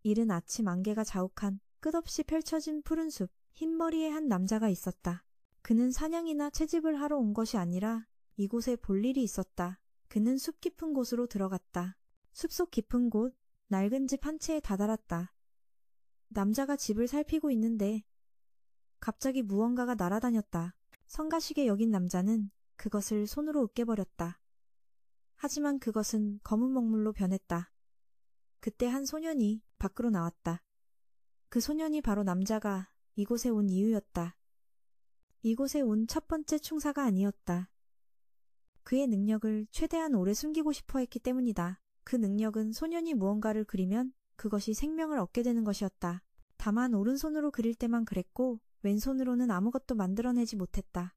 이른 아침 안개가 자욱한 끝없이 펼쳐진 푸른 숲, 흰머리의 한 남자가 있었다. 그는 사냥이나 채집을 하러 온 것이 아니라 이곳에 볼 일이 있었다. 그는 숲 깊은 곳으로 들어갔다. 숲속 깊은 곳, 낡은 집 한 채에 다다랐다. 남자가 집을 살피고 있는데 갑자기 무언가가 날아다녔다. 성가시게 여긴 남자는 그것을 손으로 으깨버렸다. 하지만 그것은 검은 먹물로 변했다. 그때 한 소년이 밖으로 나왔다. 그 소년이 바로 남자가 이곳에 온 이유였다. 이곳에 온 첫 번째 충사가 아니었다. 그의 능력을 최대한 오래 숨기고 싶어 했기 때문이다. 그 능력은 소년이 무언가를 그리면 그것이 생명을 얻게 되는 것이었다. 다만 오른손으로 그릴 때만 그랬고 왼손으로는 아무것도 만들어내지 못했다.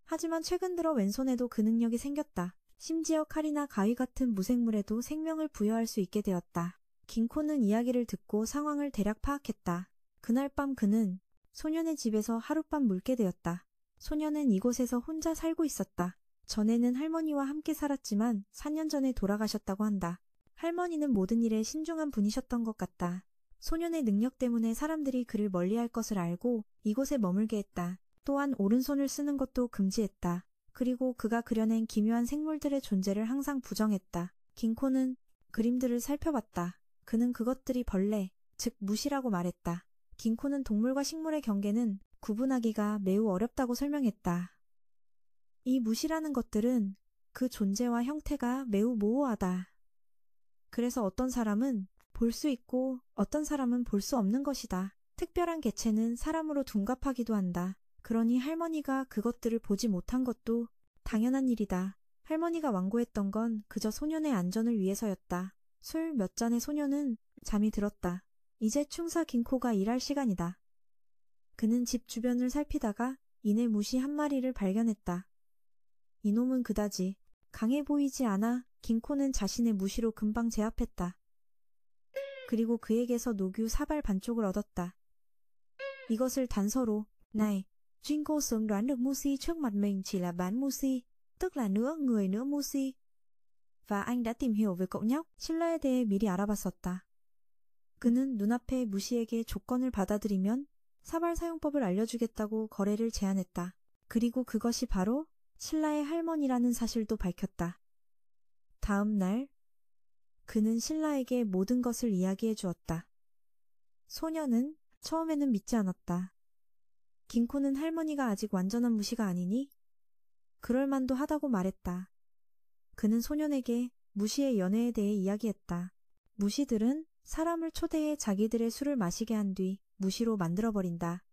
하지만 최근 들어 왼손에도 그 능력이 생겼다. 심지어 칼이나 가위 같은 무생물에도 생명을 부여할 수 있게 되었다. 긴코는 이야기를 듣고 상황을 대략 파악했다. 그날 밤 그는 소년의 집에서 하룻밤 묵게 되었다. 소년은 이곳에서 혼자 살고 있었다. 전에는 할머니와 함께 살았지만 4년 전에 돌아가셨다고 한다. 할머니는 모든 일에 신중한 분이셨던 것 같다. 소년의 능력 때문에 사람들이 그를 멀리할 것을 알고 이곳에 머물게 했다. 또한 오른손을 쓰는 것도 금지했다. 그리고 그가 그려낸 기묘한 생물들의 존재를 항상 부정했다. 긴코는 그림들을 살펴봤다. 그는 그것들이 벌레, 즉 무시라고 말했다. 긴코는 동물과 식물의 경계는 구분하기가 매우 어렵다고 설명했다. 이 무시라는 것들은 그 존재와 형태가 매우 모호하다. 그래서 어떤 사람은 볼 수 있고 어떤 사람은 볼 수 없는 것이다. 특별한 개체는 사람으로 둔갑하기도 한다. 그러니 할머니가 그것들을 보지 못한 것도 당연한 일이다. 할머니가 완고했던 건 그저 소년의 안전을 위해서였다. 술 몇 잔의 소년은 잠이 들었다. 이제 충사 긴코가 일할 시간이다. 그는 집 주변을 살피다가 이내 무시 한 마리를 발견했다. 이놈은 그다지 강해 보이지 않아 긴코는 자신의 무시로 금방 제압했다. 그리고 그에게서 녹유 사발 반쪽을 얻었다. 이것을 단서로 Này, Jinko sớm đoán được Mushi trước mặt mình chỉ là bán Mushi, tức là nửa người nửa Mushi. Và anh đã tìm hiểu về cậu nhóc, 신라에 대해 미리 알아봤었다. 그는 눈앞에 무시에게 조건을 받아들이면 사발 사용법을 알려주겠다고 거래를 제안했다. 그리고 그것이 바로 신라의 할머니라는 사실도 밝혔다. 다음 날 그는 신라에게 모든 것을 이야기해 주었다. 소녀는 처음에는 믿지 않았다. 긴코는 할머니가 아직 완전한 무시가 아니니 그럴만도 하다고 말했다. 그는 소년에게 무시의 연애에 대해 이야기했다. 무시들은 사람을 초대해 자기들의 술을 마시게 한 뒤 무시로 만들어버린다.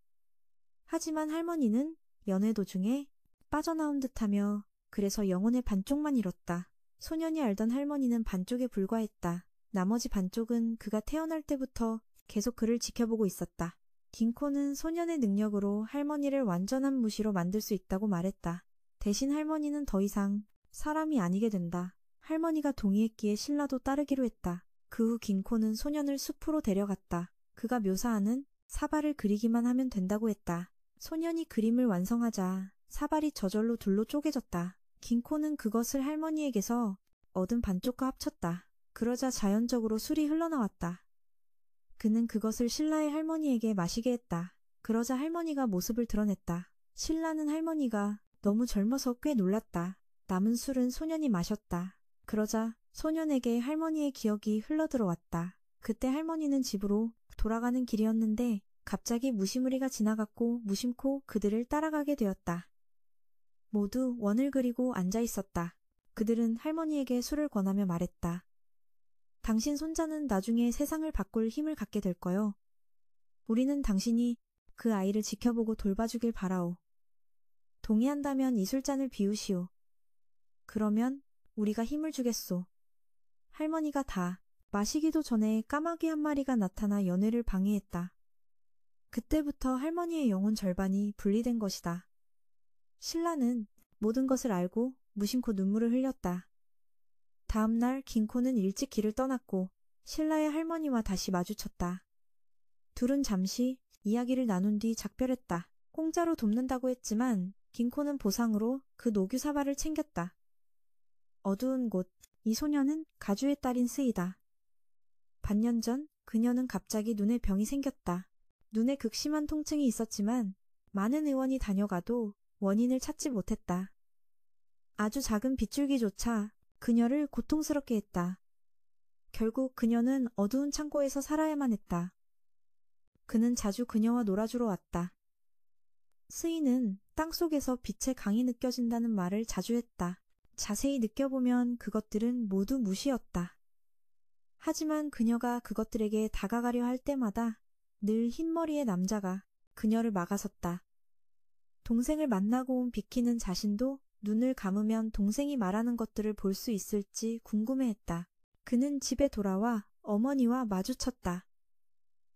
하지만 할머니는 연애 도중에 빠져나온 듯하며 그래서 영혼의 반쪽만 잃었다. 소년이 알던 할머니는 반쪽에 불과했다. 나머지 반쪽은 그가 태어날 때부터 계속 그를 지켜보고 있었다. 긴코는 소년의 능력으로 할머니를 완전한 무시로 만들 수 있다고 말했다. 대신 할머니는 더 이상 사람이 아니게 된다. 할머니가 동의했기에 신라도 따르기로 했다. 그 후 긴코는 소년을 숲으로 데려갔다. 그가 묘사하는 사발을 그리기만 하면 된다고 했다. 소년이 그림을 완성하자 사발이 저절로 둘로 쪼개졌다. 긴코는 그것을 할머니에게서 얻은 반쪽과 합쳤다. 그러자 자연적으로 술이 흘러나왔다. 그는 그것을 신라의 할머니에게 마시게 했다. 그러자 할머니가 모습을 드러냈다. 신라는 할머니가 너무 젊어서 꽤 놀랐다. 남은 술은 소년이 마셨다. 그러자 소년에게 할머니의 기억이 흘러들어왔다. 그때 할머니는 집으로 돌아가는 길이었는데 갑자기 무시무리가 지나갔고 무심코 그들을 따라가게 되었다. 모두 원을 그리고 앉아 있었다. 그들은 할머니에게 술을 권하며 말했다. 당신 손자는 나중에 세상을 바꿀 힘을 갖게 될 거요. 우리는 당신이 그 아이를 지켜보고 돌봐주길 바라오. 동의한다면 이 술잔을 비우시오. 그러면 우리가 힘을 주겠소. 할머니가 다 마시기도 전에 까마귀 한 마리가 나타나 연회를 방해했다. 그때부터 할머니의 영혼 절반이 분리된 것이다. 신라는 모든 것을 알고 무심코 눈물을 흘렸다. 다음 날 긴코는 일찍 길을 떠났고 신라의 할머니와 다시 마주쳤다. 둘은 잠시 이야기를 나눈 뒤 작별했다. 공짜로 돕는다고 했지만 긴코는 보상으로 그 녹유 사발을 챙겼다. 어두운 곳, 이 소녀는 가주의 딸인 스이다. 반년 전 그녀는 갑자기 눈에 병이 생겼다. 눈에 극심한 통증이 있었지만 많은 의원이 다녀가도 원인을 찾지 못했다. 아주 작은 빗줄기조차 그녀를 고통스럽게 했다. 결국 그녀는 어두운 창고에서 살아야만 했다. 그는 자주 그녀와 놀아주러 왔다. 스이는 땅속에서 빛의 강이 느껴진다는 말을 자주 했다. 자세히 느껴보면 그것들은 모두 무시였다. 하지만 그녀가 그것들에게 다가가려 할 때마다 늘 흰머리의 남자가 그녀를 막아섰다. 동생을 만나고 온 비키는 자신도 눈을 감으면 동생이 말하는 것들을 볼 수 있을지 궁금해했다. 그는 집에 돌아와 어머니와 마주쳤다.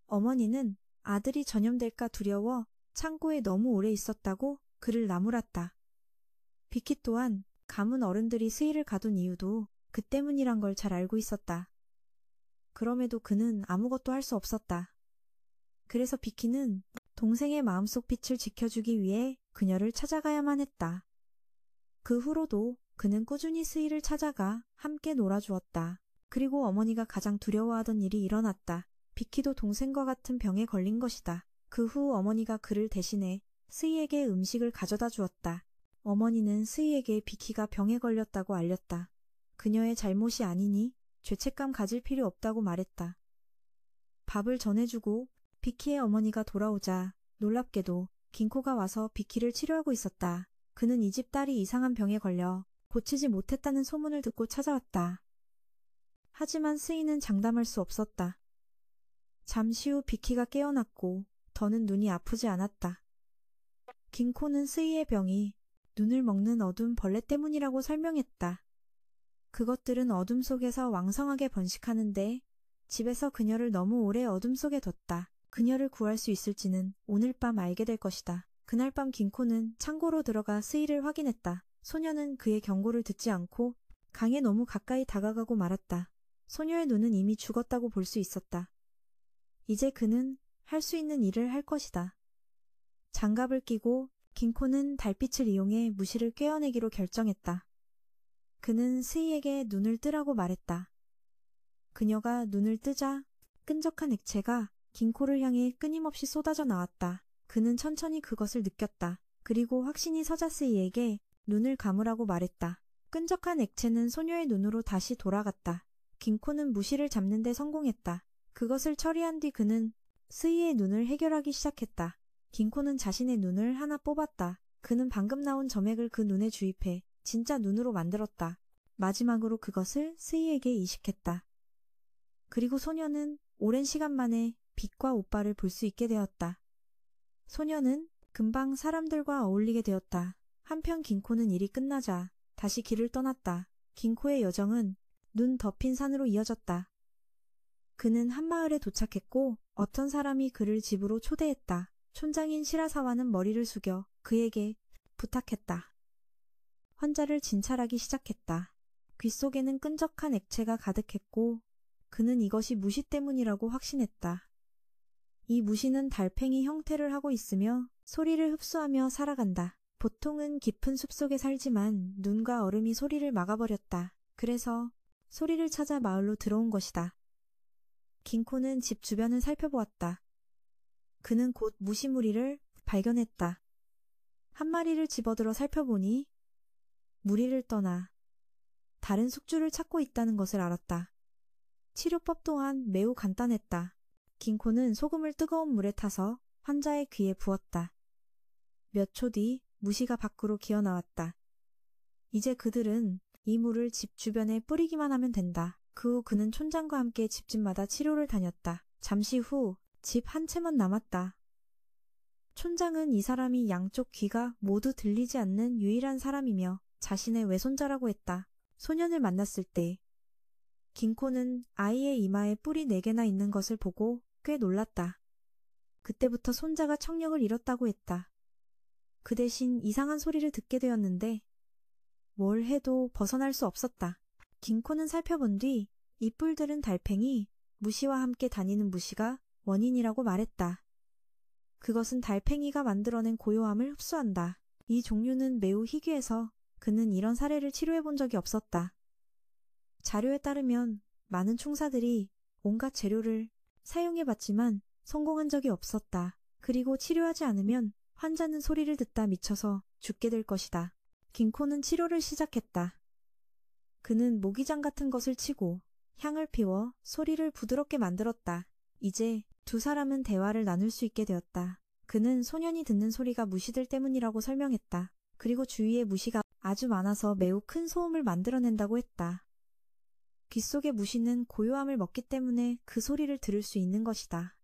어머니는 아들이 전염될까 두려워 창고에 너무 오래 있었다고 그를 나무랐다. 비키 또한 가문 어른들이 스이를 가둔 이유도 그 때문이란 걸 잘 알고 있었다. 그럼에도 그는 아무것도 할 수 없었다. 그래서 비키는 동생의 마음속 빛을 지켜주기 위해 그녀를 찾아가야만 했다. 그 후로도 그는 꾸준히 스이를 찾아가 함께 놀아주었다. 그리고 어머니가 가장 두려워하던 일이 일어났다. 비키도 동생과 같은 병에 걸린 것이다. 그 후 어머니가 그를 대신해 스이에게 음식을 가져다 주었다. 어머니는 스이에게 비키가 병에 걸렸다고 알렸다. 그녀의 잘못이 아니니 죄책감 가질 필요 없다고 말했다. 밥을 전해주고 비키의 어머니가 돌아오자 놀랍게도 긴코가 와서 비키를 치료하고 있었다. 그는 이 집 딸이 이상한 병에 걸려 고치지 못했다는 소문을 듣고 찾아왔다. 하지만 스이는 장담할 수 없었다. 잠시 후 비키가 깨어났고 더는 눈이 아프지 않았다. 긴코는 스이의 병이 눈을 먹는 어두운 벌레 때문이라고 설명했다. 그것들은 어둠 속에서 왕성하게 번식하는데 집에서 그녀를 너무 오래 어둠 속에 뒀다. 그녀를 구할 수 있을지는 오늘 밤 알게 될 것이다. 그날 밤 긴코는 창고로 들어가 스이를 확인했다. 소녀는 그의 경고를 듣지 않고 강에 너무 가까이 다가가고 말았다. 소녀의 눈은 이미 죽었다고 볼 수 있었다. 이제 그는 할 수 있는 일을 할 것이다. 장갑을 끼고 긴코는 달빛을 이용해 무시를 꿰어내기로 결정했다. 그는 스이에게 눈을 뜨라고 말했다. 그녀가 눈을 뜨자 끈적한 액체가 긴코를 향해 끊임없이 쏟아져 나왔다. 그는 천천히 그것을 느꼈다. 그리고 확신이 서자 스이에게 눈을 감으라고 말했다. 끈적한 액체는 소녀의 눈으로 다시 돌아갔다. 긴코는 무시를 잡는 데 성공했다. 그것을 처리한 뒤 그는 스이의 눈을 해결하기 시작했다. 긴코는 자신의 눈을 하나 뽑았다. 그는 방금 나온 점액을 그 눈에 주입해 진짜 눈으로 만들었다. 마지막으로 그것을 스이에게 이식했다. 그리고 소녀는 오랜 시간 만에 빛과 오빠를 볼 수 있게 되었다. 소녀는 금방 사람들과 어울리게 되었다. 한편 긴코는 일이 끝나자 다시 길을 떠났다. 긴코의 여정은 눈 덮인 산으로 이어졌다. 그는 한 마을에 도착했고 어떤 사람이 그를 집으로 초대했다. 촌장인 시라사와는 머리를 숙여 그에게 부탁했다. 환자를 진찰하기 시작했다. 귀 속에는 끈적한 액체가 가득했고 그는 이것이 무시 때문이라고 확신했다. 이 무시는 달팽이 형태를 하고 있으며 소리를 흡수하며 살아간다. 보통은 깊은 숲속에 살지만 눈과 얼음이 소리를 막아버렸다. 그래서 소리를 찾아 마을로 들어온 것이다. 긴코는 집 주변을 살펴보았다. 그는 곧 무시무리를 발견했다. 한 마리를 집어들어 살펴보니 무리를 떠나 다른 숙주를 찾고 있다는 것을 알았다. 치료법 또한 매우 간단했다. 긴코는 소금을 뜨거운 물에 타서 환자의 귀에 부었다. 몇 초 뒤 무시가 밖으로 기어나왔다. 이제 그들은 이 물을 집 주변에 뿌리기만 하면 된다. 그 후 그는 촌장과 함께 집집마다 치료를 다녔다. 잠시 후 집 한 채만 남았다. 촌장은 이 사람이 양쪽 귀가 모두 들리지 않는 유일한 사람이며 자신의 외손자라고 했다. 소년을 만났을 때 긴코는 아이의 이마에 뿔이 4개나 있는 것을 보고 꽤 놀랐다. 그때부터 손자가 청력을 잃었다고 했다. 그 대신 이상한 소리를 듣게 되었는데 뭘 해도 벗어날 수 없었다. 긴코는 살펴본 뒤 이 뿔들은 달팽이, 무시와 함께 다니는 무시가 원인이라고 말했다. 그것은 달팽이가 만들어낸 고요함을 흡수한다. 이 종류는 매우 희귀해서 그는 이런 사례를 치료해본 적이 없었다. 자료에 따르면 많은 총사들이 온갖 재료를 사용해봤지만 성공한 적이 없었다. 그리고 치료하지 않으면 환자는 소리를 듣다 미쳐서 죽게 될 것이다. 긴코는 치료를 시작했다. 그는 모기장 같은 것을 치고 향을 피워 소리를 부드럽게 만들었다. 이제 두 사람은 대화를 나눌 수 있게 되었다. 그는 소년이 듣는 소리가 무시들 때문이라고 설명했다. 그리고 주위에 무시가 아주 많아서 매우 큰 소음을 만들어낸다고 했다. 귀 속의 무시는 고요함을 먹기 때문에 그 소리를 들을 수 있는 것이다.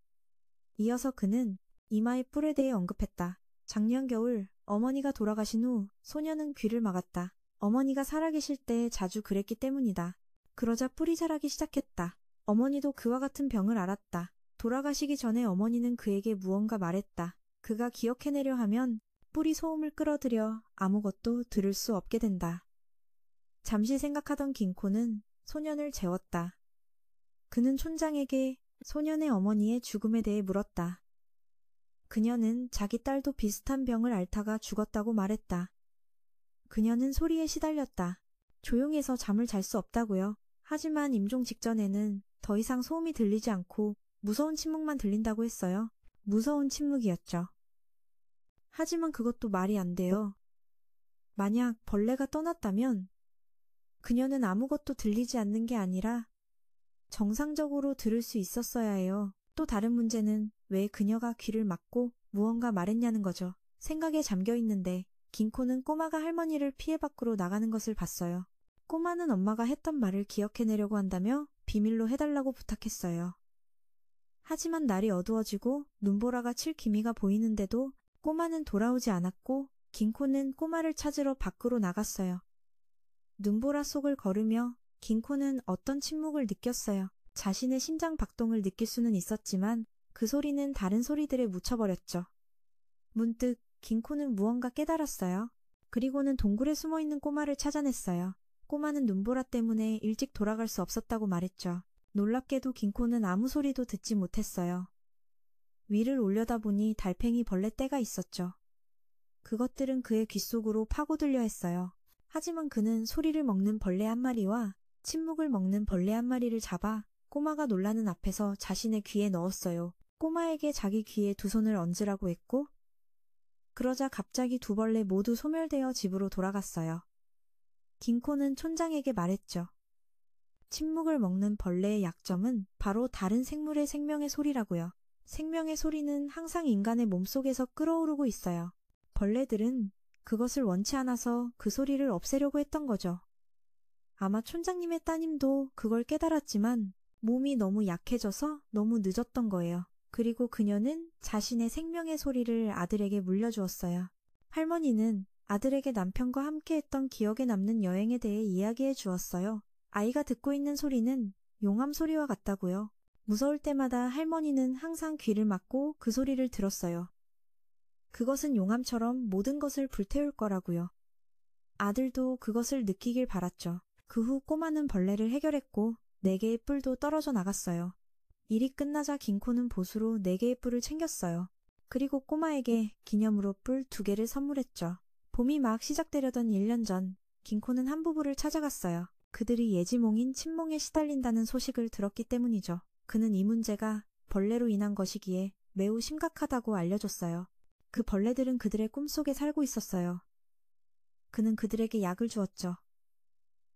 이어서 그는 이마의 뿔에 대해 언급했다. 작년 겨울 어머니가 돌아가신 후 소년은 귀를 막았다. 어머니가 살아계실 때 자주 그랬기 때문이다. 그러자 뿔이 자라기 시작했다. 어머니도 그와 같은 병을 앓았다. 돌아가시기 전에 어머니는 그에게 무언가 말했다. 그가 기억해내려 하면 뿔이 소음을 끌어들여 아무것도 들을 수 없게 된다. 잠시 생각하던 긴코는 소년을 재웠다. 그는 촌장에게 소년의 어머니의 죽음에 대해 물었다. 그녀는 자기 딸도 비슷한 병을 앓다가 죽었다고 말했다. 그녀는 소리에 시달렸다. 조용히 해서 잠을 잘 수 없다고요. 하지만 임종 직전에는 더 이상 소음이 들리지 않고 무서운 침묵만 들린다고 했어요. 무서운 침묵이었죠. 하지만 그것도 말이 안 돼요. 만약 벌레가 떠났다면 그녀는 아무것도 들리지 않는 게 아니라 정상적으로 들을 수 있었어야 해요. 또 다른 문제는 왜 그녀가 귀를 막고 무언가 말했냐는 거죠. 생각에 잠겨 있는데 긴코는 꼬마가 할머니를 피해 밖으로 나가는 것을 봤어요. 꼬마는 엄마가 했던 말을 기억해내려고 한다며 비밀로 해달라고 부탁했어요. 하지만 날이 어두워지고 눈보라가 칠 기미가 보이는데도 꼬마는 돌아오지 않았고 긴코는 꼬마를 찾으러 밖으로 나갔어요. 눈보라 속을 걸으며 긴코는 어떤 침묵을 느꼈어요. 자신의 심장 박동을 느낄 수는 있었지만 그 소리는 다른 소리들에 묻혀버렸죠. 문득 긴코는 무언가 깨달았어요. 그리고는 동굴에 숨어있는 꼬마를 찾아냈어요. 꼬마는 눈보라 때문에 일찍 돌아갈 수 없었다고 말했죠. 놀랍게도 긴코는 아무 소리도 듣지 못했어요. 위를 올려다보니 달팽이 벌레 떼가 있었죠. 그것들은 그의 귓속으로 파고들려 했어요. 하지만 그는 소리를 먹는 벌레 한 마리와 침묵을 먹는 벌레 한 마리를 잡아 꼬마가 놀라는 앞에서 자신의 귀에 넣었어요. 꼬마에게 자기 귀에 두 손을 얹으라고 했고 그러자 갑자기 두 벌레 모두 소멸되어 집으로 돌아갔어요. 긴코는 촌장에게 말했죠. 침묵을 먹는 벌레의 약점은 바로 다른 생물의 생명의 소리라고요. 생명의 소리는 항상 인간의 몸속에서 끓어오르고 있어요. 벌레들은 그것을 원치 않아서 그 소리를 없애려고 했던 거죠. 아마 촌장님의 따님도 그걸 깨달았지만 몸이 너무 약해져서 너무 늦었던 거예요. 그리고 그녀는 자신의 생명의 소리를 아들에게 물려주었어요. 할머니는 아들에게 남편과 함께했던 기억에 남는 여행에 대해 이야기해 주었어요. 아이가 듣고 있는 소리는 용암 소리와 같다고요. 무서울 때마다 할머니는 항상 귀를 막고 그 소리를 들었어요. 그것은 용암처럼 모든 것을 불태울 거라고요. 아들도 그것을 느끼길 바랐죠. 그 후 꼬마는 벌레를 해결했고 4개의 뿔도 떨어져 나갔어요. 일이 끝나자 긴코는 보수로 4개의 뿔을 챙겼어요. 그리고 꼬마에게 기념으로 뿔 2개를 선물했죠. 봄이 막 시작되려던 1년 전 긴코는 한 부부를 찾아갔어요. 그들이 예지몽인 침몽에 시달린다는 소식을 들었기 때문이죠. 그는 이 문제가 벌레로 인한 것이기에 매우 심각하다고 알려줬어요. 그 벌레들은 그들의 꿈속에 살고 있었어요. 그는 그들에게 약을 주었죠.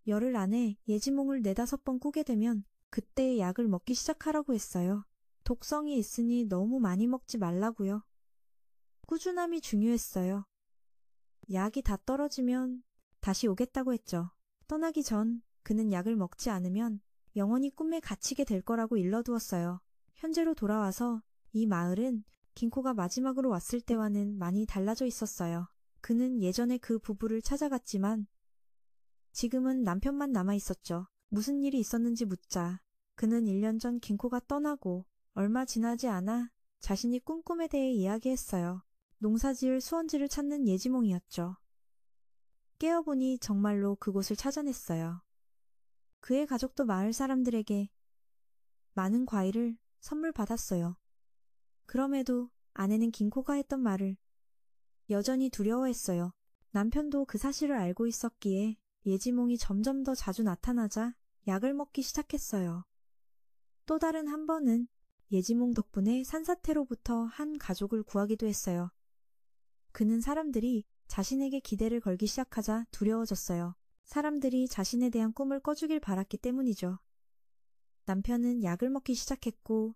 열흘 안에 예지몽을 4-5번 꾸게 되면 그때 약을 먹기 시작하라고 했어요. 독성이 있으니 너무 많이 먹지 말라고요. 꾸준함이 중요했어요. 약이 다 떨어지면 다시 오겠다고 했죠. 떠나기 전 그는 약을 먹지 않으면 영원히 꿈에 갇히게 될 거라고 일러두었어요. 현재로 돌아와서 이 마을은 긴코가 마지막으로 왔을 때와는 많이 달라져 있었어요. 그는 예전에 그 부부를 찾아갔지만 지금은 남편만 남아 있었죠. 무슨 일이 있었는지 묻자 그는 1년 전 긴코가 떠나고 얼마 지나지 않아 자신이 꾼 꿈에 대해 이야기했어요. 농사지을 수원지를 찾는 예지몽이었죠. 깨어보니 정말로 그곳을 찾아냈어요. 그의 가족도 마을 사람들에게 많은 과일을 선물 받았어요. 그럼에도 아내는 긴코가 했던 말을 여전히 두려워했어요. 남편도 그 사실을 알고 있었기에 예지몽이 점점 더 자주 나타나자 약을 먹기 시작했어요. 또 다른 한 번은 예지몽 덕분에 산사태로부터 한 가족을 구하기도 했어요. 그는 사람들이 자신에게 기대를 걸기 시작하자 두려워졌어요. 사람들이 자신에 대한 꿈을 꿔주길 바랐기 때문이죠. 남편은 약을 먹기 시작했고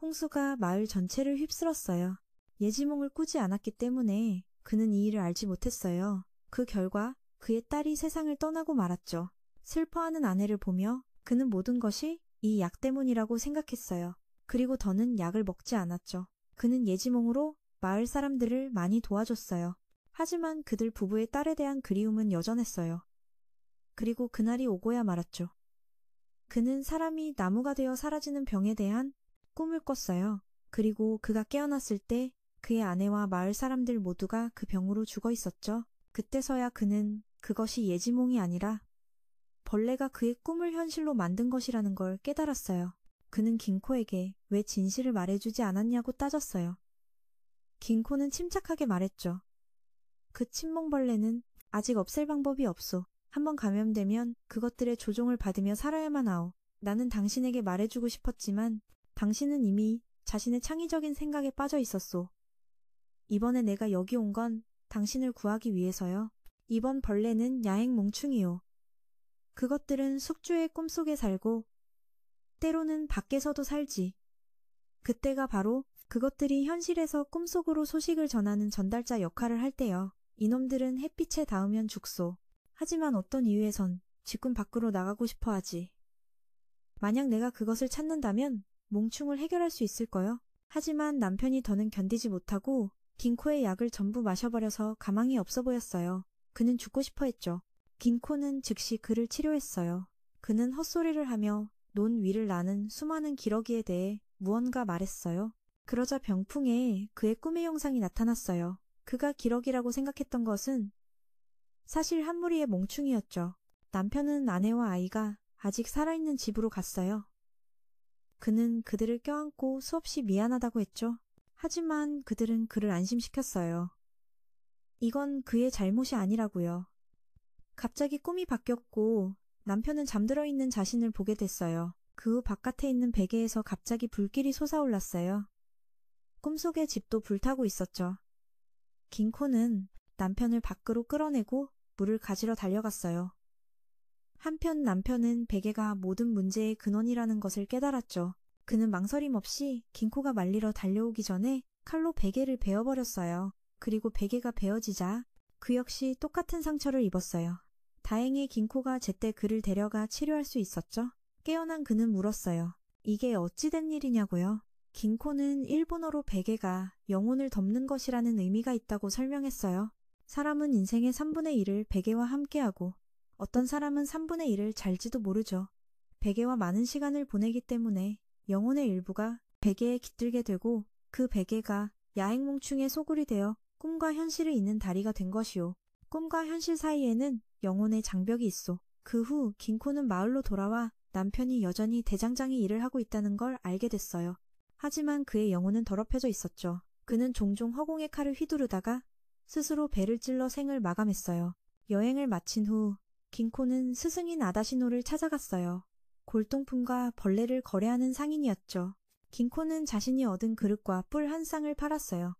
홍수가 마을 전체를 휩쓸었어요. 예지몽을 꾸지 않았기 때문에 그는 이 일을 알지 못했어요. 그 결과 그의 딸이 세상을 떠나고 말았죠. 슬퍼하는 아내를 보며 그는 모든 것이 이 약 때문이라고 생각했어요. 그리고 더는 약을 먹지 않았죠. 그는 예지몽으로 마을 사람들을 많이 도와줬어요. 하지만 그들 부부의 딸에 대한 그리움은 여전했어요. 그리고 그날이 오고야 말았죠. 그는 사람이 나무가 되어 사라지는 병에 대한 꿈을 꿨어요. 그리고 그가 깨어났을 때 그의 아내와 마을 사람들 모두가 그 병으로 죽어 있었죠. 그때서야 그는 그것이 예지몽이 아니라 벌레가 그의 꿈을 현실로 만든 것이라는 걸 깨달았어요. 그는 긴코에게 왜 진실을 말해주지 않았냐고 따졌어요. 긴코는 침착하게 말했죠. 그 침몽벌레는 아직 없앨 방법이 없소. 한번 감염되면 그것들의 조종을 받으며 살아야만 하오. 나는 당신에게 말해주고 싶었지만 당신은 이미 자신의 창의적인 생각에 빠져 있었소. 이번에 내가 여기 온 건 당신을 구하기 위해서요. 이번 벌레는 야행 몽충이요. 그것들은 숙주의 꿈속에 살고 때로는 밖에서도 살지. 그때가 바로 그것들이 현실에서 꿈속으로 소식을 전하는 전달자 역할을 할 때요. 이놈들은 햇빛에 닿으면 죽소. 하지만 어떤 이유에선 집금 밖으로 나가고 싶어 하지. 만약 내가 그것을 찾는다면 몽충을 해결할 수 있을 거요. 하지만 남편이 더는 견디지 못하고 긴코의 약을 전부 마셔버려서 가망이 없어 보였어요. 그는 죽고 싶어 했죠. 긴코는 즉시 그를 치료했어요. 그는 헛소리를 하며 논 위를 나는 수많은 기러기에 대해 무언가 말했어요. 그러자 병풍에 그의 꿈의 형상이 나타났어요. 그가 기러기라고 생각했던 것은 사실 한 무리의 몽충이었죠. 남편은 아내와 아이가 아직 살아있는 집으로 갔어요. 그는 그들을 껴안고 수없이 미안하다고 했죠. 하지만 그들은 그를 안심시켰어요. 이건 그의 잘못이 아니라고요. 갑자기 꿈이 바뀌었고 남편은 잠들어 있는 자신을 보게 됐어요. 그 후 바깥에 있는 베개에서 갑자기 불길이 솟아올랐어요. 꿈속의 집도 불타고 있었죠. 긴코는 남편을 밖으로 끌어내고 물을 가지러 달려갔어요. 한편 남편은 베개가 모든 문제의 근원이라는 것을 깨달았죠. 그는 망설임 없이 긴코가 말리러 달려오기 전에 칼로 베개를 베어버렸어요. 그리고 베개가 베어지자 그 역시 똑같은 상처를 입었어요. 다행히 긴코가 제때 그를 데려가 치료할 수 있었죠. 깨어난 그는 물었어요. 이게 어찌 된 일이냐고요? 긴코는 일본어로 베개가 영혼을 덮는 것이라는 의미가 있다고 설명했어요. 사람은 인생의 3분의 1을 베개와 함께하고 어떤 사람은 3분의 1을 잘지도 모르죠. 베개와 많은 시간을 보내기 때문에 영혼의 일부가 베개에 깃들게 되고 그 베개가 야행몽충의 소굴이 되어 꿈과 현실을 잇는 다리가 된 것이요. 꿈과 현실 사이에는 영혼의 장벽이 있어. 그 후 긴코는 마을로 돌아와 남편이 여전히 대장장이 일을 하고 있다는 걸 알게 됐어요. 하지만 그의 영혼은 더럽혀져 있었죠. 그는 종종 허공에 칼을 휘두르다가 스스로 배를 찔러 생을 마감했어요. 여행을 마친 후 긴코는 스승인 아다시노를 찾아갔어요. 골동품과 벌레를 거래하는 상인이었죠. 긴코는 자신이 얻은 그릇과 뿔 한 쌍을 팔았어요.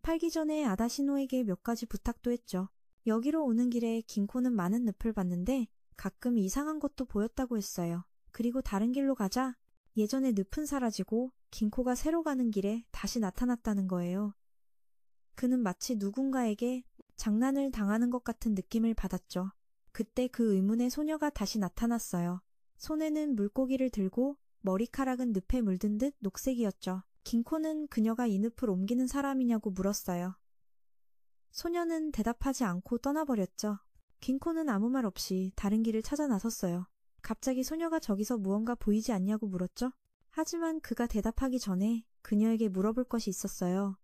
팔기 전에 아다시노에게 몇 가지 부탁도 했죠. 여기로 오는 길에 긴코는 많은 늪을 봤는데 가끔 이상한 것도 보였다고 했어요. 그리고 다른 길로 가자 예전에 늪은 사라지고 긴코가 새로 가는 길에 다시 나타났다는 거예요. 그는 마치 누군가에게 장난을 당하는 것 같은 느낌을 받았죠. 그때 그 의문의 소녀가 다시 나타났어요. 손에는 물고기를 들고 머리카락은 늪에 물든 듯 녹색이었죠. 긴코는 그녀가 이 늪을 옮기는 사람이냐고 물었어요. 소녀는 대답하지 않고 떠나버렸죠. 긴코는 아무 말 없이 다른 길을 찾아 나섰어요. 갑자기 소녀가 저기서 무언가 보이지 않냐고 물었죠. 하지만 그가 대답하기 전에 그녀에게 물어볼 것이 있었어요.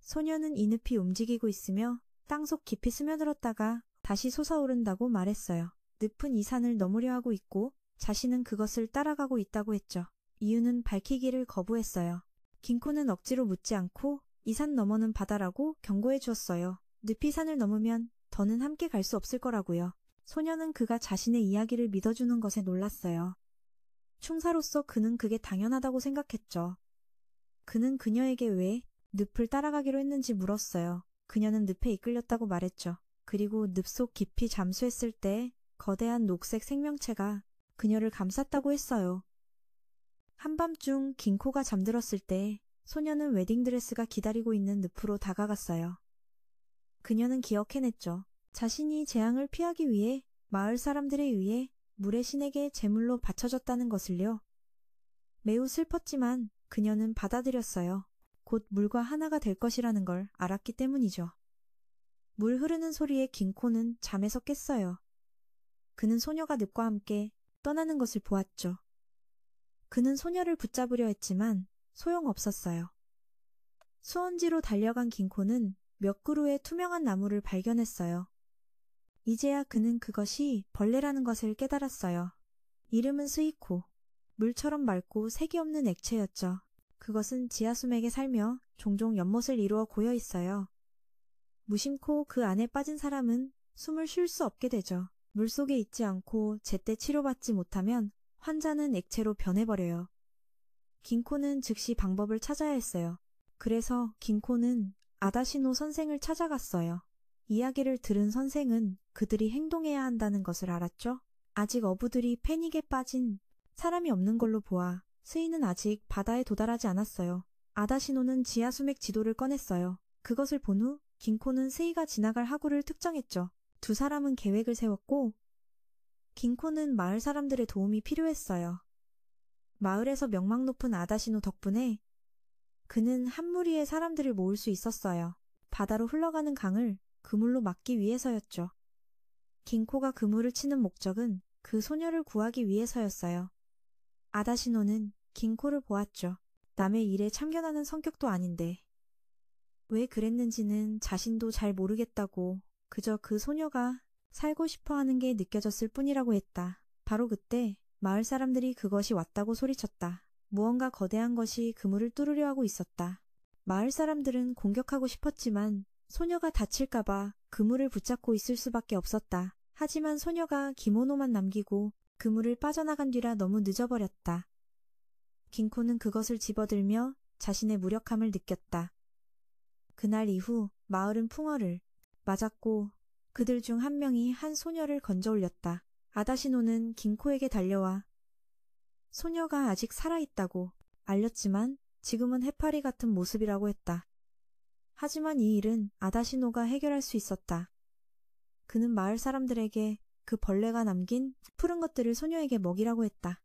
소녀는 이 늪이 움직이고 있으며 땅속 깊이 스며들었다가 다시 솟아오른다고 말했어요. 늪은 이 산을 넘으려 하고 있고 자신은 그것을 따라가고 있다고 했죠. 이유는 밝히기를 거부했어요. 긴코는 억지로 묻지 않고 이 산 너머는 바다라고 경고해 주었어요. 늪이 산을 넘으면 더는 함께 갈 수 없을 거라고요. 소녀는 그가 자신의 이야기를 믿어주는 것에 놀랐어요. 충사로서 그는 그게 당연하다고 생각했죠. 그는 그녀에게 왜 늪을 따라가기로 했는지 물었어요. 그녀는 늪에 이끌렸다고 말했죠. 그리고 늪 속 깊이 잠수했을 때 거대한 녹색 생명체가 그녀를 감쌌다고 했어요. 한밤중 긴코가 잠들었을 때 소녀는 웨딩드레스가 기다리고 있는 늪으로 다가갔어요. 그녀는 기억해냈죠. 자신이 재앙을 피하기 위해 마을 사람들에 의해 물의 신에게 제물로 바쳐졌다는 것을요. 매우 슬펐지만 그녀는 받아들였어요. 곧 물과 하나가 될 것이라는 걸 알았기 때문이죠. 물 흐르는 소리에 긴코는 잠에서 깼어요. 그는 소녀가 늪과 함께 떠나는 것을 보았죠. 그는 소녀를 붙잡으려 했지만 소용없었어요. 수원지로 달려간 긴코는 몇 그루의 투명한 나무를 발견했어요. 이제야 그는 그것이 벌레라는 것을 깨달았어요. 이름은 스이코. 물처럼 맑고 색이 없는 액체였죠. 그것은 지하수맥에 살며 종종 연못을 이루어 고여 있어요. 무심코 그 안에 빠진 사람은 숨을 쉴 수 없게 되죠. 물속에 있지 않고 제때 치료받지 못하면 환자는 액체로 변해버려요. 긴코는 즉시 방법을 찾아야 했어요. 그래서 긴코는 아다시노 선생을 찾아갔어요. 이야기를 들은 선생은 그들이 행동해야 한다는 것을 알았죠. 아직 어부들이 패닉에 빠진 사람이 없는 걸로 보아 스이는 아직 바다에 도달하지 않았어요. 아다시노는 지하수맥 지도를 꺼냈어요. 그것을 본 후 긴코는 스이가 지나갈 하구를 특정했죠. 두 사람은 계획을 세웠고 긴코는 마을 사람들의 도움이 필요했어요. 마을에서 명망 높은 아다시노 덕분에 그는 한 무리의 사람들을 모을 수 있었어요. 바다로 흘러가는 강을 그물로 막기 위해서였죠. 긴코가 그물을 치는 목적은 그 소녀를 구하기 위해서였어요. 아다시노는 긴코를 보았죠. 남의 일에 참견하는 성격도 아닌데 왜 그랬는지는 자신도 잘 모르겠다고 그저 그 소녀가 살고 싶어하는 게 느껴졌을 뿐이라고 했다. 바로 그때 마을 사람들이 그것이 왔다고 소리쳤다. 무언가 거대한 것이 그물을 뚫으려 하고 있었다. 마을 사람들은 공격하고 싶었지만 소녀가 다칠까봐 그물을 붙잡고 있을 수밖에 없었다. 하지만 소녀가 기모노만 남기고 그물을 빠져나간 뒤라 너무 늦어버렸다. 긴코는 그것을 집어들며 자신의 무력함을 느꼈다. 그날 이후 마을은 풍어를 맞았고 그들 중 한 명이 한 소녀를 건져 올렸다. 아다시노는 긴코에게 달려와 소녀가 아직 살아있다고 알렸지만 지금은 해파리 같은 모습이라고 했다. 하지만 이 일은 아다시노가 해결할 수 있었다. 그는 마을 사람들에게 그 벌레가 남긴 푸른 것들을 소녀에게 먹이라고 했다.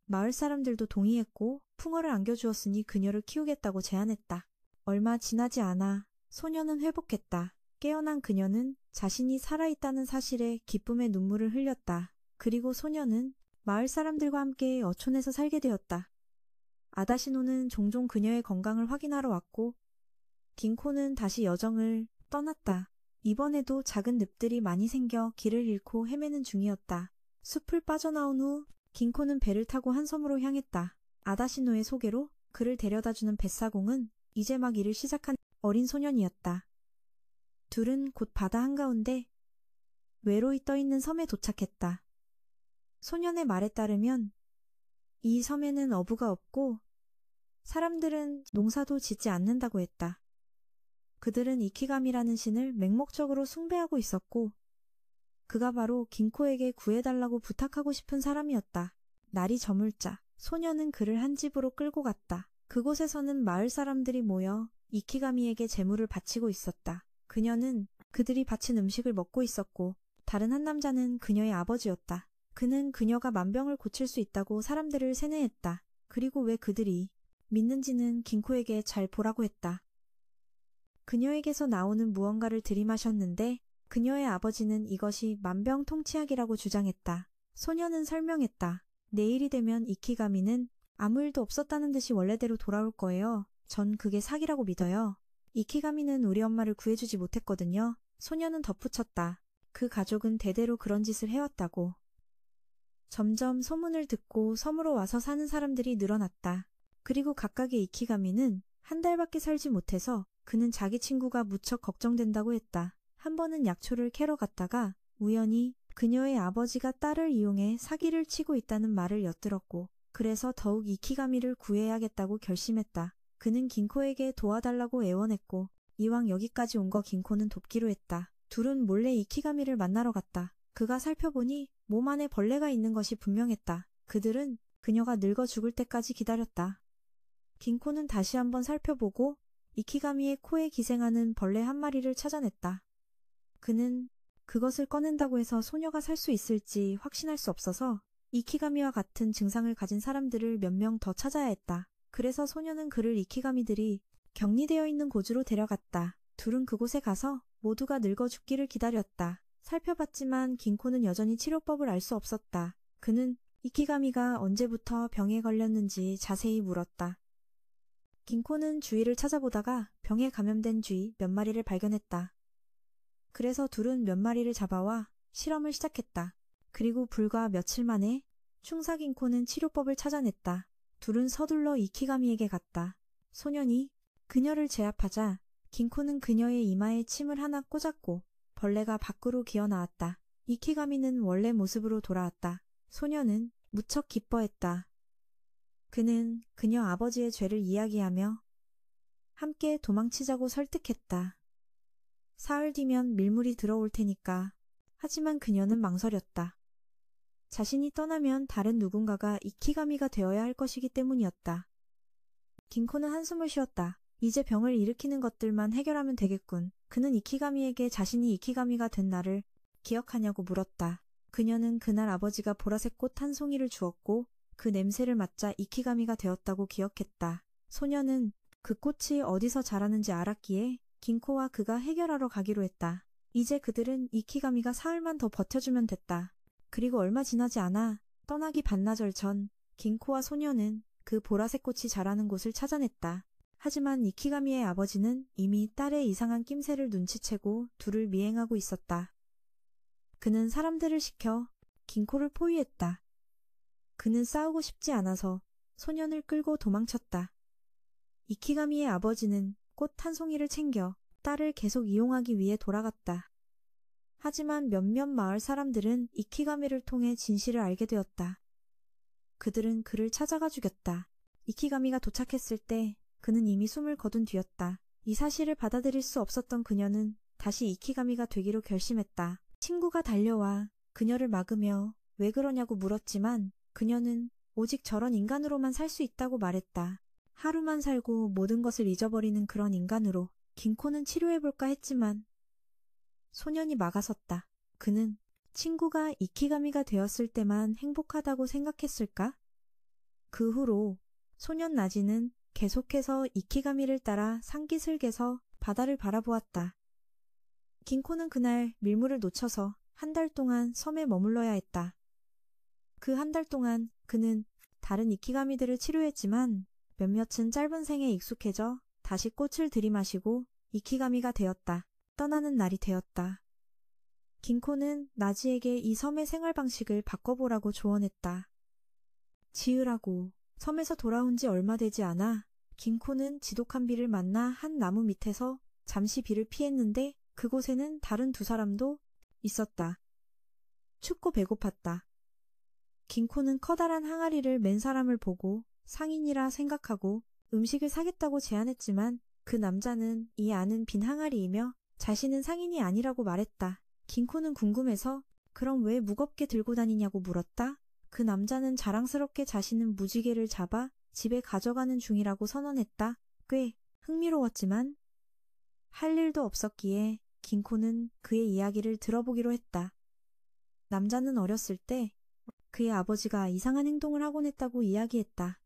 마을 사람들도 동의했고 풍어를 안겨주었으니 그녀를 키우겠다고 제안했다. 얼마 지나지 않아 소녀는 회복했다. 깨어난 그녀는 자신이 살아있다는 사실에 기쁨의 눈물을 흘렸다. 그리고 소녀는 마을 사람들과 함께 어촌에서 살게 되었다. 아다시노는 종종 그녀의 건강을 확인하러 왔고 긴코는 다시 여정을 떠났다. 이번에도 작은 늪들이 많이 생겨 길을 잃고 헤매는 중이었다. 숲을 빠져나온 후 긴코는 배를 타고 한 섬으로 향했다. 아다시노의 소개로 그를 데려다주는 뱃사공은 이제 막 일을 시작한 어린 소년이었다. 둘은 곧 바다 한가운데 외로이 떠있는 섬에 도착했다. 소년의 말에 따르면 이 섬에는 어부가 없고 사람들은 농사도 짓지 않는다고 했다. 그들은 이키가미라는 신을 맹목적으로 숭배하고 있었고 그가 바로 긴코에게 구해달라고 부탁하고 싶은 사람이었다. 날이 저물자 소녀는 그를 한 집으로 끌고 갔다. 그곳에서는 마을 사람들이 모여 이키가미에게 제물을 바치고 있었다. 그녀는 그들이 바친 음식을 먹고 있었고 다른 한 남자는 그녀의 아버지였다. 그는 그녀가 만병을 고칠 수 있다고 사람들을 세뇌했다. 그리고 왜 그들이 믿는지는 긴코에게 잘 보라고 했다. 그녀에게서 나오는 무언가를 들이마셨는데 그녀의 아버지는 이것이 만병통치약이라고 주장했다. 소녀는 설명했다. 내일이 되면 이키가미는 아무 일도 없었다는 듯이 원래대로 돌아올 거예요. 전 그게 사기라고 믿어요. 이키가미는 우리 엄마를 구해주지 못했거든요. 소녀는 덧붙였다. 그 가족은 대대로 그런 짓을 해왔다고. 점점 소문을 듣고 섬으로 와서 사는 사람들이 늘어났다. 그리고 각각의 이키가미는 한 달밖에 살지 못해서 그는 자기 친구가 무척 걱정된다고 했다. 한 번은 약초를 캐러 갔다가 우연히 그녀의 아버지가 딸을 이용해 사기를 치고 있다는 말을 엿들었고 그래서 더욱 이키가미를 구해야겠다고 결심했다. 그는 긴코에게 도와달라고 애원했고 이왕 여기까지 온 거 긴코는 돕기로 했다. 둘은 몰래 이키가미를 만나러 갔다. 그가 살펴보니 몸 안에 벌레가 있는 것이 분명했다. 그들은 그녀가 늙어 죽을 때까지 기다렸다. 긴코는 다시 한번 살펴보고 이키가미의 코에 기생하는 벌레 한 마리를 찾아냈다. 그는 그것을 꺼낸다고 해서 소녀가 살 수 있을지 확신할 수 없어서 이키가미와 같은 증상을 가진 사람들을 몇 명 더 찾아야 했다. 그래서 소녀는 그를 이키가미들이 격리되어 있는 곳으로 데려갔다. 둘은 그곳에 가서 모두가 늙어 죽기를 기다렸다. 살펴봤지만 긴코는 여전히 치료법을 알 수 없었다. 그는 이키가미가 언제부터 병에 걸렸는지 자세히 물었다. 긴코는 주위를 찾아보다가 병에 감염된 쥐 몇 마리를 발견했다. 그래서 둘은 몇 마리를 잡아와 실험을 시작했다. 그리고 불과 며칠 만에 충사 긴코는 치료법을 찾아냈다. 둘은 서둘러 이키가미에게 갔다. 소년이 그녀를 제압하자 긴코는 그녀의 이마에 침을 하나 꽂았고 벌레가 밖으로 기어나왔다. 이키가미는 원래 모습으로 돌아왔다. 소녀는 무척 기뻐했다. 그는 그녀 아버지의 죄를 이야기하며 함께 도망치자고 설득했다. 사흘 뒤면 밀물이 들어올 테니까. 하지만 그녀는 망설였다. 자신이 떠나면 다른 누군가가 이키가미가 되어야 할 것이기 때문이었다. 긴코는 한숨을 쉬었다. 이제 병을 일으키는 것들만 해결하면 되겠군. 그는 이키가미에게 자신이 이키가미가 된 날을 기억하냐고 물었다. 그녀는 그날 아버지가 보라색 꽃 한 송이를 주었고 그 냄새를 맡자 이키가미가 되었다고 기억했다. 소녀는 그 꽃이 어디서 자라는지 알았기에 긴코와 그가 해결하러 가기로 했다. 이제 그들은 이키가미가 사흘만 더 버텨주면 됐다. 그리고 얼마 지나지 않아 떠나기 반나절 전 긴코와 소녀는 그 보라색 꽃이 자라는 곳을 찾아냈다. 하지만 이키가미의 아버지는 이미 딸의 이상한 낌새를 눈치채고 둘을 미행하고 있었다. 그는 사람들을 시켜 긴코를 포위했다. 그는 싸우고 싶지 않아서 소년을 끌고 도망쳤다. 이키가미의 아버지는 꽃 한 송이를 챙겨 딸을 계속 이용하기 위해 돌아갔다. 하지만 몇몇 마을 사람들은 이키가미를 통해 진실을 알게 되었다. 그들은 그를 찾아가 죽였다. 이키가미가 도착했을 때 그는 이미 숨을 거둔 뒤였다. 이 사실을 받아들일 수 없었던 그녀는 다시 이키가미가 되기로 결심했다. 친구가 달려와 그녀를 막으며 왜 그러냐고 물었지만 그녀는 오직 저런 인간으로만 살 수 있다고 말했다. 하루만 살고 모든 것을 잊어버리는 그런 인간으로 긴코는 치료해볼까 했지만 소년이 막아섰다. 그는 친구가 이키가미가 되었을 때만 행복하다고 생각했을까? 그 후로 소년 나지는 계속해서 이키가미를 따라 산기슭에서 바다를 바라보았다. 긴코는 그날 밀물을 놓쳐서 한 달 동안 섬에 머물러야 했다. 그 한 달 동안 그는 다른 이키가미들을 치료했지만 몇몇은 짧은 생에 익숙해져 다시 꽃을 들이마시고 이키가미가 되었다. 떠나는 날이 되었다. 긴코는 나지에게 이 섬의 생활 방식을 바꿔보라고 조언했다. 지으라고. 섬에서 돌아온 지 얼마 되지 않아 긴코는 지독한 비를 만나 한 나무 밑에서 잠시 비를 피했는데 그곳에는 다른 두 사람도 있었다. 춥고 배고팠다. 긴코는 커다란 항아리를 맨 사람을 보고 상인이라 생각하고 음식을 사겠다고 제안했지만 그 남자는 이 안은 빈 항아리이며 자신은 상인이 아니라고 말했다. 긴코는 궁금해서 그럼 왜 무겁게 들고 다니냐고 물었다. 그 남자는 자랑스럽게 자신은 무지개를 잡아 집에 가져가는 중이라고 선언했다. 꽤 흥미로웠지만 할 일도 없었기에 긴코는 그의 이야기를 들어보기로 했다. 남자는 어렸을 때 그의 아버지가 이상한 행동을 하곤 했다고 이야기했다.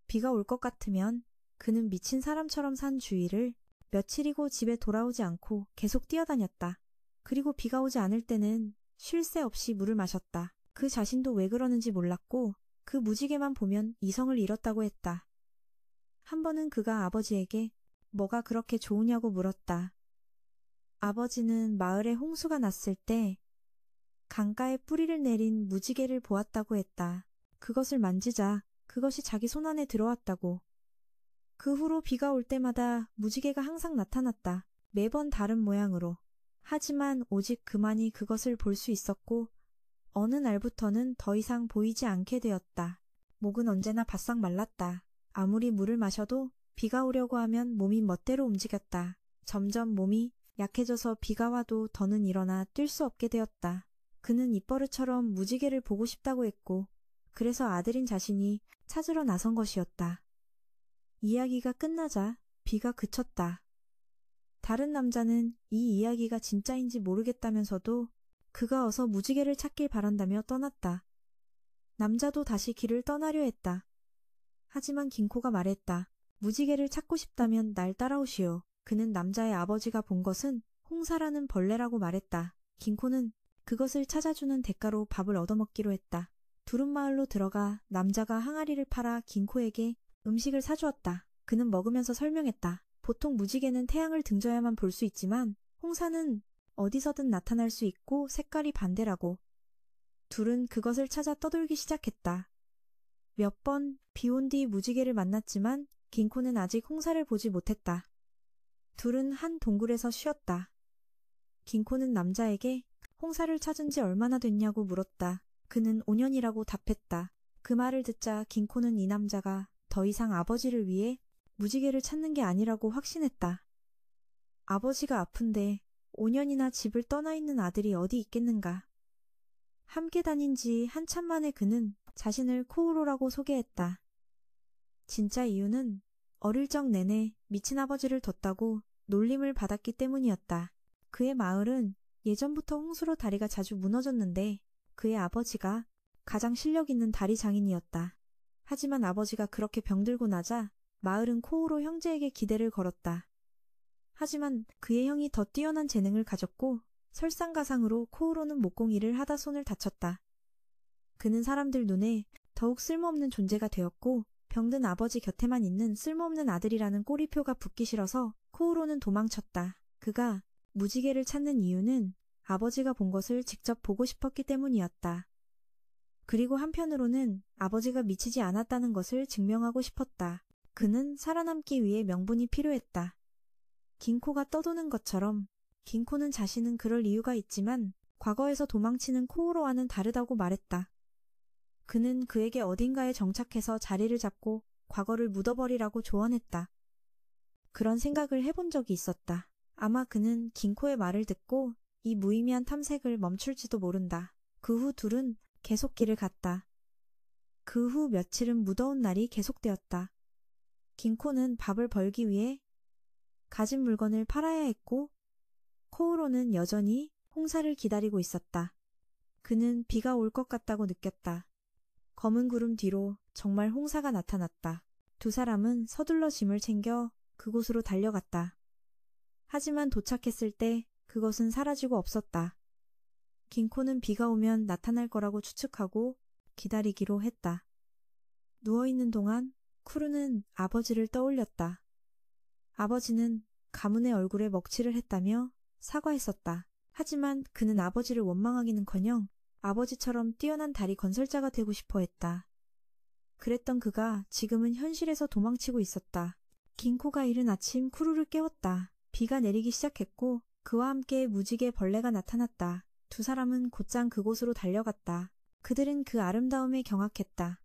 비가 올 것 같으면 그는 미친 사람처럼 산 주위를 며칠이고 집에 돌아오지 않고 계속 뛰어다녔다. 그리고 비가 오지 않을 때는 쉴 새 없이 물을 마셨다. 그 자신도 왜 그러는지 몰랐고 그 무지개만 보면 이성을 잃었다고 했다. 한 번은 그가 아버지에게 뭐가 그렇게 좋으냐고 물었다. 아버지는 마을에 홍수가 났을 때 강가에 뿌리를 내린 무지개를 보았다고 했다. 그것을 만지자 그것이 자기 손안에 들어왔다고. 그 후로 비가 올 때마다 무지개가 항상 나타났다. 매번 다른 모양으로. 하지만 오직 그만이 그것을 볼 수 있었고 어느 날부터는 더 이상 보이지 않게 되었다. 목은 언제나 바싹 말랐다. 아무리 물을 마셔도 비가 오려고 하면 몸이 멋대로 움직였다. 점점 몸이 약해져서 비가 와도 더는 일어나 뛸 수 없게 되었다. 그는 입버릇처럼 무지개를 보고 싶다고 했고 그래서 아들인 자신이 찾으러 나선 것이었다. 이야기가 끝나자 비가 그쳤다. 다른 남자는 이 이야기가 진짜인지 모르겠다면서도 그가 어서 무지개를 찾길 바란다며 떠났다. 남자도 다시 길을 떠나려 했다. 하지만 긴코가 말했다. 무지개를 찾고 싶다면 날 따라오시오. 그는 남자의 아버지가 본 것은 홍사라는 벌레라고 말했다. 긴코는 그것을 찾아주는 대가로 밥을 얻어먹기로 했다. 두릅마을로 들어가 남자가 항아리를 팔아 긴코에게 음식을 사주었다. 그는 먹으면서 설명했다. 보통 무지개는 태양을 등져야만 볼 수 있지만 홍사는 어디서든 나타날 수 있고 색깔이 반대라고. 둘은 그것을 찾아 떠돌기 시작했다. 몇 번 비온 뒤 무지개를 만났지만 긴코는 아직 홍사를 보지 못했다. 둘은 한 동굴에서 쉬었다. 긴코는 남자에게 홍사를 찾은 지 얼마나 됐냐고 물었다. 그는 5년이라고 답했다. 그 말을 듣자 긴코는 이 남자가 더 이상 아버지를 위해 무지개를 찾는 게 아니라고 확신했다. 아버지가 아픈데 5년이나 집을 떠나 있는 아들이 어디 있겠는가. 함께 다닌 지 한참 만에 그는 자신을 코우로라고 소개했다. 진짜 이유는 어릴 적 내내 미친 아버지를 뒀다고 놀림을 받았기 때문이었다. 그의 마을은 예전부터 홍수로 다리가 자주 무너졌는데 그의 아버지가 가장 실력 있는 다리 장인이었다. 하지만 아버지가 그렇게 병들고 나자 마을은 코우로 형제에게 기대를 걸었다. 하지만 그의 형이 더 뛰어난 재능을 가졌고 설상가상으로 코우로는 목공일을 하다 손을 다쳤다. 그는 사람들 눈에 더욱 쓸모없는 존재가 되었고 병든 아버지 곁에만 있는 쓸모없는 아들이라는 꼬리표가 붙기 싫어서 코우로는 도망쳤다. 그가 무지개를 찾는 이유는 아버지가 본 것을 직접 보고 싶었기 때문이었다. 그리고 한편으로는 아버지가 미치지 않았다는 것을 증명하고 싶었다. 그는 살아남기 위해 명분이 필요했다. 긴코가 떠도는 것처럼 긴코는 자신은 그럴 이유가 있지만 과거에서 도망치는 코우로와는 다르다고 말했다. 그는 그에게 어딘가에 정착해서 자리를 잡고 과거를 묻어버리라고 조언했다. 그런 생각을 해본 적이 있었다. 아마 그는 긴코의 말을 듣고 이 무의미한 탐색을 멈출지도 모른다. 그 후 둘은 계속 길을 갔다. 그 후 며칠은 무더운 날이 계속되었다. 긴코는 밥을 벌기 위해 가진 물건을 팔아야 했고 코우로는 여전히 홍사를 기다리고 있었다. 그는 비가 올 것 같다고 느꼈다. 검은 구름 뒤로 정말 홍사가 나타났다. 두 사람은 서둘러 짐을 챙겨 그곳으로 달려갔다. 하지만 도착했을 때 그것은 사라지고 없었다. 긴코는 비가 오면 나타날 거라고 추측하고 기다리기로 했다. 누워있는 동안 쿠루는 아버지를 떠올렸다. 아버지는 가문의 얼굴에 먹칠을 했다며 사과했었다. 하지만 그는 아버지를 원망하기는커녕 아버지처럼 뛰어난 다리 건설자가 되고 싶어 했다. 그랬던 그가 지금은 현실에서 도망치고 있었다. 긴코가 이른 아침 쿠루를 깨웠다. 비가 내리기 시작했고 그와 함께 무지개 벌레가 나타났다. 두 사람은 곧장 그곳으로 달려갔다. 그들은 그 아름다움에 경악했다.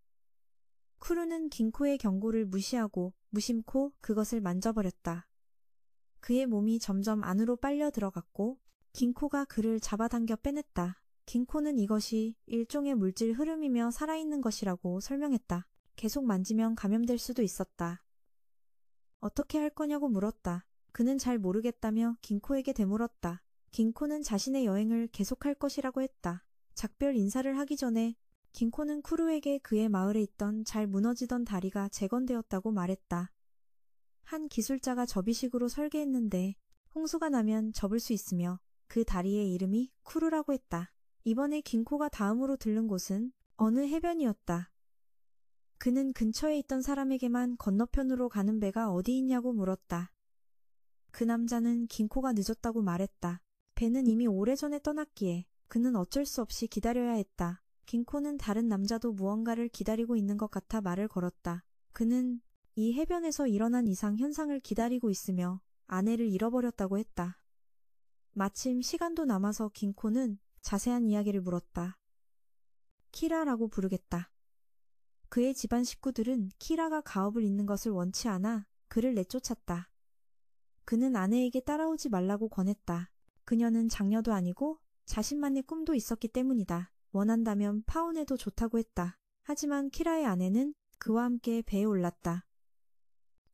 쿠루는 긴코의 경고를 무시하고 무심코 그것을 만져버렸다. 그의 몸이 점점 안으로 빨려 들어갔고 긴코가 그를 잡아당겨 빼냈다. 긴코는 이것이 일종의 물질 흐름이며 살아있는 것이라고 설명했다. 계속 만지면 감염될 수도 있었다. 어떻게 할 거냐고 물었다. 그는 잘 모르겠다며 긴코에게 되물었다. 긴코는 자신의 여행을 계속할 것이라고 했다. 작별 인사를 하기 전에 긴코는 쿠루에게 그의 마을에 있던 잘 무너지던 다리가 재건되었다고 말했다. 한 기술자가 접이식으로 설계했는데 홍수가 나면 접을 수 있으며 그 다리의 이름이 쿠루라고 했다. 이번에 긴코가 다음으로 들른 곳은 어느 해변이었다. 그는 근처에 있던 사람에게만 건너편으로 가는 배가 어디 있냐고 물었다. 그 남자는 긴코가 늦었다고 말했다. 배는 이미 오래전에 떠났기에 그는 어쩔 수 없이 기다려야 했다. 긴코는 다른 남자도 무언가를 기다리고 있는 것 같아 말을 걸었다. 그는 이 해변에서 일어난 이상 현상을 기다리고 있으며 아내를 잃어버렸다고 했다. 마침 시간도 남아서 긴코는 자세한 이야기를 물었다. 키라라고 부르겠다. 그의 집안 식구들은 키라가 가업을 잇는 것을 원치 않아 그를 내쫓았다. 그는 아내에게 따라오지 말라고 권했다. 그녀는 장녀도 아니고 자신만의 꿈도 있었기 때문이다. 원한다면 파혼해도 좋다고 했다. 하지만 키라의 아내는 그와 함께 배에 올랐다.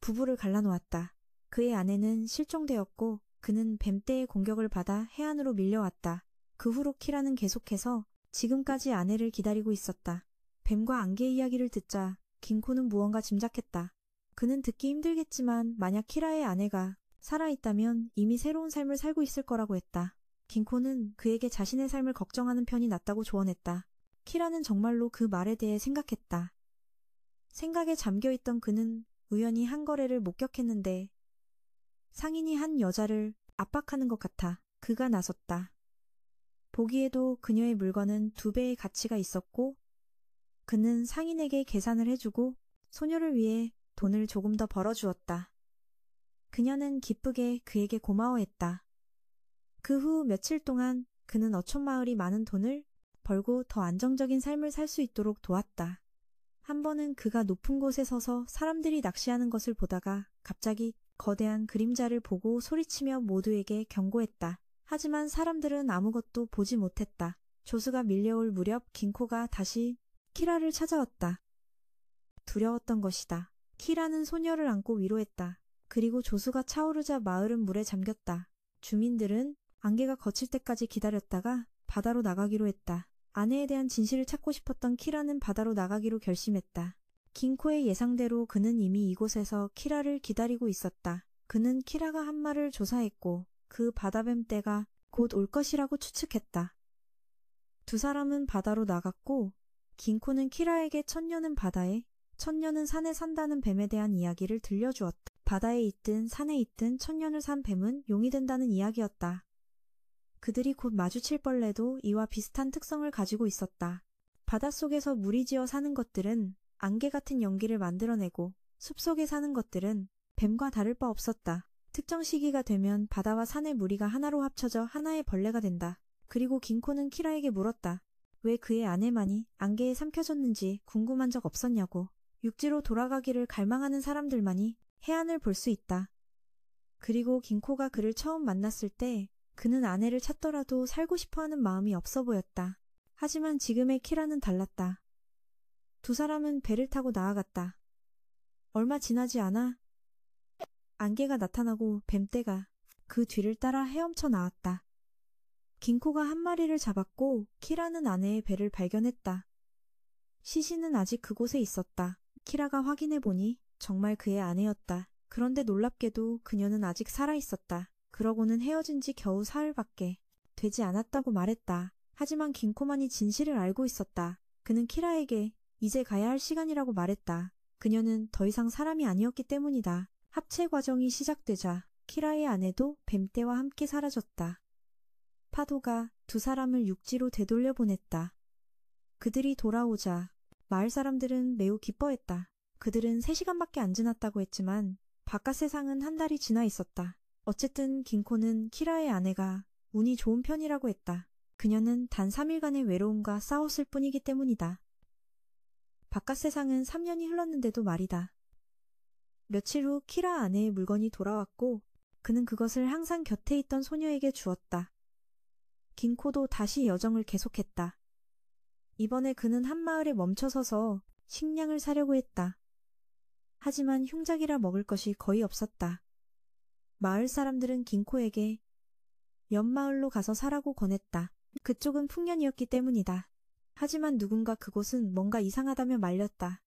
부부를 갈라놓았다. 그의 아내는 실종되었고 그는 뱀떼의 공격을 받아 해안으로 밀려왔다. 그 후로 키라는 계속해서 지금까지 아내를 기다리고 있었다. 뱀과 안개 이야기를 듣자 긴코는 무언가 짐작했다. 그는 듣기 힘들겠지만 만약 키라의 아내가 살아있다면 이미 새로운 삶을 살고 있을 거라고 했다. 긴코는 그에게 자신의 삶을 걱정하는 편이 낫다고 조언했다. 키라는 정말로 그 말에 대해 생각했다. 생각에 잠겨있던 그는 우연히 한 거래를 목격했는데 상인이 한 여자를 압박하는 것 같아 그가 나섰다. 보기에도 그녀의 물건은 2배의 가치가 있었고 그는 상인에게 계산을 해주고 소녀를 위해 돈을 조금 더 벌어주었다. 그녀는 기쁘게 그에게 고마워했다. 그 후 며칠 동안 그는 어촌마을이 많은 돈을 벌고 더 안정적인 삶을 살 수 있도록 도왔다. 한 번은 그가 높은 곳에 서서 사람들이 낚시하는 것을 보다가 갑자기 거대한 그림자를 보고 소리치며 모두에게 경고했다. 하지만 사람들은 아무것도 보지 못했다. 조수가 밀려올 무렵 긴코가 다시 키라를 찾아왔다. 두려웠던 것이다. 키라는 소녀를 안고 위로했다. 그리고 조수가 차오르자 마을은 물에 잠겼다. 주민들은 안개가 거칠 때까지 기다렸다가 바다로 나가기로 했다. 아내에 대한 진실을 찾고 싶었던 키라는 바다로 나가기로 결심했다. 긴코의 예상대로 그는 이미 이곳에서 키라를 기다리고 있었다. 그는 키라가 한 말을 조사했고 그 바다뱀 떼가 곧 올 것이라고 추측했다. 두 사람은 바다로 나갔고 긴코는 키라에게 천녀는 바다에, 천녀는 산에 산다는 뱀에 대한 이야기를 들려주었다. 바다에 있든 산에 있든 천년을 산 뱀은 용이 된다는 이야기였다. 그들이 곧 마주칠 벌레도 이와 비슷한 특성을 가지고 있었다. 바닷속에서 무리지어 사는 것들은 안개 같은 연기를 만들어내고 숲속에 사는 것들은 뱀과 다를 바 없었다. 특정 시기가 되면 바다와 산의 무리가 하나로 합쳐져 하나의 벌레가 된다. 그리고 긴코는 키라에게 물었다. 왜 그의 아내만이 안개에 삼켜졌는지 궁금한 적 없었냐고. 육지로 돌아가기를 갈망하는 사람들만이 해안을 볼 수 있다. 그리고 긴코가 그를 처음 만났을 때 그는 아내를 찾더라도 살고 싶어하는 마음이 없어 보였다. 하지만 지금의 키라는 달랐다. 두 사람은 배를 타고 나아갔다. 얼마 지나지 않아 안개가 나타나고 뱀떼가 그 뒤를 따라 헤엄쳐 나왔다. 긴코가 한 마리를 잡았고 키라는 아내의 배를 발견했다. 시신은 아직 그곳에 있었다. 키라가 확인해보니 정말 그의 아내였다. 그런데 놀랍게도 그녀는 아직 살아있었다. 그러고는 헤어진 지 겨우 사흘밖에 되지 않았다고 말했다. 하지만 긴코만이 진실을 알고 있었다. 그는 키라에게 이제 가야 할 시간이라고 말했다. 그녀는 더 이상 사람이 아니었기 때문이다. 합체 과정이 시작되자 키라의 아내도 뱀떼와 함께 사라졌다. 파도가 두 사람을 육지로 되돌려 보냈다. 그들이 돌아오자 마을 사람들은 매우 기뻐했다. 그들은 3시간밖에 안 지났다고 했지만 바깥 세상은 한 달이 지나 있었다. 어쨌든 긴코는 키라의 아내가 운이 좋은 편이라고 했다. 그녀는 단 3일간의 외로움과 싸웠을 뿐이기 때문이다. 바깥 세상은 3년이 흘렀는데도 말이다. 며칠 후 키라 아내의 물건이 돌아왔고 그는 그것을 항상 곁에 있던 소녀에게 주었다. 긴코도 다시 여정을 계속했다. 이번에 그는 한 마을에 멈춰서서 식량을 사려고 했다. 하지만 흉작이라 먹을 것이 거의 없었다. 마을 사람들은 긴코에게 옆마을로 가서 사라고 권했다. 그쪽은 풍년이었기 때문이다. 하지만 누군가 그곳은 뭔가 이상하다며 말렸다.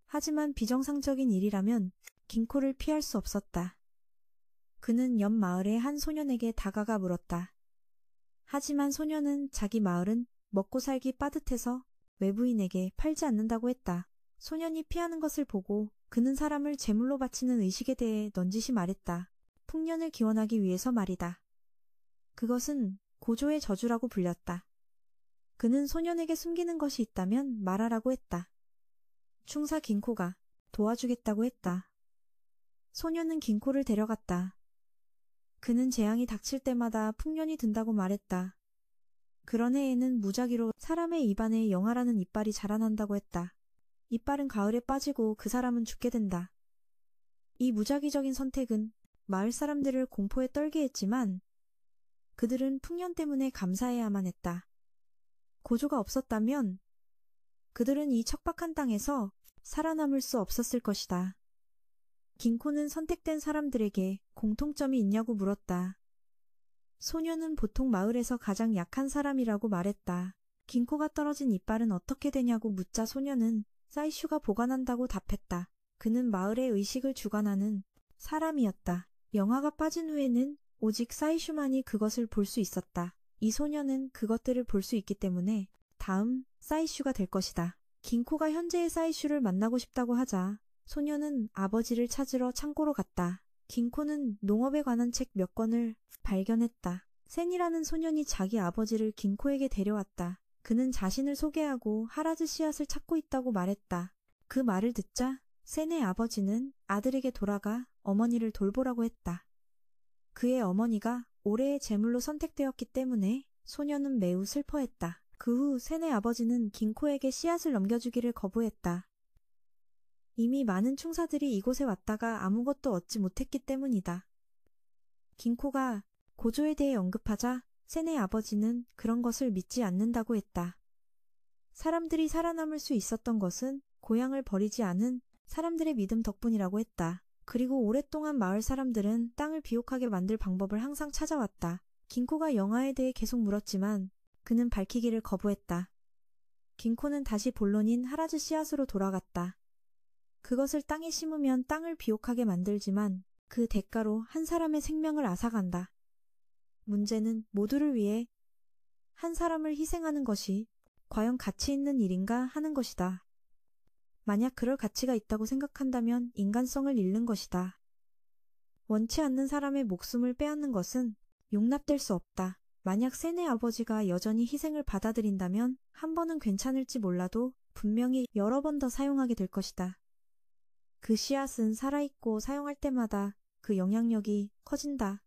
하지만 비정상적인 일이라면 긴코를 피할 수 없었다. 그는 옆 마을의 한 소년에게 다가가 물었다. 하지만 소년은 자기 마을은 먹고 살기 빠듯해서 외부인에게 팔지 않는다고 했다. 소년이 피하는 것을 보고 그는 사람을 제물로 바치는 의식에 대해 넌지시 말했다. 풍년을 기원하기 위해서 말이다. 그것은 고조의 저주라고 불렸다. 그는 소년에게 숨기는 것이 있다면 말하라고 했다. 충사 긴코가 도와주겠다고 했다. 소년은 긴코를 데려갔다. 그는 재앙이 닥칠 때마다 풍년이 든다고 말했다. 그런 해에는 무작위로 사람의 입안에 영아라는 이빨이 자라난다고 했다. 이빨은 가을에 빠지고 그 사람은 죽게 된다. 이 무작위적인 선택은 마을 사람들을 공포에 떨게 했지만 그들은 풍년 때문에 감사해야만 했다. 고조가 없었다면 그들은 이 척박한 땅에서 살아남을 수 없었을 것이다. 긴코는 선택된 사람들에게 공통점이 있냐고 물었다. 소녀는 보통 마을에서 가장 약한 사람이라고 말했다. 긴코가 떨어진 이빨은 어떻게 되냐고 묻자 소녀는 사이슈가 보관한다고 답했다. 그는 마을의 의식을 주관하는 사람이었다. 영아가 빠진 후에는 오직 사이슈만이 그것을 볼 수 있었다. 이 소녀는 그것들을 볼 수 있기 때문에 다음 사이슈가 될 것이다. 긴코가 현재의 사이슈를 만나고 싶다고 하자 소녀는 아버지를 찾으러 창고로 갔다. 긴코는 농업에 관한 책 몇 권을 발견했다. 센이라는 소년이 자기 아버지를 긴코에게 데려왔다. 그는 자신을 소개하고 하라즈 씨앗을 찾고 있다고 말했다. 그 말을 듣자 센의 아버지는 아들에게 돌아가 어머니를 돌보라고 했다. 그의 어머니가 올해의 제물로 선택되었기 때문에 소녀는 매우 슬퍼했다. 그 후 센의 아버지는 긴코에게 씨앗을 넘겨주기를 거부했다. 이미 많은 충사들이 이곳에 왔다가 아무것도 얻지 못했기 때문이다. 긴코가 고조에 대해 언급하자 센의 아버지는 그런 것을 믿지 않는다고 했다. 사람들이 살아남을 수 있었던 것은 고향을 버리지 않은 사람들의 믿음 덕분이라고 했다. 그리고 오랫동안 마을 사람들은 땅을 비옥하게 만들 방법을 항상 찾아왔다. 긴코가 영아에 대해 계속 물었지만 그는 밝히기를 거부했다. 긴코는 다시 본론인 하라즈 씨앗으로 돌아갔다. 그것을 땅에 심으면 땅을 비옥하게 만들지만 그 대가로 한 사람의 생명을 앗아간다. 문제는 모두를 위해 한 사람을 희생하는 것이 과연 가치 있는 일인가 하는 것이다. 만약 그럴 가치가 있다고 생각한다면 인간성을 잃는 것이다. 원치 않는 사람의 목숨을 빼앗는 것은 용납될 수 없다. 만약 센의 아버지가 여전히 희생을 받아들인다면 한 번은 괜찮을지 몰라도 분명히 여러 번 더 사용하게 될 것이다. 그 씨앗은 살아있고 사용할 때마다 그 영향력이 커진다.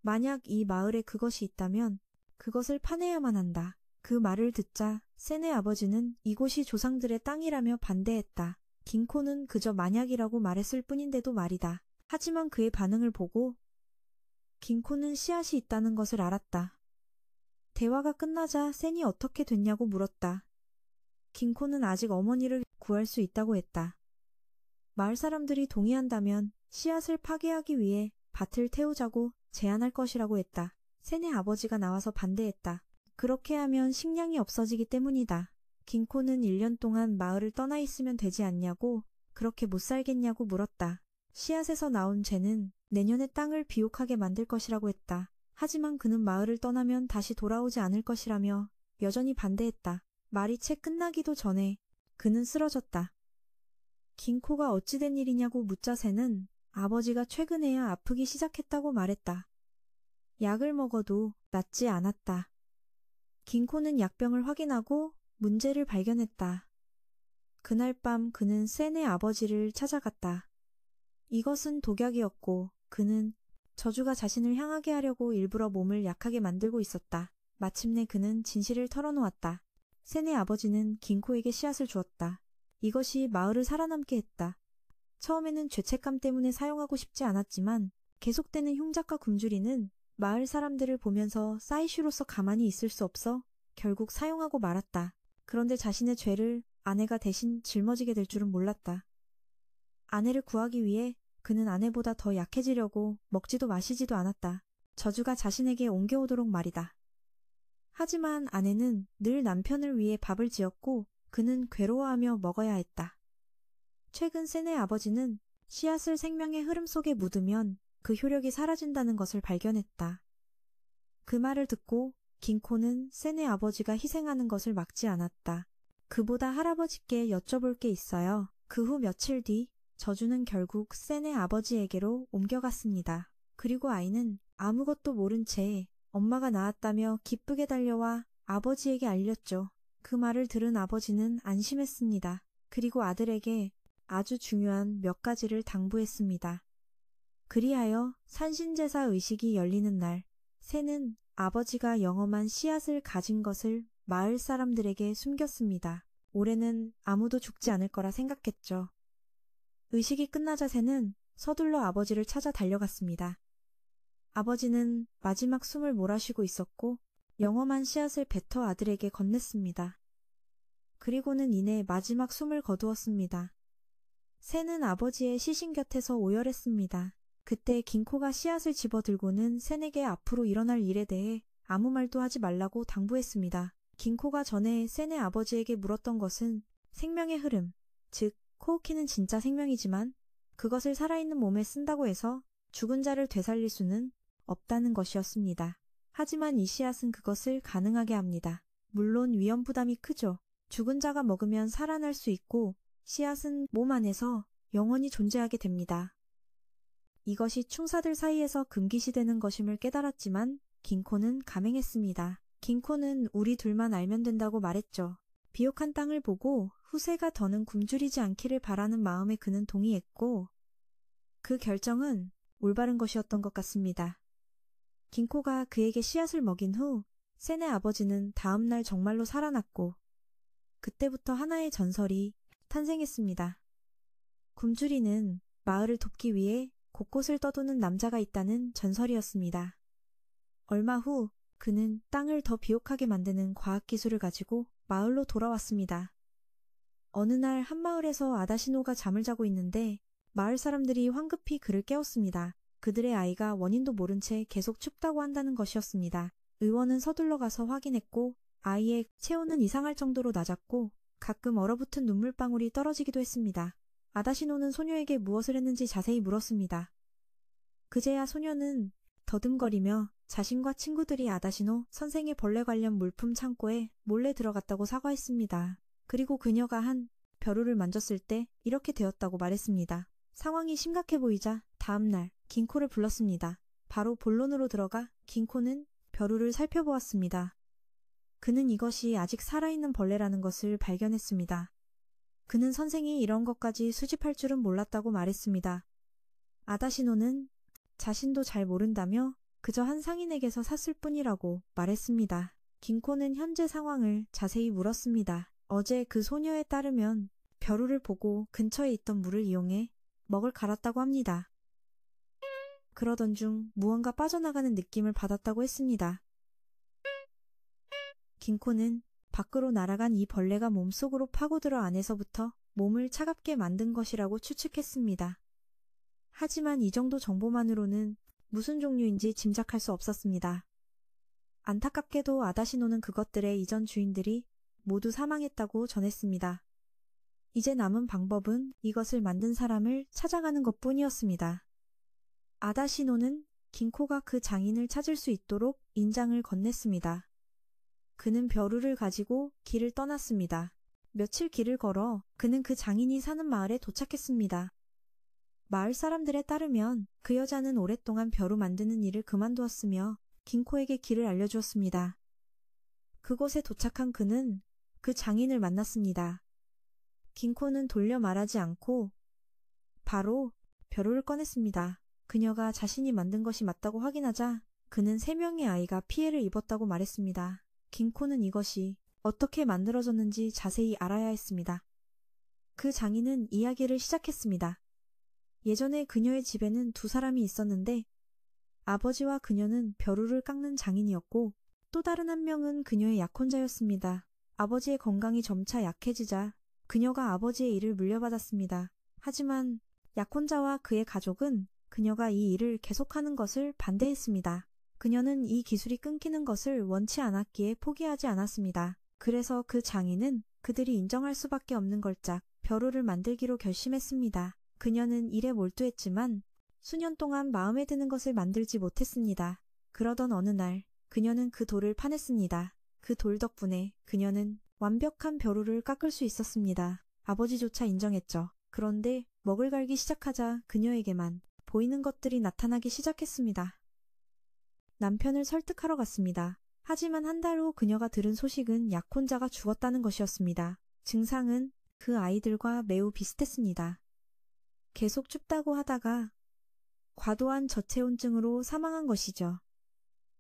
만약 이 마을에 그것이 있다면 그것을 파내야만 한다. 그 말을 듣자 센의 아버지는 이곳이 조상들의 땅이라며 반대했다. 긴코는 그저 만약이라고 말했을 뿐인데도 말이다. 하지만 그의 반응을 보고 긴코는 씨앗이 있다는 것을 알았다. 대화가 끝나자 센이 어떻게 됐냐고 물었다. 긴코는 아직 어머니를 구할 수 있다고 했다. 마을 사람들이 동의한다면 씨앗을 파괴하기 위해 밭을 태우자고 제안할 것이라고 했다. 센의 아버지가 나와서 반대했다. 그렇게 하면 식량이 없어지기 때문이다. 긴코는 1년 동안 마을을 떠나 있으면 되지 않냐고 그렇게 못 살겠냐고 물었다. 씨앗에서 나온 쟤는 내년에 땅을 비옥하게 만들 것이라고 했다. 하지만 그는 마을을 떠나면 다시 돌아오지 않을 것이라며 여전히 반대했다. 말이 채 끝나기도 전에 그는 쓰러졌다. 긴코가 어찌된 일이냐고 묻자 쟤는 아버지가 최근에야 아프기 시작했다고 말했다. 약을 먹어도 낫지 않았다. 긴코는 약병을 확인하고 문제를 발견했다. 그날 밤 그는 센의 아버지를 찾아갔다. 이것은 독약이었고 그는 저주가 자신을 향하게 하려고 일부러 몸을 약하게 만들고 있었다. 마침내 그는 진실을 털어놓았다. 센의 아버지는 긴코에게 씨앗을 주었다. 이것이 마을을 살아남게 했다. 처음에는 죄책감 때문에 사용하고 싶지 않았지만 계속되는 흉작과 굶주리는 마을 사람들을 보면서 사이슈로서 가만히 있을 수 없어 결국 사용하고 말았다. 그런데 자신의 죄를 아내가 대신 짊어지게 될 줄은 몰랐다. 아내를 구하기 위해 그는 아내보다 더 약해지려고 먹지도 마시지도 않았다. 저주가 자신에게 옮겨오도록 말이다. 하지만 아내는 늘 남편을 위해 밥을 지었고 그는 괴로워하며 먹어야 했다. 최근 센의 아버지는 씨앗을 생명의 흐름 속에 묻으면 그 효력이 사라진다는 것을 발견했다. 그 말을 듣고 긴코는 센의 아버지가 희생하는 것을 막지 않았다. 그보다 할아버지께 여쭤볼 게 있어요. 그 후 며칠 뒤 저주는 결국 센의 아버지에게로 옮겨갔습니다. 그리고 아이는 아무것도 모른 채 엄마가 나았다며 기쁘게 달려와 아버지에게 알렸죠. 그 말을 들은 아버지는 안심했습니다. 그리고 아들에게 아주 중요한 몇 가지를 당부했습니다. 그리하여 산신제사 의식이 열리는 날, 새는 아버지가 영험한 씨앗을 가진 것을 마을 사람들에게 숨겼습니다. 올해는 아무도 죽지 않을 거라 생각했죠. 의식이 끝나자 새는 서둘러 아버지를 찾아 달려갔습니다. 아버지는 마지막 숨을 몰아쉬고 있었고 영험한 씨앗을 뱉어 아들에게 건넸습니다. 그리고는 이내 마지막 숨을 거두었습니다. 새는 아버지의 시신 곁에서 오열했습니다. 그때 긴코가 씨앗을 집어들고는 새에게 앞으로 일어날 일에 대해 아무 말도 하지 말라고 당부했습니다. 긴코가 전에 새의 아버지에게 물었던 것은 생명의 흐름, 즉 코우키는 진짜 생명이지만 그것을 살아있는 몸에 쓴다고 해서 죽은 자를 되살릴 수는 없다는 것이었습니다. 하지만 이 씨앗은 그것을 가능하게 합니다. 물론 위험 부담이 크죠. 죽은 자가 먹으면 살아날 수 있고 씨앗은 몸 안에서 영원히 존재하게 됩니다. 이것이 충사들 사이에서 금기시되는 것임을 깨달았지만 긴코는 감행했습니다. 긴코는 우리 둘만 알면 된다고 말했죠. 비옥한 땅을 보고 후세가 더는 굶주리지 않기를 바라는 마음에 그는 동의했고 그 결정은 올바른 것이었던 것 같습니다. 긴코가 그에게 씨앗을 먹인 후 새의 아버지는 다음 날 정말로 살아났고 그때부터 하나의 전설이 탄생했습니다. 굶주리는 마을을 돕기 위해 곳곳을 떠도는 남자가 있다는 전설이었습니다. 얼마 후 그는 땅을 더 비옥하게 만드는 과학기술을 가지고 마을로 돌아왔습니다. 어느 날 한 마을에서 아다시노가 잠을 자고 있는데 마을 사람들이 황급히 그를 깨웠습니다. 그들의 아이가 원인도 모른 채 계속 춥다고 한다는 것이었습니다. 의원은 서둘러 가서 확인했고 아이의 체온은 이상할 정도로 낮았고 가끔 얼어붙은 눈물방울이 떨어지기도 했습니다. 아다시노는 소녀에게 무엇을 했는지 자세히 물었습니다. 그제야 소녀는 더듬거리며 자신과 친구들이 아다시노 선생의 벌레 관련 물품 창고에 몰래 들어갔다고 사과했습니다. 그리고 그녀가 한 벼루를 만졌을 때 이렇게 되었다고 말했습니다. 상황이 심각해 보이자 다음 날 긴코를 불렀습니다. 바로 본론으로 들어가 긴코는 벼루를 살펴보았습니다. 그는 이것이 아직 살아있는 벌레라는 것을 발견했습니다. 그는 선생이 이런 것까지 수집할 줄은 몰랐다고 말했습니다. 아다시노는 자신도 잘 모른다며 그저 한 상인에게서 샀을 뿐이라고 말했습니다. 긴코는 현재 상황을 자세히 물었습니다. 어제 그 소녀에 따르면 벼루를 보고 근처에 있던 물을 이용해 먹을 갈았다고 합니다. 그러던 중 무언가 빠져나가는 느낌을 받았다고 했습니다. 긴코는 밖으로 날아간 이 벌레가 몸속으로 파고들어 안에서부터 몸을 차갑게 만든 것이라고 추측했습니다. 하지만 이 정도 정보만으로는 무슨 종류인지 짐작할 수 없었습니다. 안타깝게도 아다시노는 그것들의 이전 주인들이 모두 사망했다고 전했습니다. 이제 남은 방법은 이것을 만든 사람을 찾아가는 것뿐이었습니다. 아다시노는 긴코가 그 장인을 찾을 수 있도록 인장을 건넸습니다. 그는 벼루를 가지고 길을 떠났습니다. 며칠 길을 걸어 그는 그 장인이 사는 마을에 도착했습니다. 마을 사람들에 따르면 그 여자는 오랫동안 벼루 만드는 일을 그만두었으며 긴코에게 길을 알려주었습니다. 그곳에 도착한 그는 그 장인을 만났습니다. 긴코는 돌려 말하지 않고 바로 벼루를 꺼냈습니다. 그녀가 자신이 만든 것이 맞다고 확인하자 그는 3명의 아이가 피해를 입었다고 말했습니다. 긴코는 이것이 어떻게 만들어졌는지 자세히 알아야 했습니다. 그 장인은 이야기를 시작했습니다. 예전에 그녀의 집에는 2사람이 있었는데 아버지와 그녀는 벼루를 깎는 장인이었고 또 다른 한 명은 그녀의 약혼자였습니다. 아버지의 건강이 점차 약해지자 그녀가 아버지의 일을 물려받았습니다. 하지만 약혼자와 그의 가족은 그녀가 이 일을 계속하는 것을 반대했습니다. 그녀는 이 기술이 끊기는 것을 원치 않았기에 포기하지 않았습니다. 그래서 그 장인은 그들이 인정할 수밖에 없는 걸작 벼루를 만들기로 결심했습니다. 그녀는 일에 몰두했지만 수년 동안 마음에 드는 것을 만들지 못했습니다. 그러던 어느 날 그녀는 그 돌을 파냈습니다. 그 돌 덕분에 그녀는 완벽한 벼루를 깎을 수 있었습니다. 아버지조차 인정했죠. 그런데 먹을 갈기 시작하자 그녀에게만 보이는 것들이 나타나기 시작했습니다. 남편을 설득하러 갔습니다. 하지만 한 달 후 그녀가 들은 소식은 약혼자가 죽었다는 것이었습니다. 증상은 그 아이들과 매우 비슷했습니다. 계속 춥다고 하다가 과도한 저체온증으로 사망한 것이죠.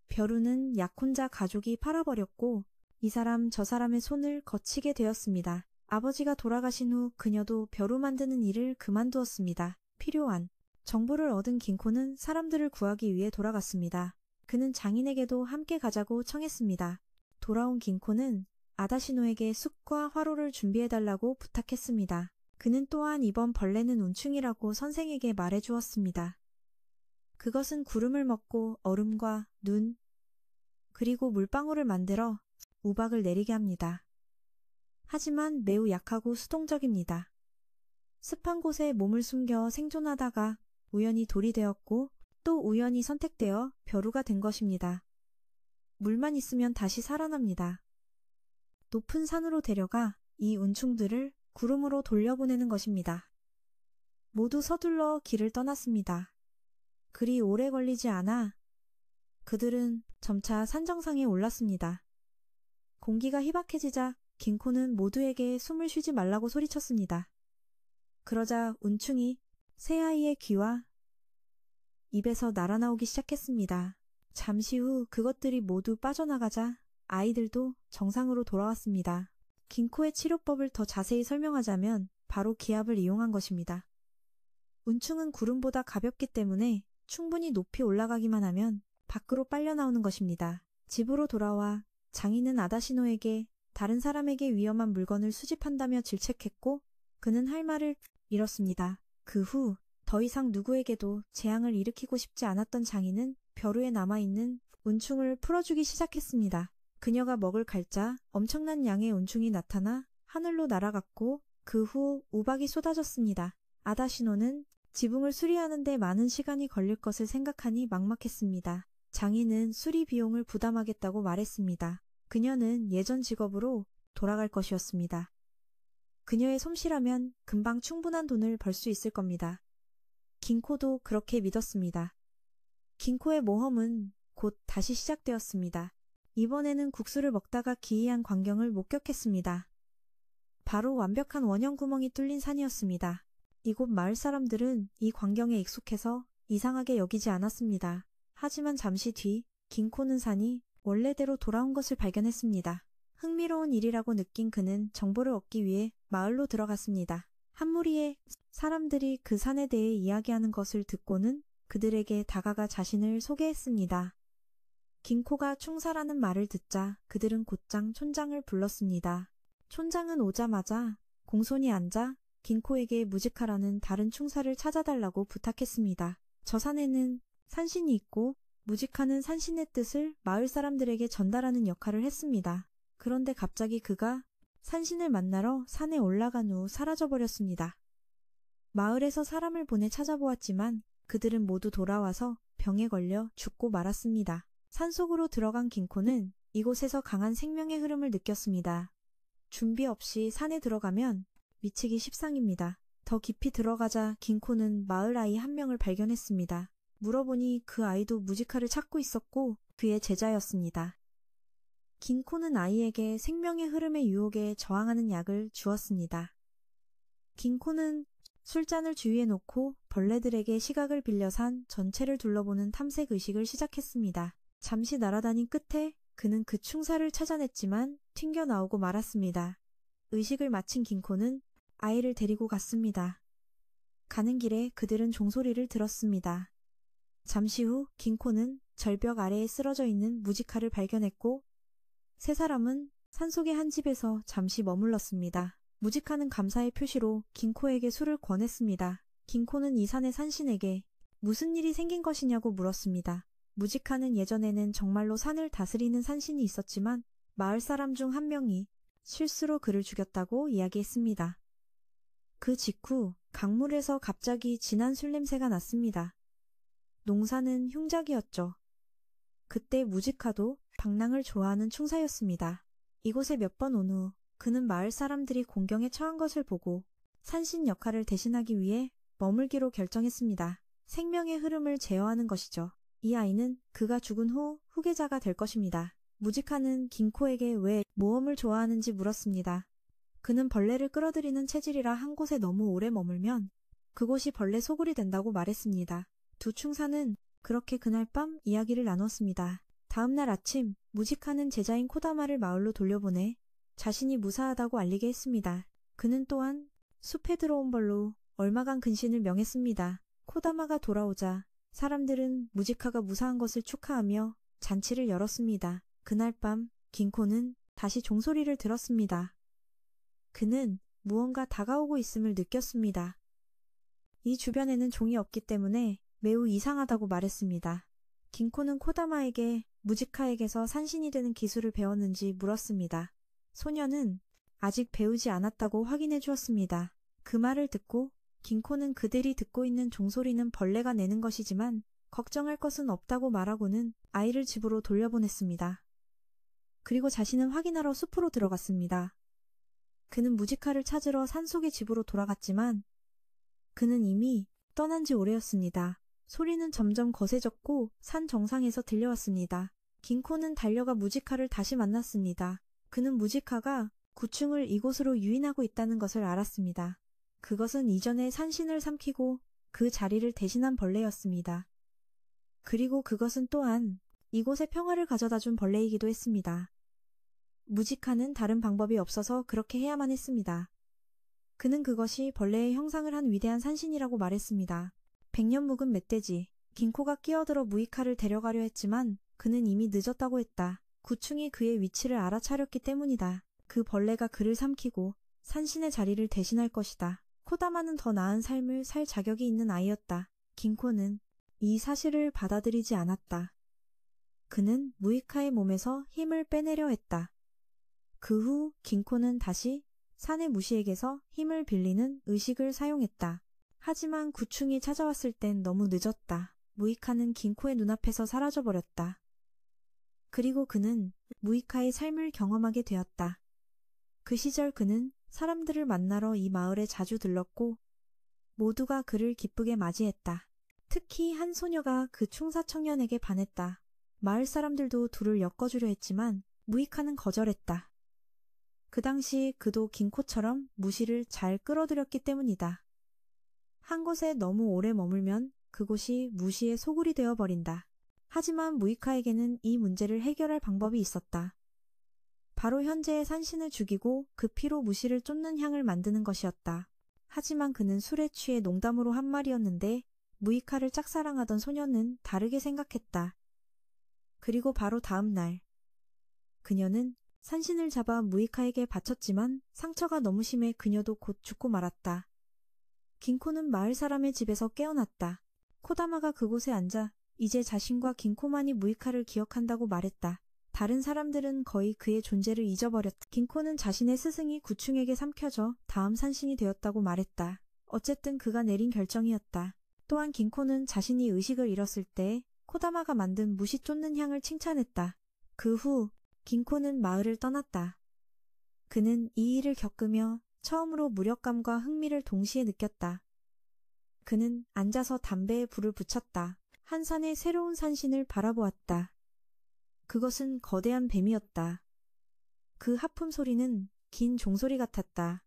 벼루는 약혼자 가족이 팔아버렸고 이 사람 저 사람의 손을 거치게 되었습니다. 아버지가 돌아가신 후 그녀도 벼루 만드는 일을 그만두었습니다. 필요한 정보를 얻은 긴코는 사람들을 구하기 위해 돌아갔습니다. 그는 장인에게도 함께 가자고 청했습니다. 돌아온 긴코는 아다시노에게 숯과 화로를 준비해달라고 부탁했습니다. 그는 또한 이번 벌레는 운충이라고 선생에게 말해주었습니다. 그것은 구름을 먹고 얼음과 눈, 그리고 물방울을 만들어 우박을 내리게 합니다. 하지만 매우 약하고 수동적입니다. 습한 곳에 몸을 숨겨 생존하다가 우연히 돌이 되었고 또 우연히 선택되어 벼루가 된 것입니다. 물만 있으면 다시 살아납니다. 높은 산으로 데려가 이 운충들을 구름으로 돌려보내는 것입니다. 모두 서둘러 길을 떠났습니다. 그리 오래 걸리지 않아 그들은 점차 산 정상에 올랐습니다. 공기가 희박해지자 긴코는 모두에게 숨을 쉬지 말라고 소리쳤습니다. 그러자 운충이 새아이의 귀와 입에서 날아나오기 시작했습니다. 잠시 후 그것들이 모두 빠져나가자 아이들도 정상으로 돌아왔습니다. 긴코의 치료법을 더 자세히 설명하자면 바로 기압을 이용한 것입니다. 운충은 구름보다 가볍기 때문에 충분히 높이 올라가기만 하면 밖으로 빨려 나오는 것입니다. 집으로 돌아와 장인은 아다시노에게 다른 사람에게 위험한 물건을 수집한다며 질책했고 그는 할 말을 잃었습니다. 그 후 더 이상 누구에게도 재앙을 일으키고 싶지 않았던 장인은 벼루에 남아있는 운충을 풀어주기 시작했습니다. 그녀가 먹을 갈자 엄청난 양의 운충이 나타나 하늘로 날아갔고 그 후 우박이 쏟아졌습니다. 아다시노는 지붕을 수리하는 데 많은 시간이 걸릴 것을 생각하니 막막했습니다. 장인은 수리 비용을 부담하겠다고 말했습니다. 그녀는 예전 직업으로 돌아갈 것이었습니다. 그녀의 솜씨라면 금방 충분한 돈을 벌 수 있을 겁니다. 긴코도 그렇게 믿었습니다. 긴코의 모험은 곧 다시 시작되었습니다. 이번에는 국수를 먹다가 기이한 광경을 목격했습니다. 바로 완벽한 원형 구멍이 뚫린 산이었습니다. 이곳 마을 사람들은 이 광경에 익숙해서 이상하게 여기지 않았습니다. 하지만 잠시 뒤 긴코는 산이 원래대로 돌아온 것을 발견했습니다. 흥미로운 일이라고 느낀 그는 정보를 얻기 위해 마을로 들어갔습니다. 한 무리의 사람들이 그 산에 대해 이야기하는 것을 듣고는 그들에게 다가가 자신을 소개했습니다. 긴코가 충사라는 말을 듣자 그들은 곧장 촌장을 불렀습니다. 촌장은 오자마자 공손히 앉아 긴코에게 무지카라는 다른 충사를 찾아달라고 부탁했습니다. 저 산에는 산신이 있고 무지카는 산신의 뜻을 마을 사람들에게 전달하는 역할을 했습니다. 그런데 갑자기 그가 산신을 만나러 산에 올라간 후 사라져버렸습니다. 마을에서 사람을 보내 찾아보았지만 그들은 모두 돌아와서 병에 걸려 죽고 말았습니다. 산속으로 들어간 긴코는 이곳에서 강한 생명의 흐름을 느꼈습니다. 준비 없이 산에 들어가면 미치기 십상입니다. 더 깊이 들어가자 긴코는 마을 아이 한 명을 발견했습니다. 물어보니 그 아이도 무지카를 찾고 있었고 그의 제자였습니다. 긴코는 아이에게 생명의 흐름의 유혹에 저항하는 약을 주었습니다. 긴코는 술잔을 주위에 놓고 벌레들에게 시각을 빌려 산 전체를 둘러보는 탐색 의식을 시작했습니다. 잠시 날아다닌 끝에 그는 그 충사를 찾아냈지만 튕겨나오고 말았습니다. 의식을 마친 긴코는 아이를 데리고 갔습니다. 가는 길에 그들은 종소리를 들었습니다. 잠시 후 긴코는 절벽 아래에 쓰러져 있는 무지카를 발견했고 세 사람은 산속의 한 집에서 잠시 머물렀습니다. 무지카는 감사의 표시로 긴코에게 술을 권했습니다. 긴코는 이 산의 산신에게 무슨 일이 생긴 것이냐고 물었습니다. 무지카는 예전에는 정말로 산을 다스리는 산신이 있었지만 마을 사람 중 한 명이 실수로 그를 죽였다고 이야기했습니다. 그 직후 강물에서 갑자기 진한 술 냄새가 났습니다. 농사는 흉작이었죠. 그때 무지카도 방랑을 좋아하는 충사였습니다. 이곳에 몇 번 온 후 그는 마을 사람들이 공경에 처한 것을 보고 산신 역할을 대신하기 위해 머물기로 결정했습니다. 생명의 흐름을 제어하는 것이죠. 이 아이는 그가 죽은 후 후계자가 될 것입니다. 무지카는 긴코에게 왜 모험을 좋아하는지 물었습니다. 그는 벌레를 끌어들이는 체질이라 한 곳에 너무 오래 머물면 그곳이 벌레 소굴이 된다고 말했습니다. 두 충사는 그렇게 그날 밤 이야기를 나눴습니다. 다음 날 아침 무직하는 제자인 코다마를 마을로 돌려보내 자신이 무사하다고 알리게 했습니다. 그는 또한 숲에 들어온 벌로 얼마간 근신을 명했습니다. 코다마가 돌아오자 사람들은 무지카가 무사한 것을 축하하며 잔치를 열었습니다. 그날 밤 긴코는 다시 종소리를 들었습니다. 그는 무언가 다가오고 있음을 느꼈습니다. 이 주변에는 종이 없기 때문에 매우 이상하다고 말했습니다. 긴코는 코다마에게 무지카에게서 산신이 되는 기술을 배웠는지 물었습니다. 소녀는 아직 배우지 않았다고 확인해 주었습니다. 그 말을 듣고 긴코는 그들이 듣고 있는 종소리는 벌레가 내는 것이지만 걱정할 것은 없다고 말하고는 아이를 집으로 돌려보냈습니다. 그리고 자신은 확인하러 숲으로 들어갔습니다. 그는 무지카를 찾으러 산속의 집으로 돌아갔지만 그는 이미 떠난 지 오래였습니다. 소리는 점점 거세졌고 산 정상에서 들려왔습니다. 긴코는 달려가 무지카를 다시 만났습니다. 그는 무지카가 구충을 이곳으로 유인하고 있다는 것을 알았습니다. 그것은 이전에 산신을 삼키고 그 자리를 대신한 벌레였습니다. 그리고 그것은 또한 이곳에 평화를 가져다준 벌레이기도 했습니다. 무지카는 다른 방법이 없어서 그렇게 해야만 했습니다. 그는 그것이 벌레의 형상을 한 위대한 산신이라고 말했습니다. 100년 묵은 멧돼지, 긴코가 끼어들어 무이카를 데려가려 했지만 그는 이미 늦었다고 했다. 구충이 그의 위치를 알아차렸기 때문이다. 그 벌레가 그를 삼키고 산신의 자리를 대신할 것이다. 코다마는 더 나은 삶을 살 자격이 있는 아이였다. 긴코는 이 사실을 받아들이지 않았다. 그는 무이카의 몸에서 힘을 빼내려 했다. 그 후 긴코는 다시 산의 무시에게서 힘을 빌리는 의식을 사용했다. 하지만 구충이 찾아왔을 땐 너무 늦었다. 무이카는 긴코의 눈앞에서 사라져버렸다. 그리고 그는 무이카의 삶을 경험하게 되었다. 그 시절 그는 사람들을 만나러 이 마을에 자주 들렀고 모두가 그를 기쁘게 맞이했다. 특히 한 소녀가 그 충사 청년에게 반했다. 마을 사람들도 둘을 엮어주려 했지만 무이카는 거절했다. 그 당시 그도 긴코처럼 무시를 잘 끌어들였기 때문이다. 한 곳에 너무 오래 머물면 그곳이 무시의 소굴이 되어버린다. 하지만 무이카에게는 이 문제를 해결할 방법이 있었다. 바로 현재의 산신을 죽이고 그 피로 무시를 쫓는 향을 만드는 것이었다. 하지만 그는 술에 취해 농담으로 한 말이었는데 무이카를 짝사랑하던 소녀는 다르게 생각했다. 그리고 바로 다음 날 그녀는 산신을 잡아 무이카에게 바쳤지만 상처가 너무 심해 그녀도 곧 죽고 말았다. 긴코는 마을 사람의 집에서 깨어났다. 코다마가 그곳에 앉아 이제 자신과 긴코만이 무이카를 기억한다고 말했다. 다른 사람들은 거의 그의 존재를 잊어버렸다. 긴코는 자신의 스승이 구충에게 삼켜져 다음 산신이 되었다고 말했다. 어쨌든 그가 내린 결정이었다. 또한 긴코는 자신이 의식을 잃었을 때 코다마가 만든 무시 쫓는 향을 칭찬했다. 그 후 긴코는 마을을 떠났다. 그는 이 일을 겪으며 처음으로 무력감과 흥미를 동시에 느꼈다. 그는 앉아서 담배에 불을 붙였다. 한 산의 새로운 산신을 바라보았다. 그것은 거대한 뱀이었다. 그 하품 소리는 긴 종소리 같았다.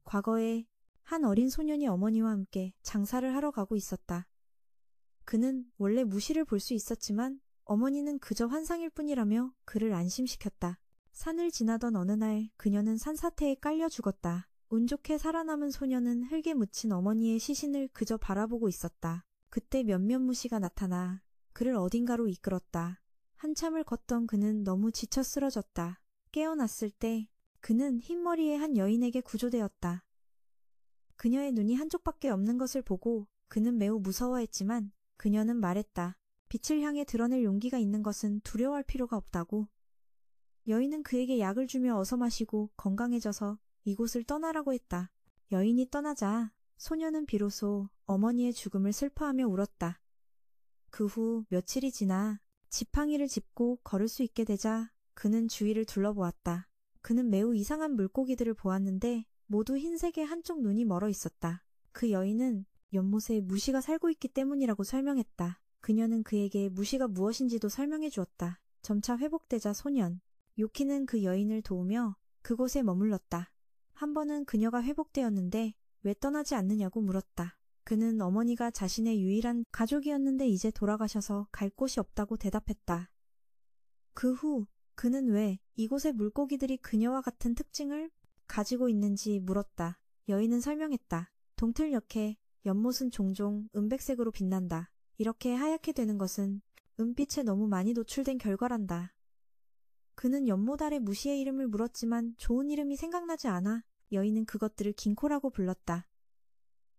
과거에 한 어린 소년이 어머니와 함께 장사를 하러 가고 있었다. 그는 원래 무시를 볼 수 있었지만 어머니는 그저 환상일 뿐이라며 그를 안심시켰다. 산을 지나던 어느 날 그녀는 산사태에 깔려 죽었다. 운 좋게 살아남은 소녀는 흙에 묻힌 어머니의 시신을 그저 바라보고 있었다. 그때 몇몇 무시가 나타나 그를 어딘가로 이끌었다. 한참을 걷던 그는 너무 지쳐 쓰러졌다. 깨어났을 때 그는 흰머리의 한 여인에게 구조되었다. 그녀의 눈이 한쪽밖에 없는 것을 보고 그는 매우 무서워했지만 그녀는 말했다. 빛을 향해 드러낼 용기가 있는 것은 두려워할 필요가 없다고. 여인은 그에게 약을 주며 어서 마시고 건강해져서 이곳을 떠나라고 했다. 여인이 떠나자 소녀는 비로소 어머니의 죽음을 슬퍼하며 울었다. 그 후 며칠이 지나 지팡이를 짚고 걸을 수 있게 되자 그는 주위를 둘러보았다. 그는 매우 이상한 물고기들을 보았는데 모두 흰색의 한쪽 눈이 멀어 있었다. 그 여인은 연못에 무시가 살고 있기 때문이라고 설명했다. 그녀는 그에게 무시가 무엇인지도 설명해 주었다. 점차 회복되자 소년 요키는 그 여인을 도우며 그곳에 머물렀다. 한 번은 그녀가 회복되었는데 왜 떠나지 않느냐고 물었다. 그는 어머니가 자신의 유일한 가족이었는데 이제 돌아가셔서 갈 곳이 없다고 대답했다. 그 후 그는 왜 이곳의 물고기들이 그녀와 같은 특징을 가지고 있는지 물었다. 여인은 설명했다. 동틀녘에 연못은 종종 은백색으로 빛난다. 이렇게 하얗게 되는 것은 은빛에 너무 많이 노출된 결과란다. 그는 연못 아래 무시의 이름을 물었지만 좋은 이름이 생각나지 않아 여인은 그것들을 긴코라고 불렀다.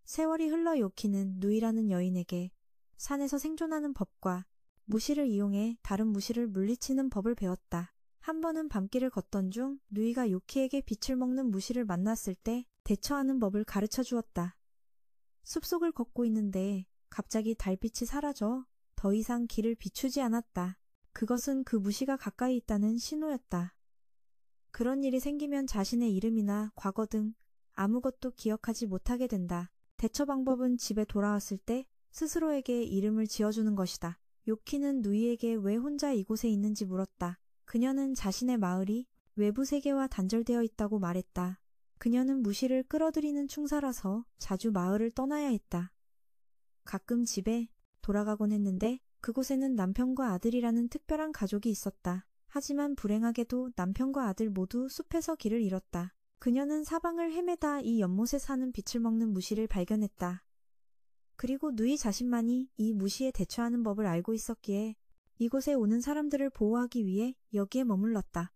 세월이 흘러 요키는 누이라는 여인에게 산에서 생존하는 법과 무시를 이용해 다른 무시를 물리치는 법을 배웠다. 한 번은 밤길을 걷던 중 누이가 요키에게 빛을 먹는 무시를 만났을 때 대처하는 법을 가르쳐 주었다. 숲속을 걷고 있는데 갑자기 달빛이 사라져 더 이상 길을 비추지 않았다. 그것은 그 무시가 가까이 있다는 신호였다. 그런 일이 생기면 자신의 이름이나 과거 등 아무것도 기억하지 못하게 된다. 대처 방법은 집에 돌아왔을 때 스스로에게 이름을 지어주는 것이다. 요키는 누이에게 왜 혼자 이곳에 있는지 물었다. 그녀는 자신의 마을이 외부 세계와 단절되어 있다고 말했다. 그녀는 무시를 끌어들이는 충사라서 자주 마을을 떠나야 했다. 가끔 집에 돌아가곤 했는데 그곳에는 남편과 아들이라는 특별한 가족이 있었다. 하지만 불행하게도 남편과 아들 모두 숲에서 길을 잃었다. 그녀는 사방을 헤매다 이 연못에 사는 빛을 먹는 무시를 발견했다. 그리고 누이 자신만이 이 무시에 대처하는 법을 알고 있었기에 이곳에 오는 사람들을 보호하기 위해 여기에 머물렀다.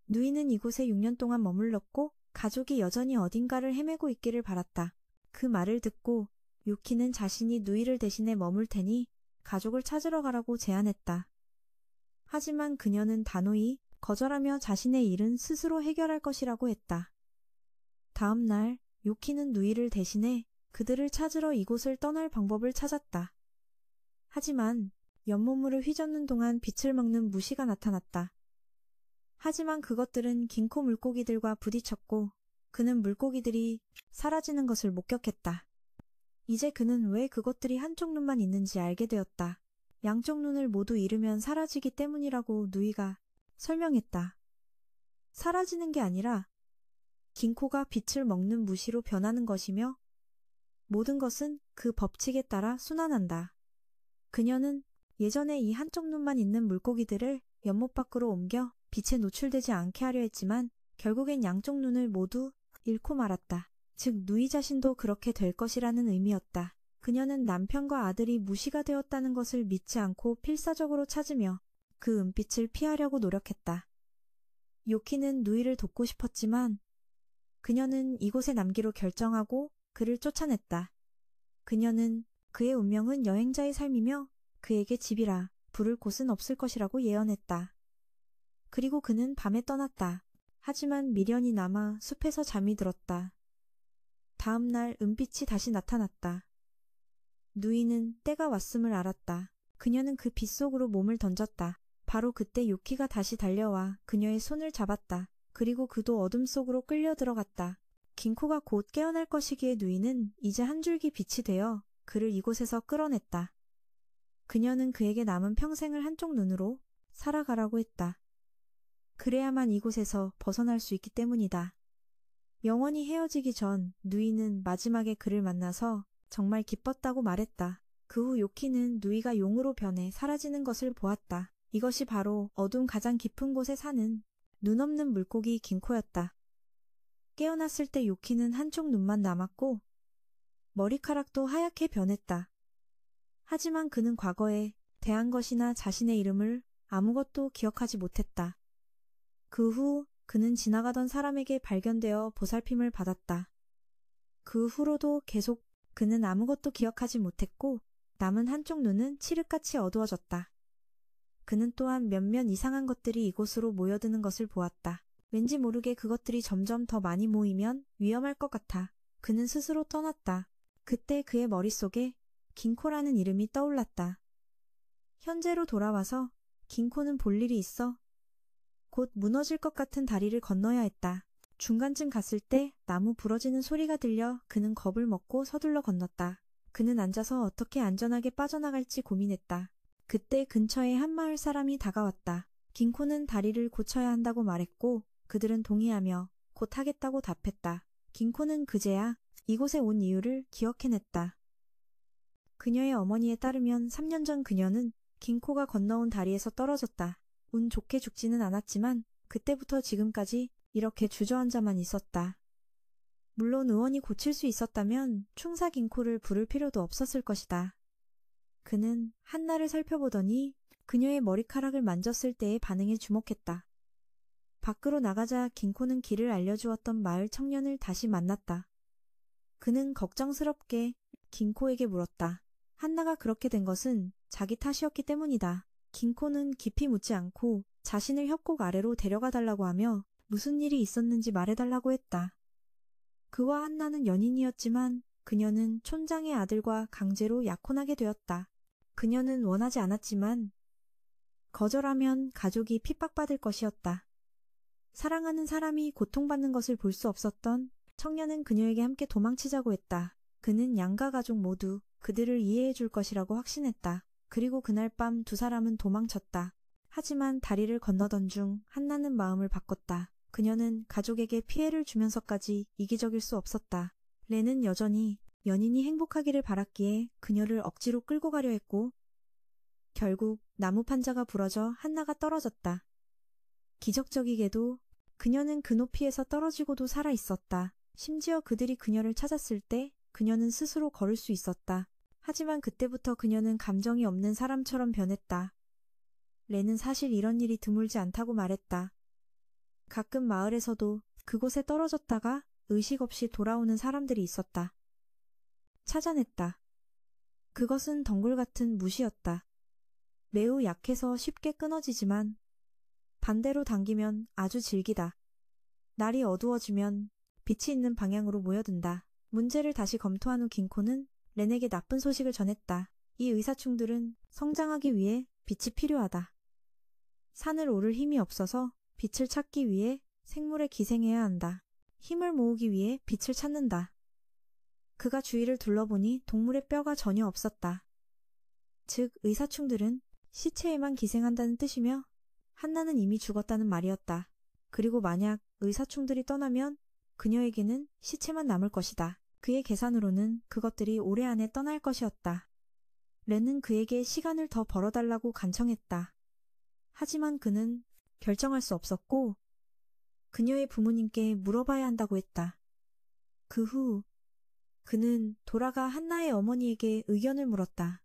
누이는 이곳에 6년 동안 머물렀고 가족이 여전히 어딘가를 헤매고 있기를 바랐다. 그 말을 듣고 요키는 자신이 누이를 대신해 머물 테니 가족을 찾으러 가라고 제안했다. 하지만 그녀는 단호히 거절하며 자신의 일은 스스로 해결할 것이라고 했다. 다음 날 요키는 누이를 대신해 그들을 찾으러 이곳을 떠날 방법을 찾았다. 하지만 연못물을 휘젓는 동안 빛을 먹는 무시가 나타났다. 하지만 그것들은 긴코 물고기들과 부딪혔고 그는 물고기들이 사라지는 것을 목격했다. 이제 그는 왜 그것들이 한쪽 눈만 있는지 알게 되었다. 양쪽 눈을 모두 잃으면 사라지기 때문이라고 누이가 설명했다. 사라지는 게 아니라 긴코가 빛을 먹는 무시로 변하는 것이며 모든 것은 그 법칙에 따라 순환한다. 그녀는 예전에 이 한쪽 눈만 있는 물고기들을 연못 밖으로 옮겨 빛에 노출되지 않게 하려 했지만 결국엔 양쪽 눈을 모두 잃고 말았다. 즉 누이 자신도 그렇게 될 것이라는 의미였다. 그녀는 남편과 아들이 무시가 되었다는 것을 믿지 않고 필사적으로 찾으며 그 은빛을 피하려고 노력했다. 요키는 누이를 돕고 싶었지만 그녀는 이곳에 남기로 결정하고 그를 쫓아냈다. 그녀는 그의 운명은 여행자의 삶이며 그에게 집이라 부를 곳은 없을 것이라고 예언했다. 그리고 그는 밤에 떠났다. 하지만 미련이 남아 숲에서 잠이 들었다. 다음 날 은빛이 다시 나타났다. 누이는 때가 왔음을 알았다. 그녀는 그 빛 속으로 몸을 던졌다. 바로 그때 요키가 다시 달려와 그녀의 손을 잡았다. 그리고 그도 어둠 속으로 끌려 들어갔다. 긴코가 곧 깨어날 것이기에 누이는 이제 한 줄기 빛이 되어 그를 이곳에서 끌어냈다. 그녀는 그에게 남은 평생을 한쪽 눈으로 살아가라고 했다. 그래야만 이곳에서 벗어날 수 있기 때문이다. 영원히 헤어지기 전 누이는 마지막에 그를 만나서 정말 기뻤다고 말했다. 그 후 요키는 누이가 용으로 변해 사라지는 것을 보았다. 이것이 바로 어둠 가장 깊은 곳에 사는 눈 없는 물고기 긴코였다. 깨어났을 때 요키는 한쪽 눈만 남았고 머리카락도 하얗게 변했다. 하지만 그는 과거에 대한 것이나 자신의 이름을 아무것도 기억하지 못했다. 그 후 그는 지나가던 사람에게 발견되어 보살핌을 받았다. 그 후로도 계속 그는 아무것도 기억하지 못했고 남은 한쪽 눈은 칠흑같이 어두워졌다. 그는 또한 몇몇 이상한 것들이 이곳으로 모여드는 것을 보았다. 왠지 모르게 그것들이 점점 더 많이 모이면 위험할 것 같아. 그는 스스로 떠났다. 그때 그의 머릿속에 긴코라는 이름이 떠올랐다. 현재로 돌아와서 긴코는 볼 일이 있어 곧 무너질 것 같은 다리를 건너야 했다. 중간쯤 갔을 때 나무 부러지는 소리가 들려 그는 겁을 먹고 서둘러 건넜다. 그는 앉아서 어떻게 안전하게 빠져나갈지 고민했다. 그때 근처에 한 마을 사람이 다가왔다. 긴코는 다리를 고쳐야 한다고 말했고 그들은 동의하며 곧 하겠다고 답했다. 긴코는 그제야 이곳에 온 이유를 기억해냈다. 그녀의 어머니에 따르면 3년 전 그녀는 긴코가 건너온 다리에서 떨어졌다. 운 좋게 죽지는 않았지만 그때부터 지금까지 이렇게 주저앉아만 있었다. 물론 의원이 고칠 수 있었다면 충사 긴코를 부를 필요도 없었을 것이다. 그는 한나를 살펴보더니 그녀의 머리카락을 만졌을 때의 반응에 주목했다. 밖으로 나가자 긴코는 길을 알려주었던 마을 청년을 다시 만났다. 그는 걱정스럽게 긴코에게 물었다. 한나가 그렇게 된 것은 자기 탓이었기 때문이다. 긴코는 깊이 묻지 않고 자신을 협곡 아래로 데려가 달라고 하며 무슨 일이 있었는지 말해달라고 했다. 그와 한나는 연인이었지만 그녀는 촌장의 아들과 강제로 약혼하게 되었다. 그녀는 원하지 않았지만 거절하면 가족이 핍박받을 것이었다. 사랑하는 사람이 고통받는 것을 볼 수 없었던 청년은 그녀에게 함께 도망치자고 했다. 그는 양가 가족 모두 그들을 이해해 줄 것이라고 확신했다. 그리고 그날 밤 두 사람은 도망쳤다. 하지만 다리를 건너던 중 한나는 마음을 바꿨다. 그녀는 가족에게 피해를 주면서까지 이기적일 수 없었다. 레는 여전히 연인이 행복하기를 바랐기에 그녀를 억지로 끌고 가려 했고 결국 나무 판자가 부러져 한나가 떨어졌다. 기적적이게도 그녀는 그 높이에서 떨어지고도 살아 있었다. 심지어 그들이 그녀를 찾았을 때 그녀는 스스로 걸을 수 있었다. 하지만 그때부터 그녀는 감정이 없는 사람처럼 변했다. 레는 사실 이런 일이 드물지 않다고 말했다. 가끔 마을에서도 그곳에 떨어졌다가 의식 없이 돌아오는 사람들이 있었다. 찾아냈다. 그것은 덩굴 같은 무시였다. 매우 약해서 쉽게 끊어지지만 반대로 당기면 아주 질기다. 날이 어두워지면 빛이 있는 방향으로 모여든다. 문제를 다시 검토한 후 긴코는 렌에게 나쁜 소식을 전했다. 이 의사충들은 성장하기 위해 빛이 필요하다. 산을 오를 힘이 없어서 빛을 찾기 위해 생물에 기생해야 한다. 힘을 모으기 위해 빛을 찾는다. 그가 주위를 둘러보니 동물의 뼈가 전혀 없었다. 즉 의사충들은 시체에만 기생한다는 뜻이며 한나는 이미 죽었다는 말이었다. 그리고 만약 의사충들이 떠나면 그녀에게는 시체만 남을 것이다. 그의 계산으로는 그것들이 올해 안에 떠날 것이었다. 렌은 그에게 시간을 더 벌어달라고 간청했다. 하지만 그는 결정할 수 없었고 그녀의 부모님께 물어봐야 한다고 했다. 그 후 그는 돌아가 한나의 어머니에게 의견을 물었다.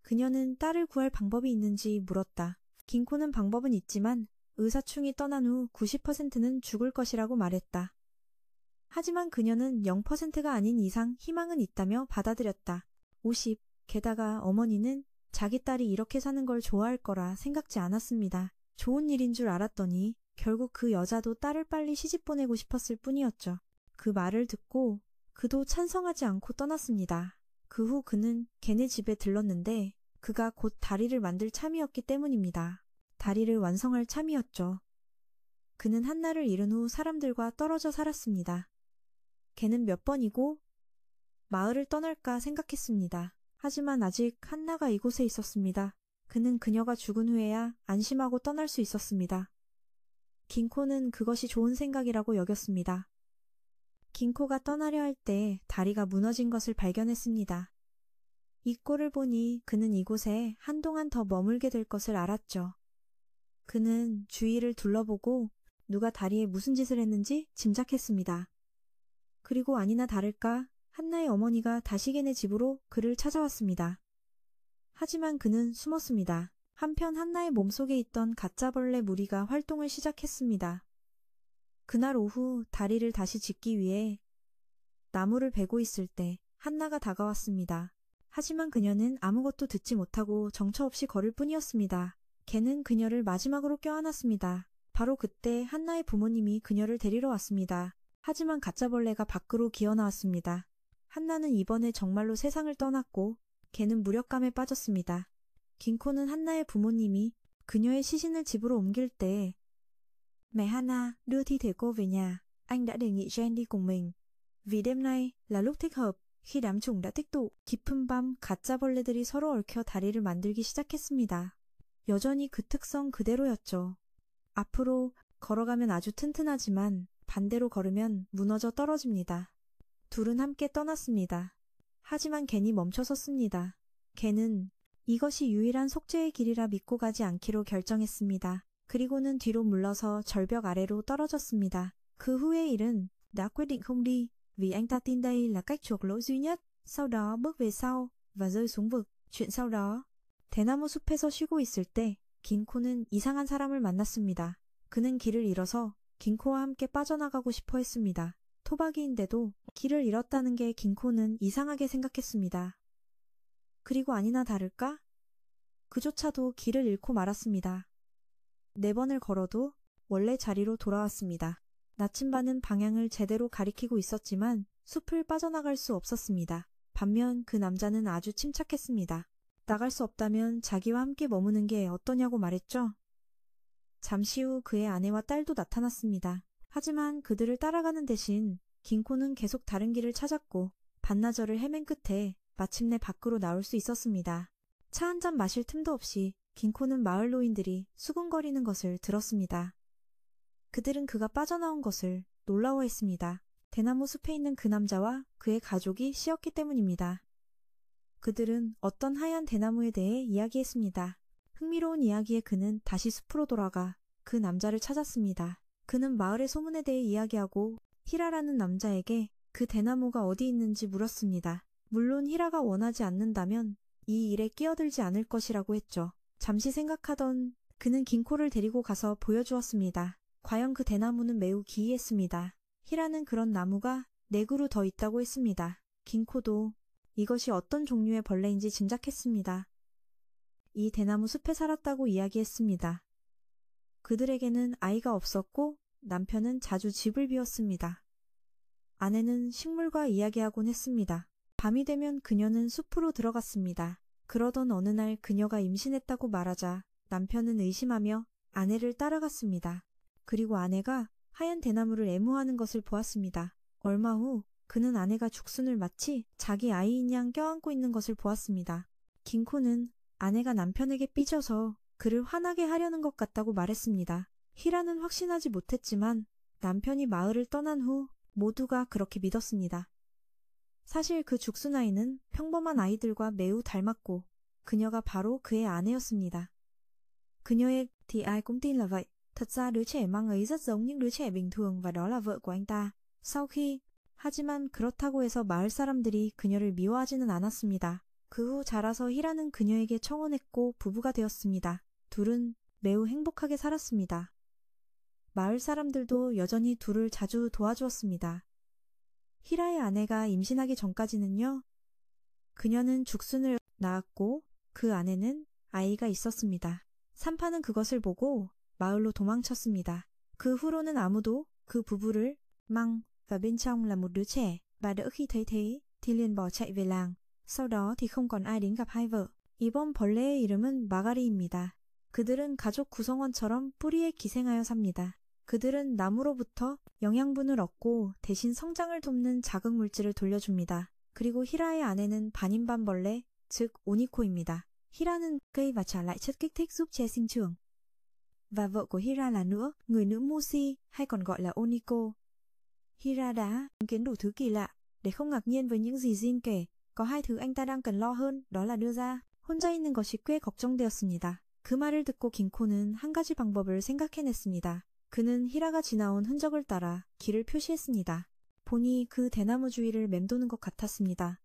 그녀는 딸을 구할 방법이 있는지 물었다. 긴코는 방법은 있지만 의사충이 떠난 후 90%는 죽을 것이라고 말했다. 하지만 그녀는 0%가 아닌 이상 희망은 있다며 받아들였다. 50. 게다가 어머니는 자기 딸이 이렇게 사는 걸 좋아할 거라 생각지 않았습니다. 좋은 일인 줄 알았더니 결국 그 여자도 딸을 빨리 시집 보내고 싶었을 뿐이었죠. 그 말을 듣고 그도 찬성하지 않고 떠났습니다. 그 후 그는 걔네 집에 들렀는데 그가 곧 다리를 만들 참이었기 때문입니다. 다리를 완성할 참이었죠. 그는 한나를 잃은 후 사람들과 떨어져 살았습니다. 걔는 몇 번이고 마을을 떠날까 생각했습니다. 하지만 아직 한나가 이곳에 있었습니다. 그는 그녀가 죽은 후에야 안심하고 떠날 수 있었습니다. 긴코는 그것이 좋은 생각이라고 여겼습니다. 긴코가 떠나려 할 때 다리가 무너진 것을 발견했습니다. 이 꼴을 보니 그는 이곳에 한동안 더 머물게 될 것을 알았죠. 그는 주위를 둘러보고 누가 다리에 무슨 짓을 했는지 짐작했습니다. 그리고 아니나 다를까 한나의 어머니가 다시 걔네 집으로 그를 찾아왔습니다. 하지만 그는 숨었습니다. 한편 한나의 몸속에 있던 가짜벌레 무리가 활동을 시작했습니다. 그날 오후 다리를 다시 짓기 위해 나무를 베고 있을 때 한나가 다가왔습니다. 하지만 그녀는 아무것도 듣지 못하고 정처 없이 걸을 뿐이었습니다. 걔는 그녀를 마지막으로 껴안았습니다. 바로 그때 한나의 부모님이 그녀를 데리러 왔습니다. 하지만 가짜벌레가 밖으로 기어나왔습니다. 한나는 이번에 정말로 세상을 떠났고 걔는 무력감에 빠졌습니다. 긴코는 한나의 부모님이 그녀의 시신을 집으로 옮길 때 Mẹ Hana, đưa thi thể cô về nhà. Anh đã đề nghị Jen đi cùng mình. Vì đêm nay là lúc thích hợp, khi đám trùng đã tích tụ. 깊은 밤 가짜벌레들이 서로 얽혀 다리를 만들기 시작했습니다. 여전히 그 특성 그대로였죠. 앞으로 걸어가면 아주 튼튼하지만 반대로 걸으면 무너져 떨어집니다. 둘은 함께 떠났습니다. 하지만 겐이 멈춰섰습니다. 겐은 이것이 유일한 속죄의 길이라 믿고 가지 않기로 결정했습니다. 그리고는 뒤로 물러서 절벽 아래로 떨어졌습니다. 그 후의 일은 đã quyết định không đi, vì anh ta tin đây là cách chuộc lỗi duy nhất. Sau đó bước về sau và rơi xuống vực. chuyện sau đó. 대나무 숲에서 쉬고 있을 때 긴코는 이상한 사람을 만났습니다. 그는 길을 잃어서 긴코와 함께 빠져나가고 싶어 했습니다. 토박이인데도 길을 잃었다는 게 긴코는 이상하게 생각했습니다. 그리고 아니나 다를까? 그조차도 길을 잃고 말았습니다. 4번을 걸어도 원래 자리로 돌아왔습니다. 나침반은 방향을 제대로 가리키고 있었지만 숲을 빠져나갈 수 없었습니다. 반면 그 남자는 아주 침착했습니다. 나갈 수 없다면 자기와 함께 머무는 게 어떠냐고 말했죠. 잠시 후 그의 아내와 딸도 나타났습니다. 하지만 그들을 따라가는 대신 긴코는 계속 다른 길을 찾았고 반나절을 헤맨 끝에 마침내 밖으로 나올 수 있었습니다. 차 한 잔 마실 틈도 없이 긴코는 마을 노인들이 수군거리는 것을 들었습니다. 그들은 그가 빠져나온 것을 놀라워했습니다. 대나무 숲에 있는 그 남자와 그의 가족이 씨였기 때문입니다. 그들은 어떤 하얀 대나무에 대해 이야기했습니다. 흥미로운 이야기에 그는 다시 숲으로 돌아가 그 남자를 찾았습니다. 그는 마을의 소문에 대해 이야기하고 히라라는 남자에게 그 대나무가 어디 있는지 물었습니다. 물론 히라가 원하지 않는다면 이 일에 끼어들지 않을 것이라고 했죠. 잠시 생각하던 그는 긴코를 데리고 가서 보여주었습니다. 과연 그 대나무는 매우 기이했습니다. 히라는 그런 나무가 4그루 더 있다고 했습니다. 긴코도 이것이 어떤 종류의 벌레인지 짐작했습니다. 이 대나무 숲에 살았다고 이야기했습니다. 그들에게는 아이가 없었고 남편은 자주 집을 비웠습니다. 아내는 식물과 이야기하곤 했습니다. 밤이 되면 그녀는 숲으로 들어갔습니다. 그러던 어느 날 그녀가 임신했다고 말하자 남편은 의심하며 아내를 따라갔습니다. 그리고 아내가 하얀 대나무를 애무하는 것을 보았습니다. 얼마 후 그는 아내가 죽순을 마치 자기 아이인 양 껴안고 있는 것을 보았습니다. 긴코는 아내가 남편에게 삐져서 그를 화나게 하려는 것 같다고 말했습니다. 히라는 확신하지 못했지만 남편이 마을을 떠난 후 모두가 그렇게 믿었습니다. 사실 그 죽순아이는 평범한 아이들과 매우 닮았고 그녀가 바로 그의 아내였습니다. 그녀의 thì ai cũng tin là vậy. Thật ra đứa trẻ mang ấy rất giống những đứa trẻ bình thường và đó là vợ của anh ta. sau khi 하지만 그렇다고 해서 마을 사람들이 그녀를 미워하지는 않았습니다. 그 후 자라서 히라는 그녀에게 청혼했고 부부가 되었습니다. 둘은 매우 행복하게 살았습니다. 마을 사람들도 여전히 둘을 자주 도와주었습니다. 히라의 아내가 임신하기 전까지는요. 그녀는 죽순을 낳았고 그 안에는 아이가 있었습니다. 산파는 그것을 보고 마을로 도망쳤습니다. 그 후로는 아무도 그 부부를 mang và bên trong là một đứa trẻ. Bà đỡ khi thấy thế thì liền bỏ chạy về làng. Sau đó thì không còn ai đến gặp hai vợ. 이번 벌레의 이름은 마가리입니다. 그들은 가족 구성원처럼 뿌리에 기생하여 삽니다. 그들은 나무로부터 영양분을 얻고 대신 성장을 돕는 자극물질을 돌려줍니다. 그리고 히라의 아내는 반인반벌레, 즉 오니코입니다. 히라는 cây và trả lại chất kích thích giúp trẻ sinh trưởng. Và vợ của Hira là nữa, người nữ Mushi hay còn gọi là Oniko. Hira đã chứng kiến đủ thứ kỳ lạ. Để không ngạc nhiên với những gì Jin kể, có 2 thứ anh ta đang cần lo hơn, đó là đưa ra. 혼자 있는 것이 꽤 걱정되었습니다. 그 말을 듣고 긴코는 한 가지 방법을 생각해냈습니다. 그는 히라가 지나온 흔적을 따라 길을 표시했습니다. 보니 그 대나무 주위를 맴도는 것 같았습니다.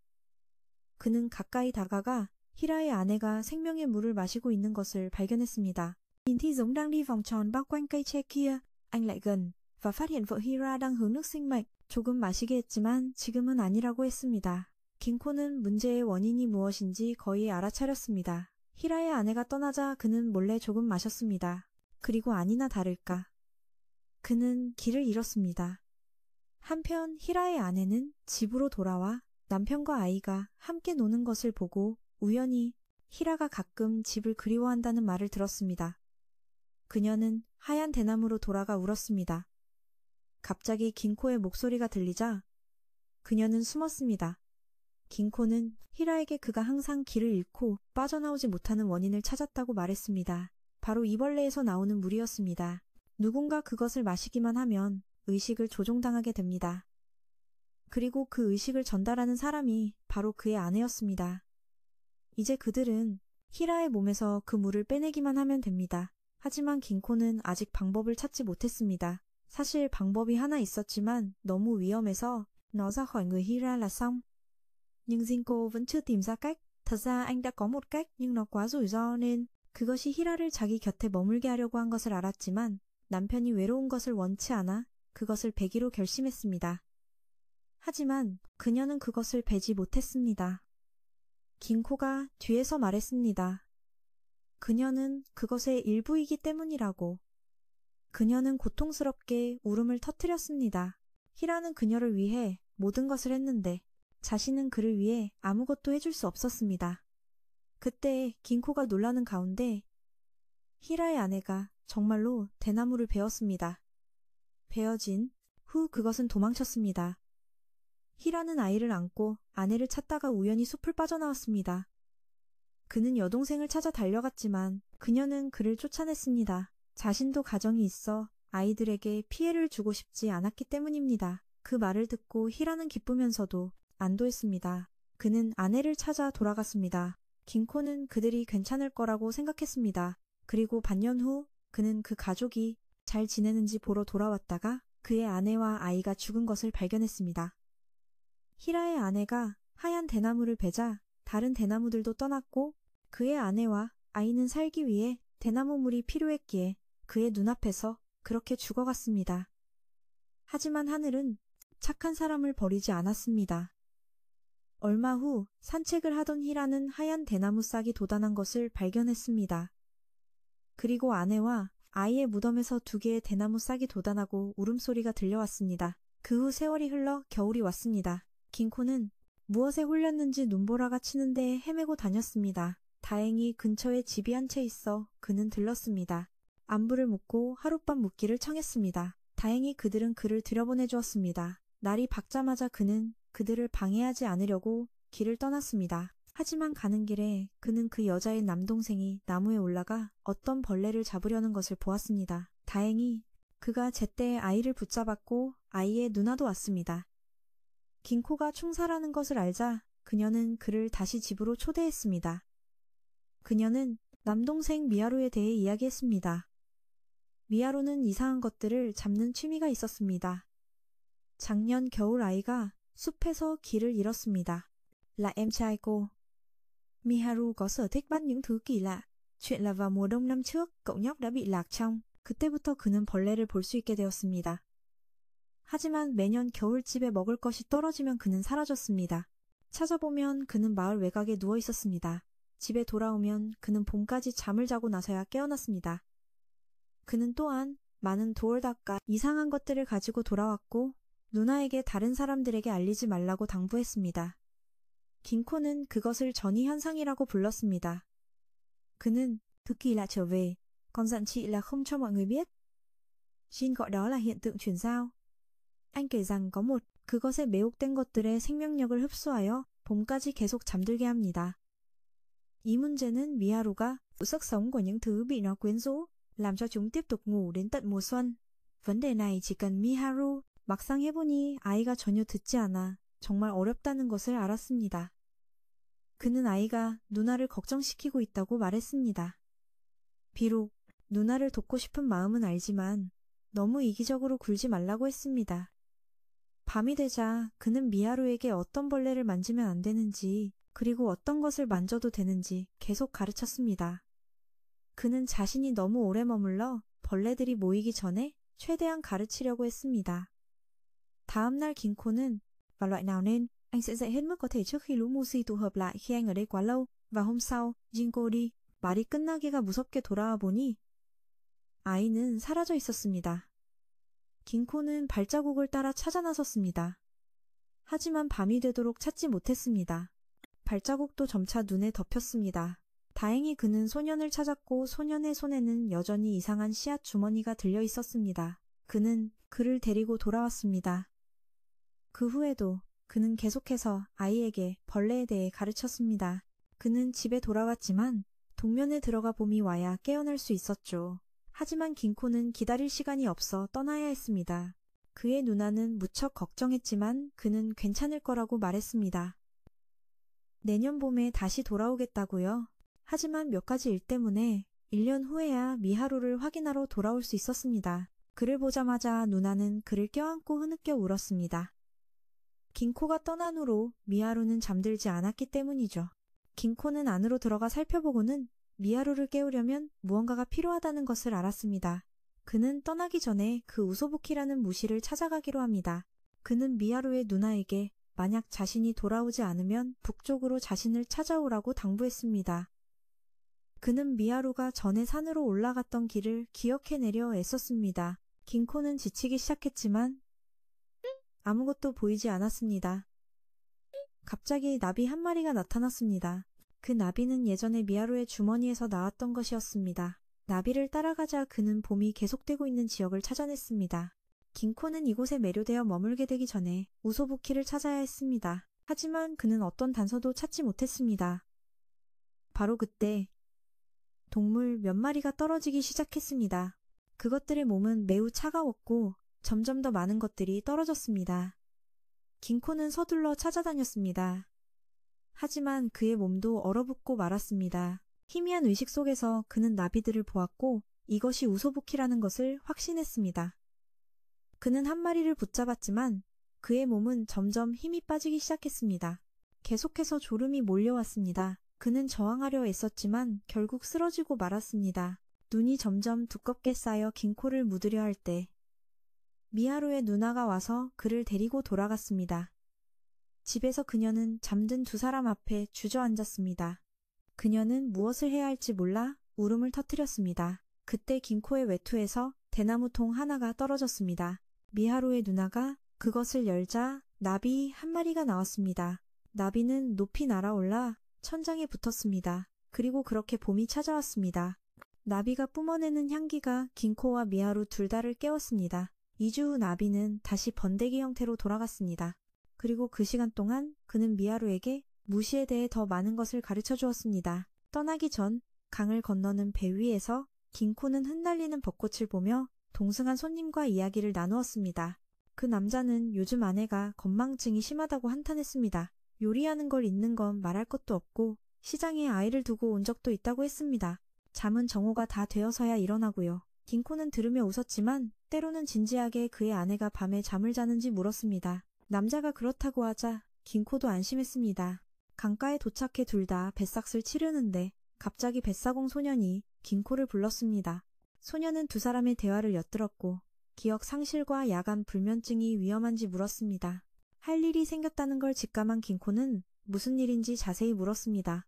그는 가까이 다가가 히라의 아내가 생명의 물을 마시고 있는 것을 발견했습니다. Nhìn thì giống đang đi vòng tròn bao quanh cây tre kia, anh lại gần và phát hiện vợ Hira đang hướng nước sinh mệnh. 조금 마시게 했지만 지금은 아니라고 했습니다. 긴코는 문제의 원인이 무엇인지 거의 알아차렸습니다. 히라의 아내가 떠나자 그는 몰래 조금 마셨습니다. 그리고 아니나 다를까. 그는 길을 잃었습니다. 한편 히라의 아내는 집으로 돌아와 남편과 아이가 함께 노는 것을 보고 우연히 히라가 가끔 집을 그리워한다는 말을 들었습니다. 그녀는 하얀 대나무로 돌아가 울었습니다. 갑자기 긴코의 목소리가 들리자 그녀는 숨었습니다. 긴코는 히라에게 그가 항상 길을 잃고 빠져나오지 못하는 원인을 찾았다고 말했습니다. 바로 이 벌레에서 나오는 물이었습니다. 누군가 그것을 마시기만 하면 의식을 조종당하게 됩니다. 그리고 그 의식을 전달하는 사람이 바로 그의 아내였습니다. 이제 그들은 히라의 몸에서 그 물을 빼내기만 하면 됩니다. 하지만 긴코는 아직 방법을 찾지 못했습니다. 사실 방법이 하나 있었지만 너무 위험해서 nó ra khỏi người Hira là xong. Nhưng Jinko vẫn chưa tìm ra cách. thật ra anh đã có một cách nhưng nó quá rủi ro nên 그것이 히라를 자기 곁에 머물게 하려고 한 것을 알았지만 남편이 외로운 것을 원치 않아 그것을 베기로 결심했습니다. 하지만 그녀는 그것을 베지 못했습니다. 긴코가 뒤에서 말했습니다. 그녀는 그것의 일부이기 때문이라고. 그녀는 고통스럽게 울음을 터뜨렸습니다. 히라는 그녀를 위해 모든 것을 했는데 자신은 그를 위해 아무것도 해줄 수 없었습니다. 그때 긴코가 놀라는 가운데 히라의 아내가 정말로 대나무를 베었습니다. 베어진 후 그것은 도망쳤습니다. 히라는 아이를 안고 아내를 찾다가 우연히 숲을 빠져나왔습니다. 그는 여동생을 찾아 달려갔지만 그녀는 그를 쫓아냈습니다. 자신도 가정이 있어 아이들에게 피해를 주고 싶지 않았기 때문입니다. 그 말을 듣고 히라는 기쁘면서도 안도했습니다. 그는 아내를 찾아 돌아갔습니다. 긴코는 그들이 괜찮을 거라고 생각했습니다. 그리고 반년 후 그는 그 가족이 잘 지내는지 보러 돌아왔다가 그의 아내와 아이가 죽은 것을 발견했습니다. 히라의 아내가 하얀 대나무를 베자 다른 대나무들도 떠났고 그의 아내와 아이는 살기 위해 대나무물이 필요했기에 그의 눈앞에서 그렇게 죽어갔습니다. 하지만 하늘은 착한 사람을 버리지 않았습니다. 얼마 후 산책을 하던 히라는 하얀 대나무 싹이 돋아난 것을 발견했습니다. 그리고 아내와 아이의 무덤에서 2개의 대나무 싹이 돋아나고 울음소리가 들려왔습니다. 그 후 세월이 흘러 겨울이 왔습니다. 긴코는 무엇에 홀렸는지 눈보라가 치는 데에 헤매고 다녔습니다. 다행히 근처에 집이 한 채 있어 그는 들렀습니다. 안부를 묻고 하룻밤 묵기를 청했습니다. 다행히 그들은 그를 들여보내주었습니다. 날이 밝자마자 그는 그들을 방해하지 않으려고 길을 떠났습니다. 하지만 가는 길에 그는 그 여자의 남동생이 나무에 올라가 어떤 벌레를 잡으려는 것을 보았습니다. 다행히 그가 제때 아이를 붙잡았고 아이의 누나도 왔습니다. 긴코가 충사라는 것을 알자 그녀는 그를 다시 집으로 초대했습니다. 그녀는 남동생 미하루에 대해 이야기했습니다. 미하루는 이상한 것들을 잡는 취미가 있었습니다. 작년 겨울 아이가 숲에서 길을 잃었습니다. Là em trai cô. Miharu có sở thích bắt những thứ kỳ lạ. Chuyện là vào mùa đông năm trước, cậu nhóc đã bị lạc trong. 그때부터 그는 벌레를 볼 수 있게 되었습니다. 하지만 매년 겨울집에 먹을 것이 떨어지면 그는 사라졌습니다. 찾아보면 그는 마을 외곽에 누워 있었습니다. 집에 돌아오면 그는 봄까지 잠을 자고 나서야 깨어났습니다. 그는 또한 많은 돌닦아 이상한 것들을 가지고 돌아왔고 누나에게 다른 사람들에게 알리지 말라고 당부했습니다. 긴코는 그것을 전이 현상이라고 불렀습니다. 그는 Thứ kỳ lạ trở về, còn dặn chị là không cho mọi người biết. Jin gọi đó là hiện tượng chuyển giao. Anh kể rằng có một 그것에 매혹된 것들의 생명력을 흡수하여 봄까지 계속 잠들게 합니다. 이 문제는 미하루가 sức sống của những thứ bị nó quyến rũ, làm cho chúng tiếp tục ngủ đến tận mùa xuân. vấn đề này chỉ cần 미하루 막상 해보니 아이가 전혀 듣지 않아 정말 어렵다는 것을 알았습니다. 그는 아이가 누나를 걱정시키고 있다고 말했습니다. 비록 누나를 돕고 싶은 마음은 알지만 너무 이기적으로 굴지 말라고 했습니다. 밤이 되자 그는 미하루에게 어떤 벌레를 만지면 안 되는지 그리고 어떤 것을 만져도 되는지 계속 가르쳤습니다. 그는 자신이 너무 오래 머물러 벌레들이 모이기 전에 최대한 가르치려고 했습니다. 다음 날 긴코는 Và loại nào nên, anh sẽ dạy hết mức có thể trước khi lũ Mushi tụ hợp lại khi anh ở đây quá lâu. Và hôm sau, Jinko đi. 말이 끝나기가 무섭게 돌아와 보니 아이는 사라져 있었습니다. 긴코는 발자국을 따라 찾아 나섰습니다. 하지만 밤이 되도록 찾지 못했습니다. 발자국도 점차 눈에 덮였습니다. 다행히 그는 소년을 찾았고 소년의 손에는 여전히 이상한 씨앗 주머니가 들려 있었습니다. 그는 그를 데리고 돌아왔습니다. 그 후에도 그는 계속해서 아이에게 벌레에 대해 가르쳤습니다. 그는 집에 돌아왔지만 동면에 들어가 봄이 와야 깨어날 수 있었죠. 하지만 긴코는 기다릴 시간이 없어 떠나야 했습니다. 그의 누나는 무척 걱정했지만 그는 괜찮을 거라고 말했습니다. 내년 봄에 다시 돌아오겠다고요? 하지만 몇 가지 일 때문에 1년 후에야 미하루를 확인하러 돌아올 수 있었습니다. 그를 보자마자 누나는 그를 껴안고 흐느껴 울었습니다. 긴코가 떠난 후로 미하루는 잠들지 않았기 때문이죠. 긴코는 안으로 들어가 살펴보고는 미하루를 깨우려면 무언가가 필요하다는 것을 알았습니다. 그는 떠나기 전에 그 우소부키라는 무시를 찾아가기로 합니다. 그는 미하루의 누나에게 만약 자신이 돌아오지 않으면 북쪽으로 자신을 찾아오라고 당부했습니다. 그는 미하루가 전에 산으로 올라갔던 길을 기억해내려 애썼습니다. 긴코는 지치기 시작했지만 아무것도 보이지 않았습니다. 갑자기 나비 한 마리가 나타났습니다. 그 나비는 예전에 미하루의 주머니에서 나왔던 것이었습니다. 나비를 따라가자 그는 봄이 계속되고 있는 지역을 찾아냈습니다. 긴코는 이곳에 매료되어 머물게 되기 전에 우소부키를 찾아야 했습니다. 하지만 그는 어떤 단서도 찾지 못했습니다. 바로 그때 동물 몇 마리가 떨어지기 시작했습니다. 그것들의 몸은 매우 차가웠고 점점 더 많은 것들이 떨어졌습니다. 긴코는 서둘러 찾아다녔습니다. 하지만 그의 몸도 얼어붙고 말았습니다. 희미한 의식 속에서 그는 나비들을 보았고 이것이 우소부키라는 것을 확신했습니다. 그는 한 마리를 붙잡았지만 그의 몸은 점점 힘이 빠지기 시작했습니다. 계속해서 졸음이 몰려왔습니다. 그는 저항하려 애썼지만 결국 쓰러지고 말았습니다. 눈이 점점 두껍게 쌓여 긴코를 묻으려 할 때 미하루의 누나가 와서 그를 데리고 돌아갔습니다. 집에서 그녀는 잠든 두 사람 앞에 주저앉았습니다. 그녀는 무엇을 해야 할지 몰라 울음을 터뜨렸습니다. 그때 긴코의 외투에서 대나무통 하나가 떨어졌습니다. 미하루의 누나가 그것을 열자 나비 한 마리가 나왔습니다. 나비는 높이 날아올라 천장에 붙었습니다. 그리고 그렇게 봄이 찾아왔습니다. 나비가 뿜어내는 향기가 긴코와 미하루 둘 다를 깨웠습니다. 2주 후 나비는 다시 번데기 형태로 돌아갔습니다. 그리고 그 시간 동안 그는 미하루에게 무시에 대해 더 많은 것을 가르쳐 주었습니다. 떠나기 전 강을 건너는 배 위에서 긴코는 흩날리는 벚꽃을 보며 동승한 손님과 이야기를 나누었습니다. 그 남자는 요즘 아내가 건망증이 심하다고 한탄했습니다. 요리하는 걸 잊는 건 말할 것도 없고 시장에 아이를 두고 온 적도 있다고 했습니다. 잠은 정오가 다 되어서야 일어나고요. 긴코는 들으며 웃었지만 때로는 진지하게 그의 아내가 밤에 잠을 자는지 물었습니다. 남자가 그렇다고 하자 긴코도 안심했습니다. 강가에 도착해 둘 다 뱃삭을 치르는데 갑자기 뱃사공 소년이 긴코를 불렀습니다. 소년은 두 사람의 대화를 엿들었고 기억 상실과 야간 불면증이 위험한지 물었습니다. 할 일이 생겼다는 걸 직감한 긴코는 무슨 일인지 자세히 물었습니다.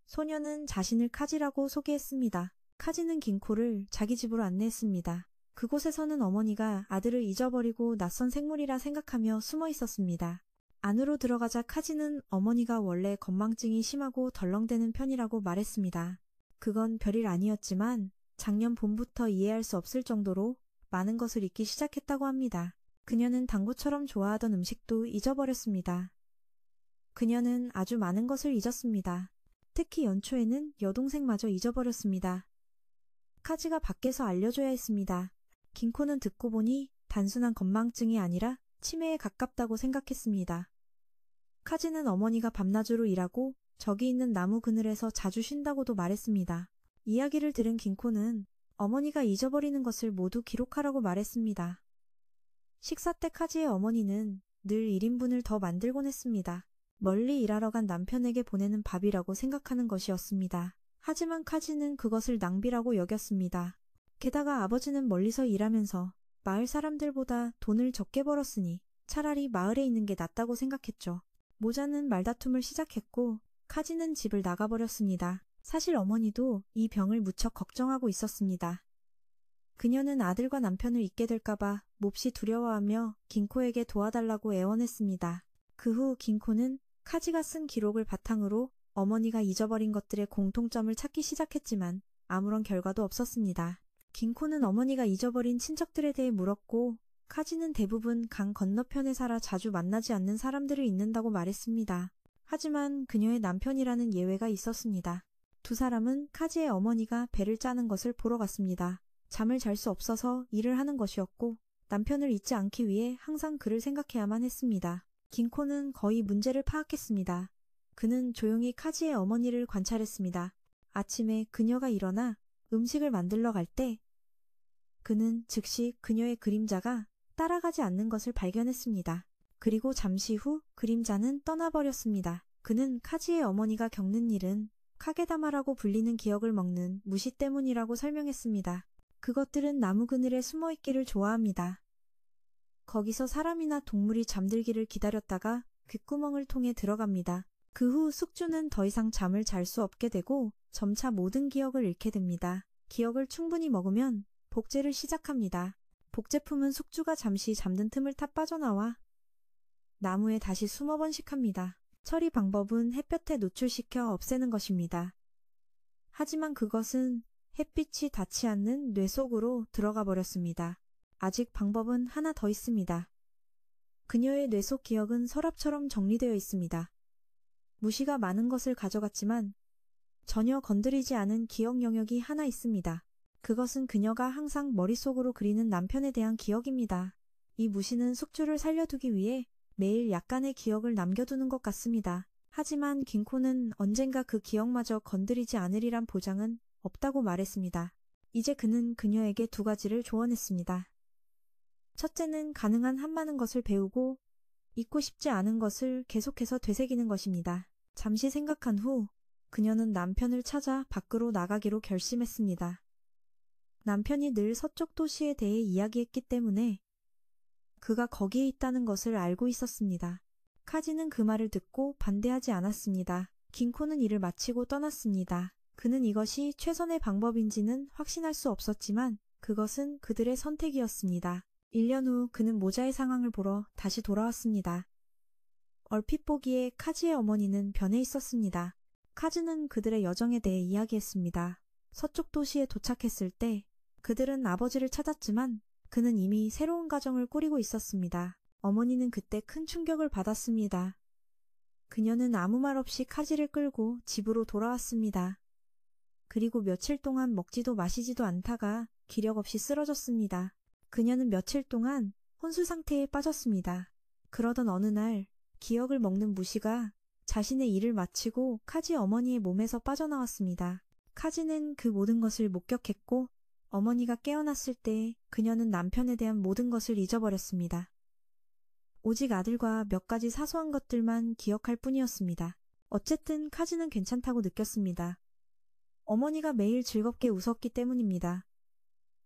소년은 자신을 카지라고 소개했습니다. 카지는 긴코를 자기 집으로 안내했습니다. 그곳에서는 어머니가 아들을 잊어버리고 낯선 생물이라 생각하며 숨어 있었습니다. 안으로 들어가자 카지는 어머니가 원래 건망증이 심하고 덜렁대는 편이라고 말했습니다. 그건 별일 아니었지만 작년 봄부터 이해할 수 없을 정도로 많은 것을 잊기 시작했다고 합니다. 그녀는 당구처럼 좋아하던 음식도 잊어버렸습니다. 그녀는 아주 많은 것을 잊었습니다. 특히 연초에는 여동생마저 잊어버렸습니다. 카지가 밖에서 알려줘야 했습니다. 긴코는 듣고 보니 단순한 건망증이 아니라 치매에 가깝다고 생각했습니다. 카지는 어머니가 밤낮으로 일하고 저기 있는 나무 그늘에서 자주 쉰다고도 말했습니다. 이야기를 들은 긴코는 어머니가 잊어버리는 것을 모두 기록하라고 말했습니다. 식사 때 카지의 어머니는 늘 1인분을 더 만들곤 했습니다. 멀리 일하러 간 남편에게 보내는 밥이라고 생각하는 것이었습니다. 하지만 카지는 그것을 낭비라고 여겼습니다. 게다가 아버지는 멀리서 일하면서 마을 사람들보다 돈을 적게 벌었으니 차라리 마을에 있는 게 낫다고 생각했죠. 모자는 말다툼을 시작했고 카지는 집을 나가버렸습니다. 사실 어머니도 이 병을 무척 걱정하고 있었습니다. 그녀는 아들과 남편을 잊게 될까봐 몹시 두려워하며 긴코에게 도와달라고 애원했습니다. 그 후 긴코는 카지가 쓴 기록을 바탕으로 어머니가 잊어버린 것들의 공통점을 찾기 시작했지만 아무런 결과도 없었습니다. 긴코는 어머니가 잊어버린 친척들에 대해 물었고 카지는 대부분 강 건너편에 살아 자주 만나지 않는 사람들을 잊는다고 말했습니다. 하지만 그녀의 남편이라는 예외가 있었습니다. 두 사람은 카지의 어머니가 배를 짜는 것을 보러 갔습니다. 잠을 잘 수 없어서 일을 하는 것이었고 남편을 잊지 않기 위해 항상 그를 생각해야만 했습니다. 긴코는 거의 문제를 파악했습니다. 그는 조용히 카지의 어머니를 관찰했습니다. 아침에 그녀가 일어나 음식을 만들러 갈 때 그는 즉시 그녀의 그림자가 따라가지 않는 것을 발견했습니다. 그리고 잠시 후 그림자는 떠나버렸습니다. 그는 카지의 어머니가 겪는 일은 카게다마라고 불리는 기억을 먹는 무시 때문이라고 설명했습니다. 그것들은 나무 그늘에 숨어있기를 좋아합니다. 거기서 사람이나 동물이 잠들기를 기다렸다가 귓구멍을 통해 들어갑니다. 그 후 숙주는 더 이상 잠을 잘 수 없게 되고 점차 모든 기억을 잃게 됩니다. 기억을 충분히 먹으면 복제를 시작합니다. 복제품은 숙주가 잠시 잠든 틈을 타 빠져나와 나무에 다시 숨어 번식합니다. 처리 방법은 햇볕에 노출시켜 없애는 것입니다. 하지만 그것은 햇빛이 닿지 않는 뇌 속으로 들어가 버렸습니다. 아직 방법은 하나 더 있습니다. 그녀의 뇌 속 기억은 서랍처럼 정리되어 있습니다. 무시가 많은 것을 가져갔지만 전혀 건드리지 않은 기억 영역이 하나 있습니다. 그것은 그녀가 항상 머릿속으로 그리는 남편에 대한 기억입니다. 이 무시는 숙주를 살려두기 위해 매일 약간의 기억을 남겨두는 것 같습니다. 하지만 긴코는 언젠가 그 기억마저 건드리지 않으리란 보장은 없다고 말했습니다. 이제 그는 그녀에게 두 가지를 조언했습니다. 첫째는 가능한 한 많은 것을 배우고 잊고 싶지 않은 것을 계속해서 되새기는 것입니다. 잠시 생각한 후 그녀는 남편을 찾아 밖으로 나가기로 결심했습니다. 남편이 늘 서쪽 도시에 대해 이야기했기 때문에 그가 거기에 있다는 것을 알고 있었습니다. 카지는 그 말을 듣고 반대하지 않았습니다. 긴코는 일을 마치고 떠났습니다. 그는 이것이 최선의 방법인지는 확신할 수 없었지만 그것은 그들의 선택이었습니다. 1년 후 그는 모자의 상황을 보러 다시 돌아왔습니다. 얼핏 보기에 카지의 어머니는 변해 있었습니다. 카즈는 그들의 여정에 대해 이야기했습니다. 서쪽 도시에 도착했을 때 그들은 아버지를 찾았지만 그는 이미 새로운 가정을 꾸리고 있었습니다. 어머니는 그때 큰 충격을 받았습니다. 그녀는 아무 말 없이 카지를 끌고 집으로 돌아왔습니다. 그리고 며칠 동안 먹지도 마시지도 않다가 기력 없이 쓰러졌습니다. 그녀는 며칠 동안 혼수 상태에 빠졌습니다. 그러던 어느 날 기억을 먹는 무시가 자신의 일을 마치고 카지 어머니의 몸에서 빠져나왔습니다. 카지는 그 모든 것을 목격했고 어머니가 깨어났을 때 그녀는 남편에 대한 모든 것을 잊어버렸습니다. 오직 아들과 몇 가지 사소한 것들만 기억할 뿐이었습니다. 어쨌든 카지는 괜찮다고 느꼈습니다. 어머니가 매일 즐겁게 웃었기 때문입니다.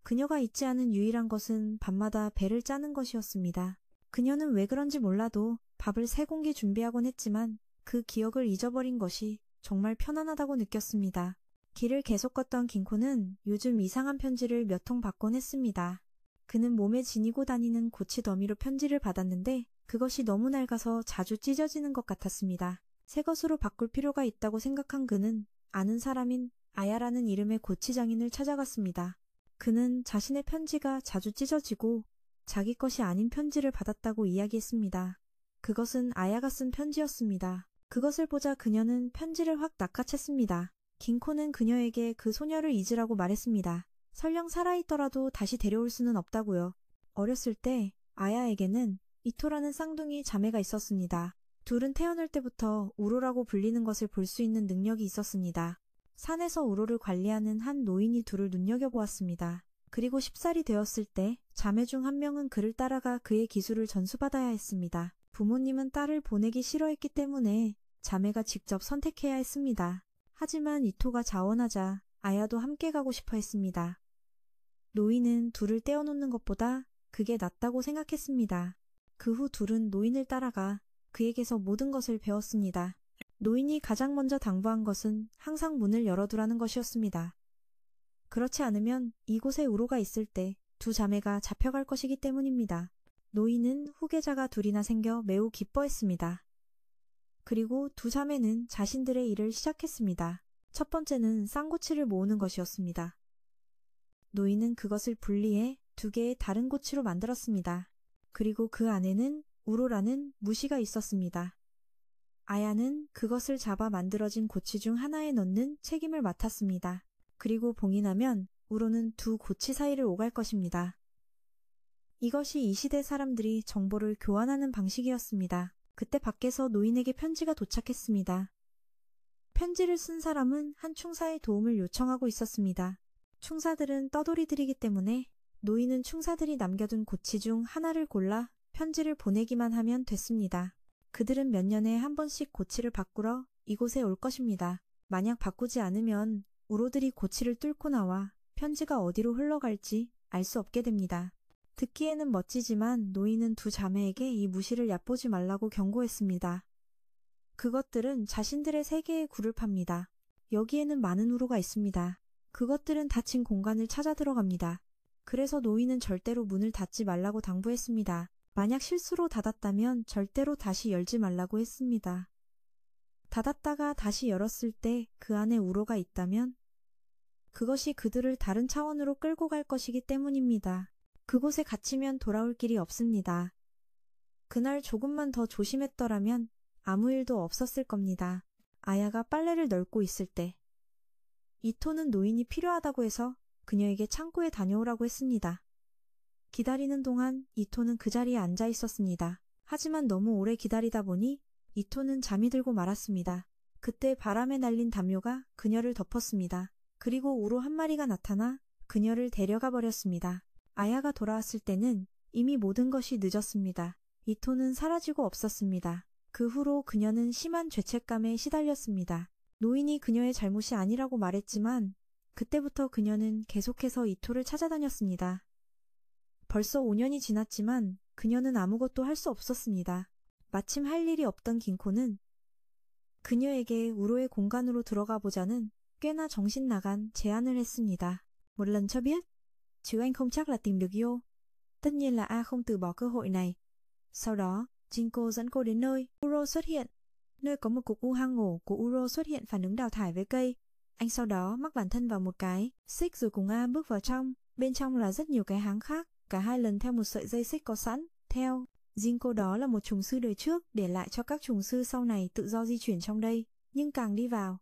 그녀가 잊지 않은 유일한 것은 밤마다 배를 짜는 것이었습니다. 그녀는 왜 그런지 몰라도 밥을 3공기 준비하곤 했지만 그 기억을 잊어버린 것이 정말 편안하다고 느꼈습니다. 길을 계속 걷던 긴코는 요즘 이상한 편지를 몇 통 받곤 했습니다. 그는 몸에 지니고 다니는 고치 더미로 편지를 받았는데 그것이 너무 낡아서 자주 찢어지는 것 같았습니다. 새 것으로 바꿀 필요가 있다고 생각한 그는 아는 사람인 아야라는 이름의 고치 장인을 찾아갔습니다. 그는 자신의 편지가 자주 찢어지고 자기 것이 아닌 편지를 받았다고 이야기했습니다. 그것은 아야가 쓴 편지였습니다. 그것을 보자 그녀는 편지를 확 낚아챘습니다. 긴코는 그녀에게 그 소녀를 잊으라고 말했습니다. 설령 살아있더라도 다시 데려올 수는 없다고요. 어렸을 때 아야에게는 이토라는 쌍둥이 자매가 있었습니다. 둘은 태어날 때부터 우로라고 불리는 것을 볼 수 있는 능력이 있었습니다. 산에서 우로를 관리하는 한 노인이 둘을 눈여겨보았습니다. 그리고 10살이 되었을 때 자매 중 한 명은 그를 따라가 그의 기술을 전수받아야 했습니다. 부모님은 딸을 보내기 싫어했기 때문에 자매가 직접 선택해야 했습니다. 하지만 이토가 자원하자 아야도 함께 가고 싶어 했습니다. 노인은 둘을 떼어놓는 것보다 그게 낫다고 생각했습니다. 그 후 둘은 노인을 따라가 그에게서 모든 것을 배웠습니다. 노인이 가장 먼저 당부한 것은 항상 문을 열어두라는 것이었습니다. 그렇지 않으면 이곳에 우로가 있을 때 두 자매가 잡혀갈 것이기 때문입니다. 노인은 후계자가 둘이나 생겨 매우 기뻐했습니다. 그리고 두 자매는 자신들의 일을 시작했습니다. 첫 번째는 쌍고치를 모으는 것이었습니다. 노인은 그것을 분리해 2개의 다른 고치로 만들었습니다. 그리고 그 안에는 우로라는 무시가 있었습니다. 아야는 그것을 잡아 만들어진 고치 중 하나에 넣는 책임을 맡았습니다. 그리고 봉인하면 우로는 두 고치 사이를 오갈 것입니다. 이것이 이 시대 사람들이 정보를 교환하는 방식이었습니다. 그때 밖에서 노인에게 편지가 도착했습니다. 편지를 쓴 사람은 한 충사의 도움을 요청하고 있었습니다. 충사들은 떠돌이들이기 때문에 노인은 충사들이 남겨둔 고치 중 하나를 골라 편지를 보내기만 하면 됐습니다. 그들은 몇 년에 한 번씩 고치를 바꾸러 이곳에 올 것입니다. 만약 바꾸지 않으면 우로들이 고치를 뚫고 나와 편지가 어디로 흘러갈지 알 수 없게 됩니다. 듣기에는 멋지지만 노인은 두 자매에게 이 무시를 얕보지 말라고 경고했습니다. 그것들은 자신들의 세계에 굴을 팝니다. 여기에는 많은 우로가 있습니다. 그것들은 닫힌 공간을 찾아 들어갑니다. 그래서 노인은 절대로 문을 닫지 말라고 당부했습니다. 만약 실수로 닫았다면 절대로 다시 열지 말라고 했습니다. 닫았다가 다시 열었을 때 그 안에 우로가 있다면 그것이 그들을 다른 차원으로 끌고 갈 것이기 때문입니다. 그곳에 갇히면 돌아올 길이 없습니다. 그날 조금만 더 조심했더라면 아무 일도 없었을 겁니다. 아야가 빨래를 널고 있을 때 이토는 노인이 필요하다고 해서 그녀에게 창고에 다녀오라고 했습니다. 기다리는 동안 이토는 그 자리에 앉아 있었습니다. 하지만 너무 오래 기다리다 보니 이토는 잠이 들고 말았습니다. 그때 바람에 날린 담요가 그녀를 덮었습니다. 그리고 우로 한 마리가 나타나 그녀를 데려가 버렸습니다. 아야가 돌아왔을 때는 이미 모든 것이 늦었습니다. 이토는 사라지고 없었습니다. 그 후로 그녀는 심한 죄책감에 시달렸습니다. 노인이 그녀의 잘못이 아니라고 말했지만 그때부터 그녀는 계속해서 이토를 찾아다녔습니다. 벌써 5년이 지났지만 그녀는 아무것도 할 수 없었습니다. 마침 할 일이 없던 긴코는 그녀에게 우로의 공간으로 들어가 보자는 꽤나 정신 나간 제안을 했습니다. Một lần cho biết, chứ anh không chắc là tìm được Yo. Tất nhiên là A không từ bỏ cơ hội này. Sau đó, Jinko dẫn cô đến nơi Uro xuất hiện. Nơi có một cục u hang ổ của Uro xuất hiện phản ứng đào thải với cây. Anh sau đó mắc bản thân vào một cái xích rồi cùng A bước vào trong. Bên trong là rất nhiều cái háng khác. Cả hai lần theo một sợi dây xích có sẵn. Theo Jinko, đó là một trùng sư đời trước để lại cho các trùng sư sau này tự do di chuyển trong đây. Nhưng càng đi vào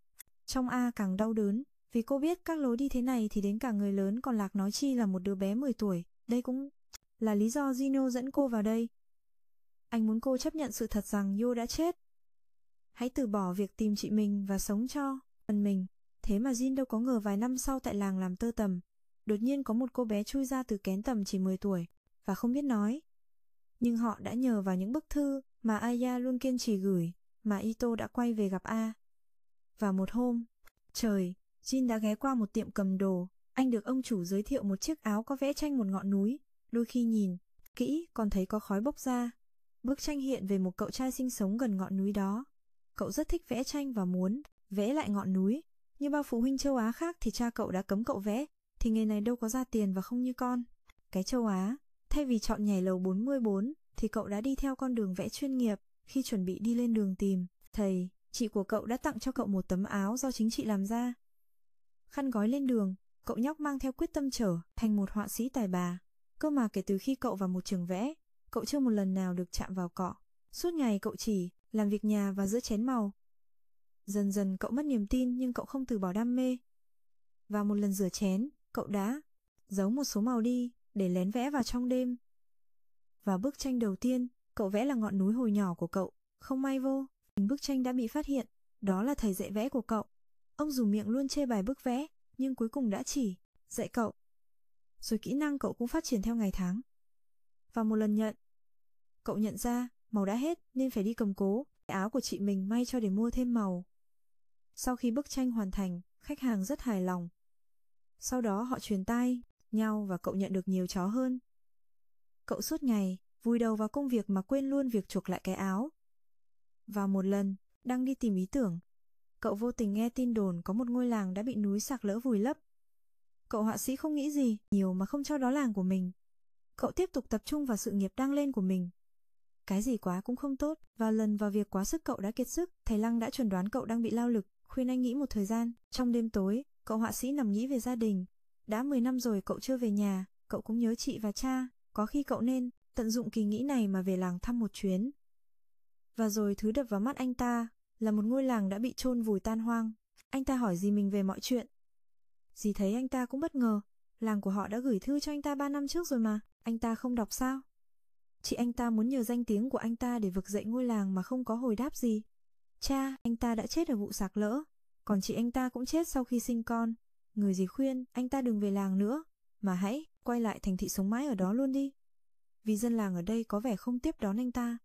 trong A càng đau đớn. Vì cô biết các lối đi thế này thì đến cả người lớn còn lạc nói chi là một đứa bé 10 tuổi. Đây cũng là lý do Gino dẫn cô vào đây. Anh muốn cô chấp nhận sự thật rằng Yo đã chết. Hãy từ bỏ việc tìm chị mình và sống cho phần mình. Thế mà Jin đâu có ngờ vài năm sau tại làng làm tơ tằm, đột nhiên có một cô bé chui ra từ kén tằm chỉ 10 tuổi và không biết nói. Nhưng họ đã nhờ vào những bức thư mà Aya luôn kiên trì gửi mà Ito đã quay về gặp A. Và một hôm, trời, Jin đã ghé qua một tiệm cầm đồ. Anh được ông chủ giới thiệu một chiếc áo có vẽ tranh một ngọn núi. Đôi khi nhìn kỹ còn thấy có khói bốc ra. Bức tranh hiện về một cậu trai sinh sống gần ngọn núi đó. Cậu rất thích vẽ tranh và muốn vẽ lại ngọn núi. Như bao phụ huynh châu Á khác thì cha cậu đã cấm cậu vẽ, thì nghề này đâu có ra tiền và không như con. Cái châu Á, thay vì chọn nhảy lầu 44, thì cậu đã đi theo con đường vẽ chuyên nghiệp. Khi chuẩn bị đi lên đường tìm thầy, chị của cậu đã tặng cho cậu một tấm áo do chính chị làm ra. Khăn gói lên đường, cậu nhóc mang theo quyết tâm trở thành một họa sĩ tài bà. Cơ mà kể từ khi cậu vào một trường vẽ, cậu chưa một lần nào được chạm vào cọ. Suốt ngày cậu chỉ làm việc nhà và giữa chén màu. Dần dần cậu mất niềm tin nhưng cậu không từ bỏ đam mê. Và một lần rửa chén, cậu đã giấu một số màu đi để lén vẽ vào trong đêm. Và bức tranh đầu tiên, cậu vẽ là ngọn núi hồi nhỏ của cậu. Không may vô, bức tranh đã bị phát hiện. Đó là thầy dạy vẽ của cậu. Ông dù miệng luôn chê bài bức vẽ, nhưng cuối cùng đã chỉ dạy cậu. Rồi kỹ năng cậu cũng phát triển theo ngày tháng. Và một lần cậu nhận ra màu đã hết nên phải đi cầm cố áo của chị mình may cho để mua thêm màu. Sau khi bức tranh hoàn thành, khách hàng rất hài lòng. Sau đó họ truyền tai nhau và cậu nhận được nhiều chó hơn. Cậu suốt ngày vùi đầu vào công việc mà quên luôn việc chuộc lại cái áo. Và một lần, đang đi tìm ý tưởng, cậu vô tình nghe tin đồn có một ngôi làng đã bị núi sạc lỡ vùi lấp. Cậu họa sĩ không nghĩ gì nhiều mà không cho đó làng của mình. Cậu tiếp tục tập trung vào sự nghiệp đang lên của mình. Cái gì quá cũng không tốt, và lần vào việc quá sức cậu đã kiệt sức. Thầy Lăng đã chẩn đoán cậu đang bị lao lực, khuyên anh nghỉ một thời gian. Trong đêm tối, cậu họa sĩ nằm nghĩ về gia đình. Đã 10 năm rồi cậu chưa về nhà, cậu cũng nhớ chị và cha. Có khi cậu nên tận dụng kỳ nghỉ này mà về làng thăm một chuyến. Và rồi thứ đập vào mắt anh ta là một ngôi làng đã bị chôn vùi tan hoang. Anh ta hỏi dì mình về mọi chuyện. Dì thấy anh ta cũng bất ngờ. Làng của họ đã gửi thư cho anh ta 3 năm trước rồi mà, anh ta không đọc sao? Chị anh ta muốn nhờ danh tiếng của anh ta để vực dậy ngôi làng mà không có hồi đáp gì. Cha, anh ta đã chết ở vụ sạc lỡ, còn chị anh ta cũng chết sau khi sinh con. Người gì khuyên anh ta đừng về làng nữa, mà hãy quay lại thành thị sống mãi ở đó luôn đi. Vì dân làng ở đây có vẻ không tiếp đón anh ta.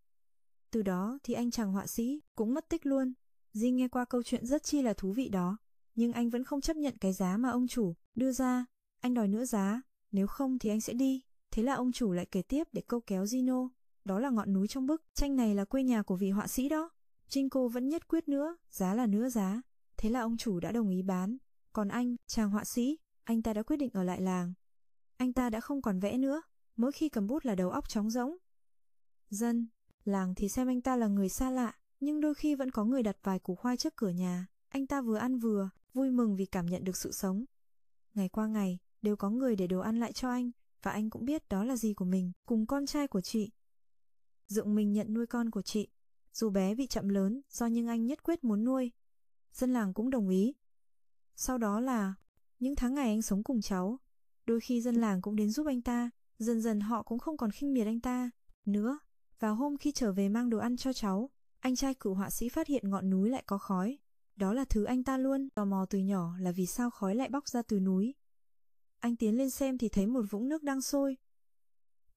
Từ đó thì anh chàng họa sĩ cũng mất tích luôn. Jin nghe qua câu chuyện rất chi là thú vị đó, nhưng anh vẫn không chấp nhận cái giá mà ông chủ đưa ra. Anh đòi nữa giá, nếu không thì anh sẽ đi. Thế là ông chủ lại kể tiếp để câu kéo Gino. Đó là ngọn núi trong bức tranh này là quê nhà của vị họa sĩ đó. Jinko vẫn nhất quyết nữa, giá là nữa giá. Thế là ông chủ đã đồng ý bán. Còn anh, chàng họa sĩ, anh ta đã quyết định ở lại làng. Anh ta đã không còn vẽ nữa, mỗi khi cầm bút là đầu óc trống rỗng. Dân làng thì xem anh ta là người xa lạ, nhưng đôi khi vẫn có người đặt vài củ khoai trước cửa nhà. Anh ta vừa ăn vừa vui mừng vì cảm nhận được sự sống. Ngày qua ngày, đều có người để đồ ăn lại cho anh, và anh cũng biết đó là dì của mình, cùng con trai của chị. Dượng mình nhận nuôi con của chị, dù bé bị chậm lớn do nhưng anh nhất quyết muốn nuôi. Dân làng cũng đồng ý. Sau đó là những tháng ngày anh sống cùng cháu, đôi khi dân làng cũng đến giúp anh ta, dần dần họ cũng không còn khinh miệt anh ta nữa. Vào hôm khi trở về mang đồ ăn cho cháu, anh trai cựu họa sĩ phát hiện ngọn núi lại có khói. Đó là thứ anh ta luôn tò mò từ nhỏ, là vì sao khói lại bốc ra từ núi. Anh tiến lên xem thì thấy một vũng nước đang sôi.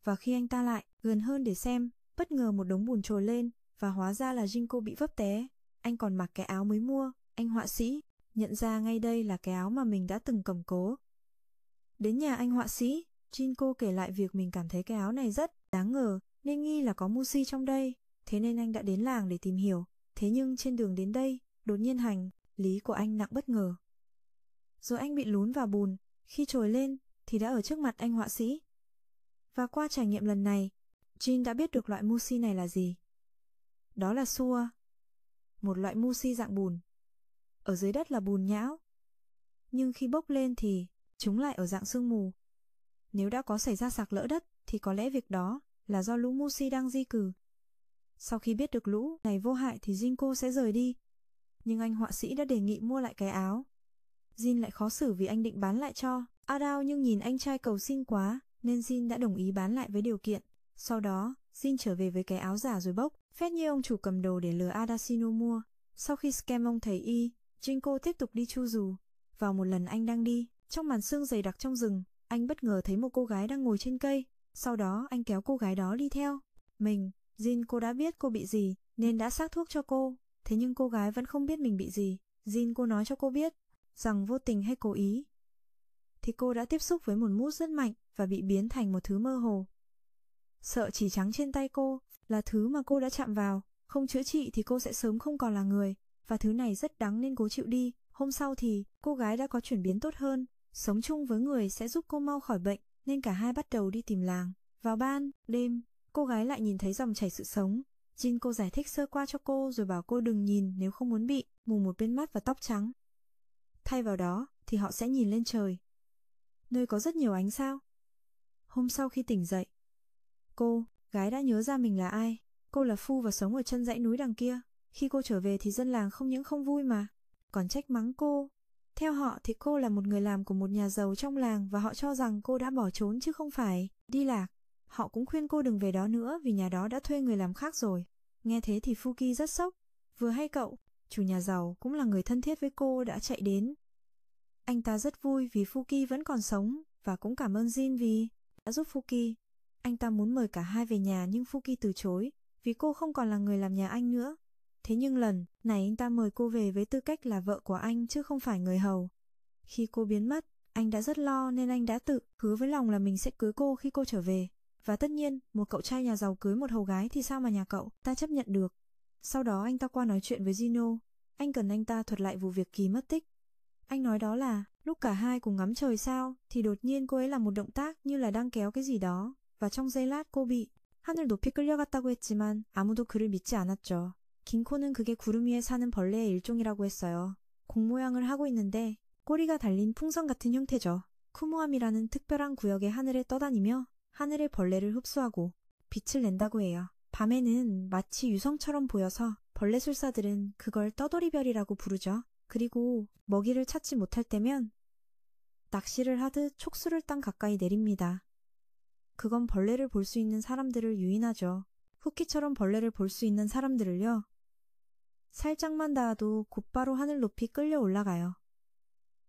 Và khi anh ta lại gần hơn để xem, bất ngờ một đống bùn trồi lên, và hóa ra là Jinko bị vấp té. Anh còn mặc cái áo mới mua. Anh họa sĩ nhận ra ngay đây là cái áo mà mình đã từng cầm cố. Đến nhà anh họa sĩ, Jinko kể lại việc mình cảm thấy cái áo này rất đáng ngờ, nên nghi là có Mushi trong đây. Thế nên anh đã đến làng để tìm hiểu. Thế nhưng trên đường đến đây, đột nhiên hành lý của anh nặng bất ngờ. Rồi anh bị lún vào bùn. Khi trồi lên thì đã ở trước mặt anh họa sĩ. Và qua trải nghiệm lần này, Jin đã biết được loại Mushi này là gì. Đó là Sua, một loại Mushi dạng bùn. Ở dưới đất là bùn nhão, nhưng khi bốc lên thì chúng lại ở dạng sương mù. Nếu đã có xảy ra sạc lỡ đất thì có lẽ việc đó là do lũ Mushi đang di cư. Sau khi biết được lũ này vô hại thì Jinko sẽ rời đi. Nhưng anh họa sĩ đã đề nghị mua lại cái áo. Jin lại khó xử vì anh định bán lại cho Adao, nhưng nhìn anh trai cầu xin quá nên Jin đã đồng ý bán lại với điều kiện. Sau đó, Jin trở về với cái áo giả rồi bốc phét như ông chủ cầm đồ để lừa Adashino mua. Sau khi scam ông thầy y, Jinko tiếp tục đi chu du. Vào một lần anh đang đi, trong màn sương dày đặc trong rừng, anh bất ngờ thấy một cô gái đang ngồi trên cây. Sau đó anh kéo cô gái đó đi theo mình. Jinko đã biết cô bị gì nên đã xác thuốc cho cô. Thế nhưng cô gái vẫn không biết mình bị gì. Jinko nói cho cô biết rằng vô tình hay cố ý thì cô đã tiếp xúc với một mút rất mạnh và bị biến thành một thứ mơ hồ. Sợ chỉ trắng trên tay cô là thứ mà cô đã chạm vào, không chữa trị thì cô sẽ sớm không còn là người, và thứ này rất đắng nên cố chịu đi. Hôm sau thì cô gái đã có chuyển biến tốt hơn, sống chung với người sẽ giúp cô mau khỏi bệnh, nên cả hai bắt đầu đi tìm làng. Vào ban đêm, cô gái lại nhìn thấy dòng chảy sự sống. Jinko giải thích sơ qua cho cô rồi bảo cô đừng nhìn nếu không muốn bị mù một bên mắt và tóc trắng. Thay vào đó thì họ sẽ nhìn lên trời, nơi có rất nhiều ánh sao. Hôm sau khi tỉnh dậy, cô gái đã nhớ ra mình là ai. Cô là Phu và sống ở chân dãy núi đằng kia. Khi cô trở về thì dân làng không những không vui mà còn trách mắng cô. Theo họ thì cô là một người làm của một nhà giàu trong làng, và họ cho rằng cô đã bỏ trốn chứ không phải đi lạc. Họ cũng khuyên cô đừng về đó nữa vì nhà đó đã thuê người làm khác rồi. Nghe thế thì Fuki rất sốc. Vừa hay cậu chủ nhà giàu cũng là người thân thiết với cô đã chạy đến. Anh ta rất vui vì Fuki vẫn còn sống và cũng cảm ơn Jin vì đã giúp Fuki. Anh ta muốn mời cả hai về nhà nhưng Fuki từ chối vì cô không còn là người làm nhà anh nữa. Thế nhưng lần này anh ta mời cô về với tư cách là vợ của anh chứ không phải người hầu. Khi cô biến mất, anh đã rất lo nên anh đã tự hứa với lòng là mình sẽ cưới cô khi cô trở về. Và tất nhiên, một cậu trai nhà giàu cưới một hầu gái thì sao mà nhà cậu ta chấp nhận được. Sau đó anh ta qua nói chuyện với Gino. Anh cần anh ta thuật lại vụ việc Kỳ mất tích. Anh nói đó là lúc cả hai cùng ngắm trời sao thì đột nhiên cô ấy làm một động tác như là đang kéo cái gì đó, và trong giây lát cô bị 하늘 높이 끌려갔다고 했지만 아무도 그를 믿지 않았죠. 긴코는 그게 구름 위에 사는 벌레의 일종이라고 했어요. 공 모양을 하고 있는데 꼬리가 달린 풍선 같은 형태죠. 쿠모암이라는 특별한 구역의 하늘에 떠다니며 하늘의 벌레를 흡수하고 빛을 낸다고 해요. 밤에는 마치 유성처럼 보여서 벌레술사들은 그걸 떠돌이별이라고 부르죠. 그리고 먹이를 찾지 못할 때면 낚시를 하듯 촉수를 땅 가까이 내립니다. 그건 벌레를 볼 수 있는 사람들을 유인하죠. 후키처럼 벌레를 볼 수 있는 사람들을요. 살짝만 닿아도 곧바로 하늘 높이 끌려 올라가요.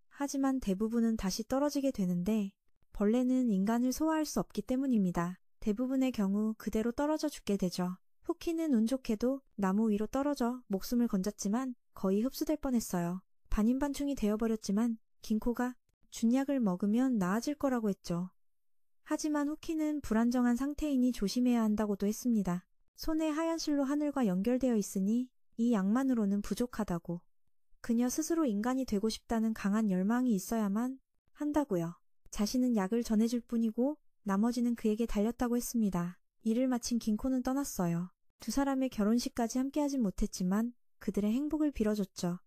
하지만 대부분은 다시 떨어지게 되는데 벌레는 인간을 소화할 수 없기 때문입니다. 대부분의 경우 그대로 떨어져 죽게 되죠. 후키는 운 좋게도 나무 위로 떨어져 목숨을 건졌지만 거의 흡수될 뻔했어요. 반인반충이 되어버렸지만 긴코가 준약을 먹으면 나아질 거라고 했죠. 하지만 후키는 불안정한 상태이니 조심해야 한다고도 했습니다. 손에 하얀 실로 하늘과 연결되어 있으니 이 약만으로는 부족하다고. 그녀 스스로 인간이 되고 싶다는 강한 열망이 있어야만 한다고요. 자신은 약을 전해줄 뿐이고 나머지는 그에게 달렸다고 했습니다. 일을 마친 긴코는 떠났어요. 두 사람의 결혼식까지 함께하진 못했지만 그들의 행복을 빌어줬죠.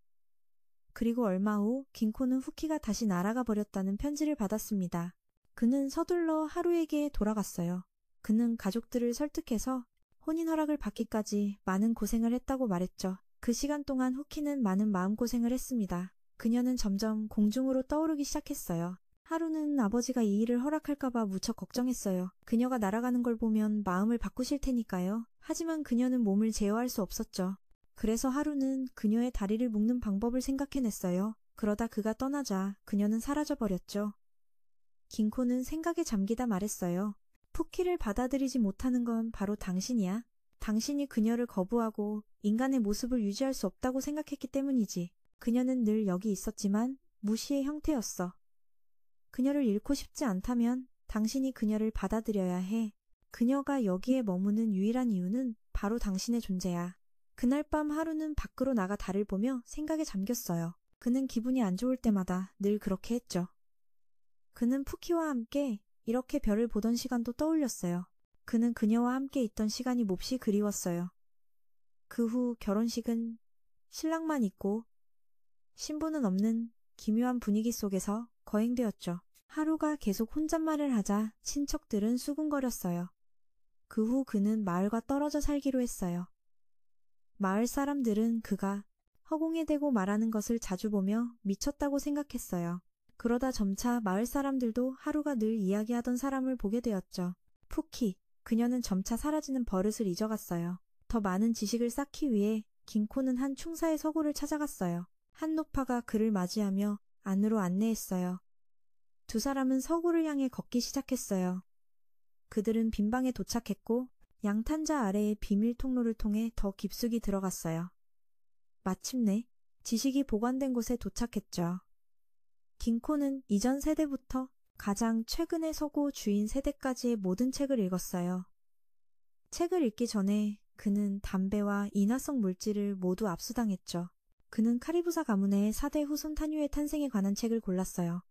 그리고 얼마 후 긴코는 후키가 다시 날아가 버렸다는 편지를 받았습니다. 그는 서둘러 하루에게 돌아갔어요. 그는 가족들을 설득해서 혼인 허락을 받기까지 많은 고생을 했다고 말했죠. 그 시간 동안 후키는 많은 마음고생을 했습니다. 그녀는 점점 공중으로 떠오르기 시작했어요. 하루는 아버지가 이 일을 허락할까봐 무척 걱정했어요. 그녀가 날아가는 걸 보면 마음을 바꾸실 테니까요. 하지만 그녀는 몸을 제어할 수 없었죠. 그래서 하루는 그녀의 다리를 묶는 방법을 생각해냈어요. 그러다 그가 떠나자 그녀는 사라져버렸죠. 긴코는 생각에 잠기다 말했어요. 푸키를 받아들이지 못하는 건 바로 당신이야. 당신이 그녀를 거부하고 인간의 모습을 유지할 수 없다고 생각했기 때문이지. 그녀는 늘 여기 있었지만 무시의 형태였어. 그녀를 잃고 싶지 않다면 당신이 그녀를 받아들여야 해. 그녀가 여기에 머무는 유일한 이유는 바로 당신의 존재야. 그날 밤 하루는 밖으로 나가 달을 보며 생각에 잠겼어요. 그는 기분이 안 좋을 때마다 늘 그렇게 했죠. 그는 푸키와 함께 이렇게 별을 보던 시간도 떠올렸어요. 그는 그녀와 함께 있던 시간이 몹시 그리웠어요. 그 후 결혼식은 신랑만 있고 신부는 없는 기묘한 분위기 속에서 거행되었죠. 하루가 계속 혼잣말을 하자 친척들은 수군거렸어요. 그 후 그는 마을과 떨어져 살기로 했어요. 마을 사람들은 그가 허공에 대고 말하는 것을 자주 보며 미쳤다고 생각했어요. 그러다 점차 마을 사람들도 하루가 늘 이야기하던 사람을 보게 되었죠. 푸키, 그녀는 점차 사라지는 버릇을 잊어갔어요. 더 많은 지식을 쌓기 위해 긴코는 한 충사의 서구를 찾아갔어요. 한 노파가 그를 맞이하며 안으로 안내했어요. 두 사람은 서구를 향해 걷기 시작했어요. 그들은 빈방에 도착했고 양탄자 아래의 비밀 통로를 통해 더 깊숙이 들어갔어요. 마침내 지식이 보관된 곳에 도착했죠. 긴코는 이전 세대부터 가장 최근의 서구 주인 세대까지의 모든 책을 읽었어요. 책을 읽기 전에 그는 담배와 인화성 물질을 모두 압수당했죠. 그는 카리부사 가문의 4대 후손 탄유의 탄생에 관한 책을 골랐어요.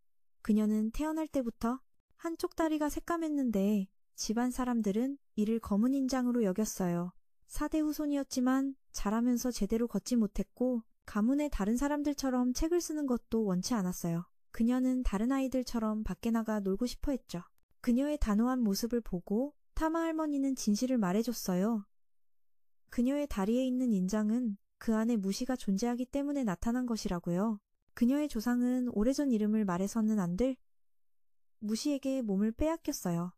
그녀는 태어날 때부터 한쪽 다리가 새까맸는데 집안 사람들은 이를 검은 인장으로 여겼어요. 4대 후손이었지만 자라면서 제대로 걷지 못했고 가문의 다른 사람들처럼 책을 쓰는 것도 원치 않았어요. 그녀는 다른 아이들처럼 밖에 나가 놀고 싶어 했죠. 그녀의 단호한 모습을 보고 타마 할머니는 진실을 말해줬어요. 그녀의 다리에 있는 인장은 그 안에 무시가 존재하기 때문에 나타난 것이라고요. 그녀의 조상은 오래전 이름을 말해서는 안 될 무시에게 몸을 빼앗겼어요.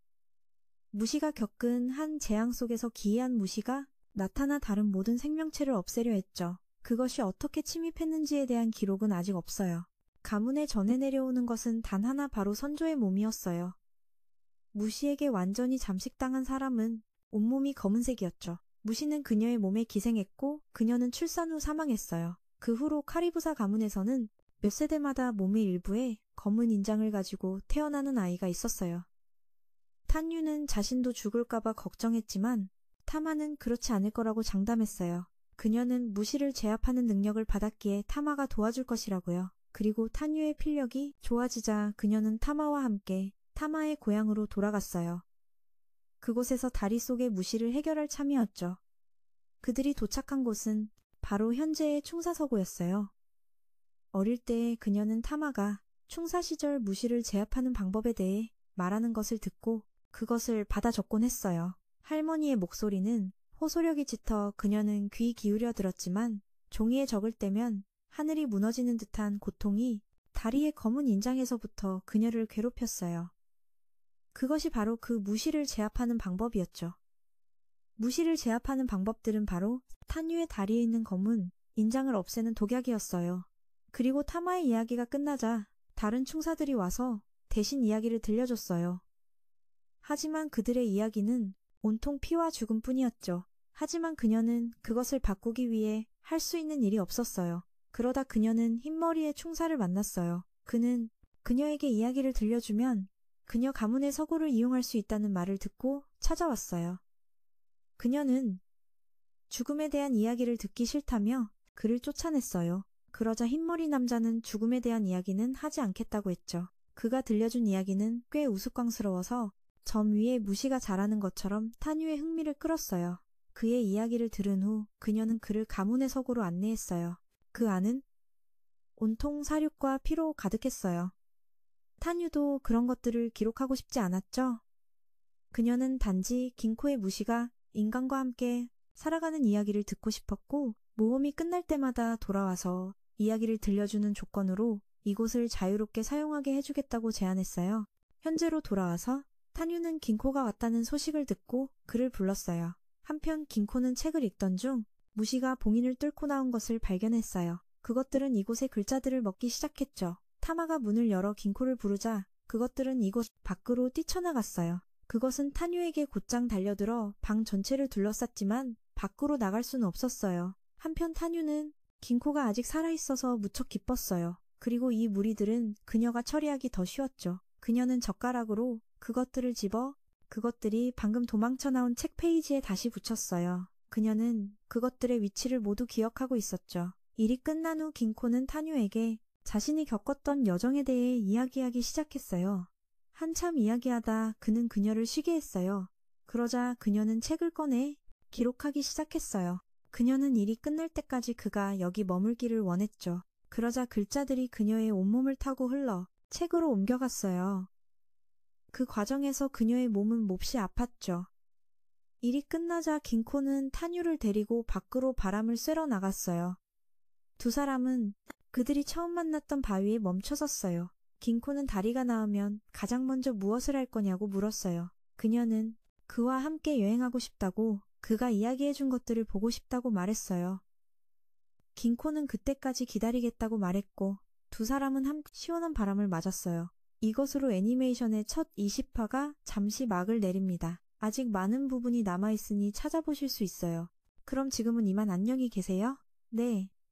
무시가 겪은 한 재앙 속에서 기이한 무시가 나타나 다른 모든 생명체를 없애려 했죠. 그것이 어떻게 침입했는지에 대한 기록은 아직 없어요. 가문에 전해 내려오는 것은 단 하나, 바로 선조의 몸이었어요. 무시에게 완전히 잠식당한 사람은 온몸이 검은색이었죠. 무시는 그녀의 몸에 기생했고 그녀는 출산 후 사망했어요. 그 후로 카리부사 가문에서는 몇 세대마다 몸의 일부에 검은 인장을 가지고 태어나는 아이가 있었어요. 탄유는 자신도 죽을까봐 걱정했지만 타마는 그렇지 않을 거라고 장담했어요. 그녀는 무시를 제압하는 능력을 받았기에 타마가 도와줄 것이라고요. 그리고 탄유의 필력이 좋아지자 그녀는 타마와 함께 타마의 고향으로 돌아갔어요. 그곳에서 다리 속의 무시를 해결할 참이었죠. 그들이 도착한 곳은 바로 현재의 충사서고였어요. 어릴 때 그녀는 타마가 충사 시절 무시를 제압하는 방법에 대해 말하는 것을 듣고 그것을 받아 적곤 했어요. 할머니의 목소리는 호소력이 짙어 그녀는 귀 기울여 들었지만 종이에 적을 때면 하늘이 무너지는 듯한 고통이 다리의 검은 인장에서부터 그녀를 괴롭혔어요. 그것이 바로 그 무시를 제압하는 방법이었죠. 무시를 제압하는 방법들은 바로 탄유의 다리에 있는 검은 인장을 없애는 독약이었어요. 그리고 타마의 이야기가 끝나자 다른 충사들이 와서 대신 이야기를 들려줬어요. 하지만 그들의 이야기는 온통 피와 죽음뿐이었죠. 하지만 그녀는 그것을 바꾸기 위해 할 수 있는 일이 없었어요. 그러다 그녀는 흰머리의 충사를 만났어요. 그는 그녀에게 이야기를 들려주면 그녀 가문의 서구를 이용할 수 있다는 말을 듣고 찾아왔어요. 그녀는 죽음에 대한 이야기를 듣기 싫다며 그를 쫓아냈어요. 그러자 흰머리 남자는 죽음에 대한 이야기는 하지 않겠다고 했죠. 그가 들려준 이야기는 꽤 우스꽝스러워서 점 위에 무시가 자라는 것처럼 탄유의 흥미를 끌었어요. 그의 이야기를 들은 후 그녀는 그를 가문의 서구로 안내했어요. 그 안은 온통 사륙과 피로 가득했어요. 탄유도 그런 것들을 기록하고 싶지 않았죠. 그녀는 단지 긴코의 무시가 인간과 함께 살아가는 이야기를 듣고 싶었고 모험이 끝날 때마다 돌아와서 이야기를 들려주는 조건으로 이곳을 자유롭게 사용하게 해주겠다고 제안했어요. 현재로 돌아와서 탄유는 긴코가 왔다는 소식을 듣고 그를 불렀어요. 한편 긴코는 책을 읽던 중 무시가 봉인을 뚫고 나온 것을 발견했어요. 그것들은 이곳의 글자들을 먹기 시작했죠. 타마가 문을 열어 긴코를 부르자 그것들은 이곳 밖으로 뛰쳐나갔어요. 그것은 탄유에게 곧장 달려들어 방 전체를 둘러쌌지만 밖으로 나갈 수는 없었어요. 한편 탄유는 긴코가 아직 살아있어서 무척 기뻤어요. 그리고 이 무리들은 그녀가 처리하기 더 쉬웠죠. 그녀는 젓가락으로 그것들을 집어 그것들이 방금 도망쳐 나온 책 페이지에 다시 붙였어요. 그녀는 그것들의 위치를 모두 기억하고 있었죠. 일이 끝난 후 긴코는 탄유에게 자신이 겪었던 여정에 대해 이야기하기 시작했어요. 한참 이야기하다 그는 그녀를 쉬게 했어요. 그러자 그녀는 책을 꺼내 기록하기 시작했어요. 그녀는 일이 끝날 때까지 그가 여기 머물기를 원했죠. 그러자 글자들이 그녀의 온몸을 타고 흘러 책으로 옮겨갔어요. 그 과정에서 그녀의 몸은 몹시 아팠죠. 일이 끝나자 긴코는 탄유를 데리고 밖으로 바람을 쐬러 나갔어요. 두 사람은 그들이 처음 만났던 바위에 멈춰섰어요. 긴코는 다리가 나으면 가장 먼저 무엇을 할 거냐고 물었어요. 그녀는 그와 함께 여행하고 싶다고 그가 이야기해준 것들을 보고 싶다고 말했어요. 긴코는 그때까지 기다리겠다고 말했고 두 사람은 시원한 바람을 맞았어요. 이것으로 애니메이션의 첫 20화가 잠시 막을 내립니다. 아직 많은 부분이 남아있으니 찾아보실 수 있어요. 그럼 지금은 이만 안녕히 계세요. 네.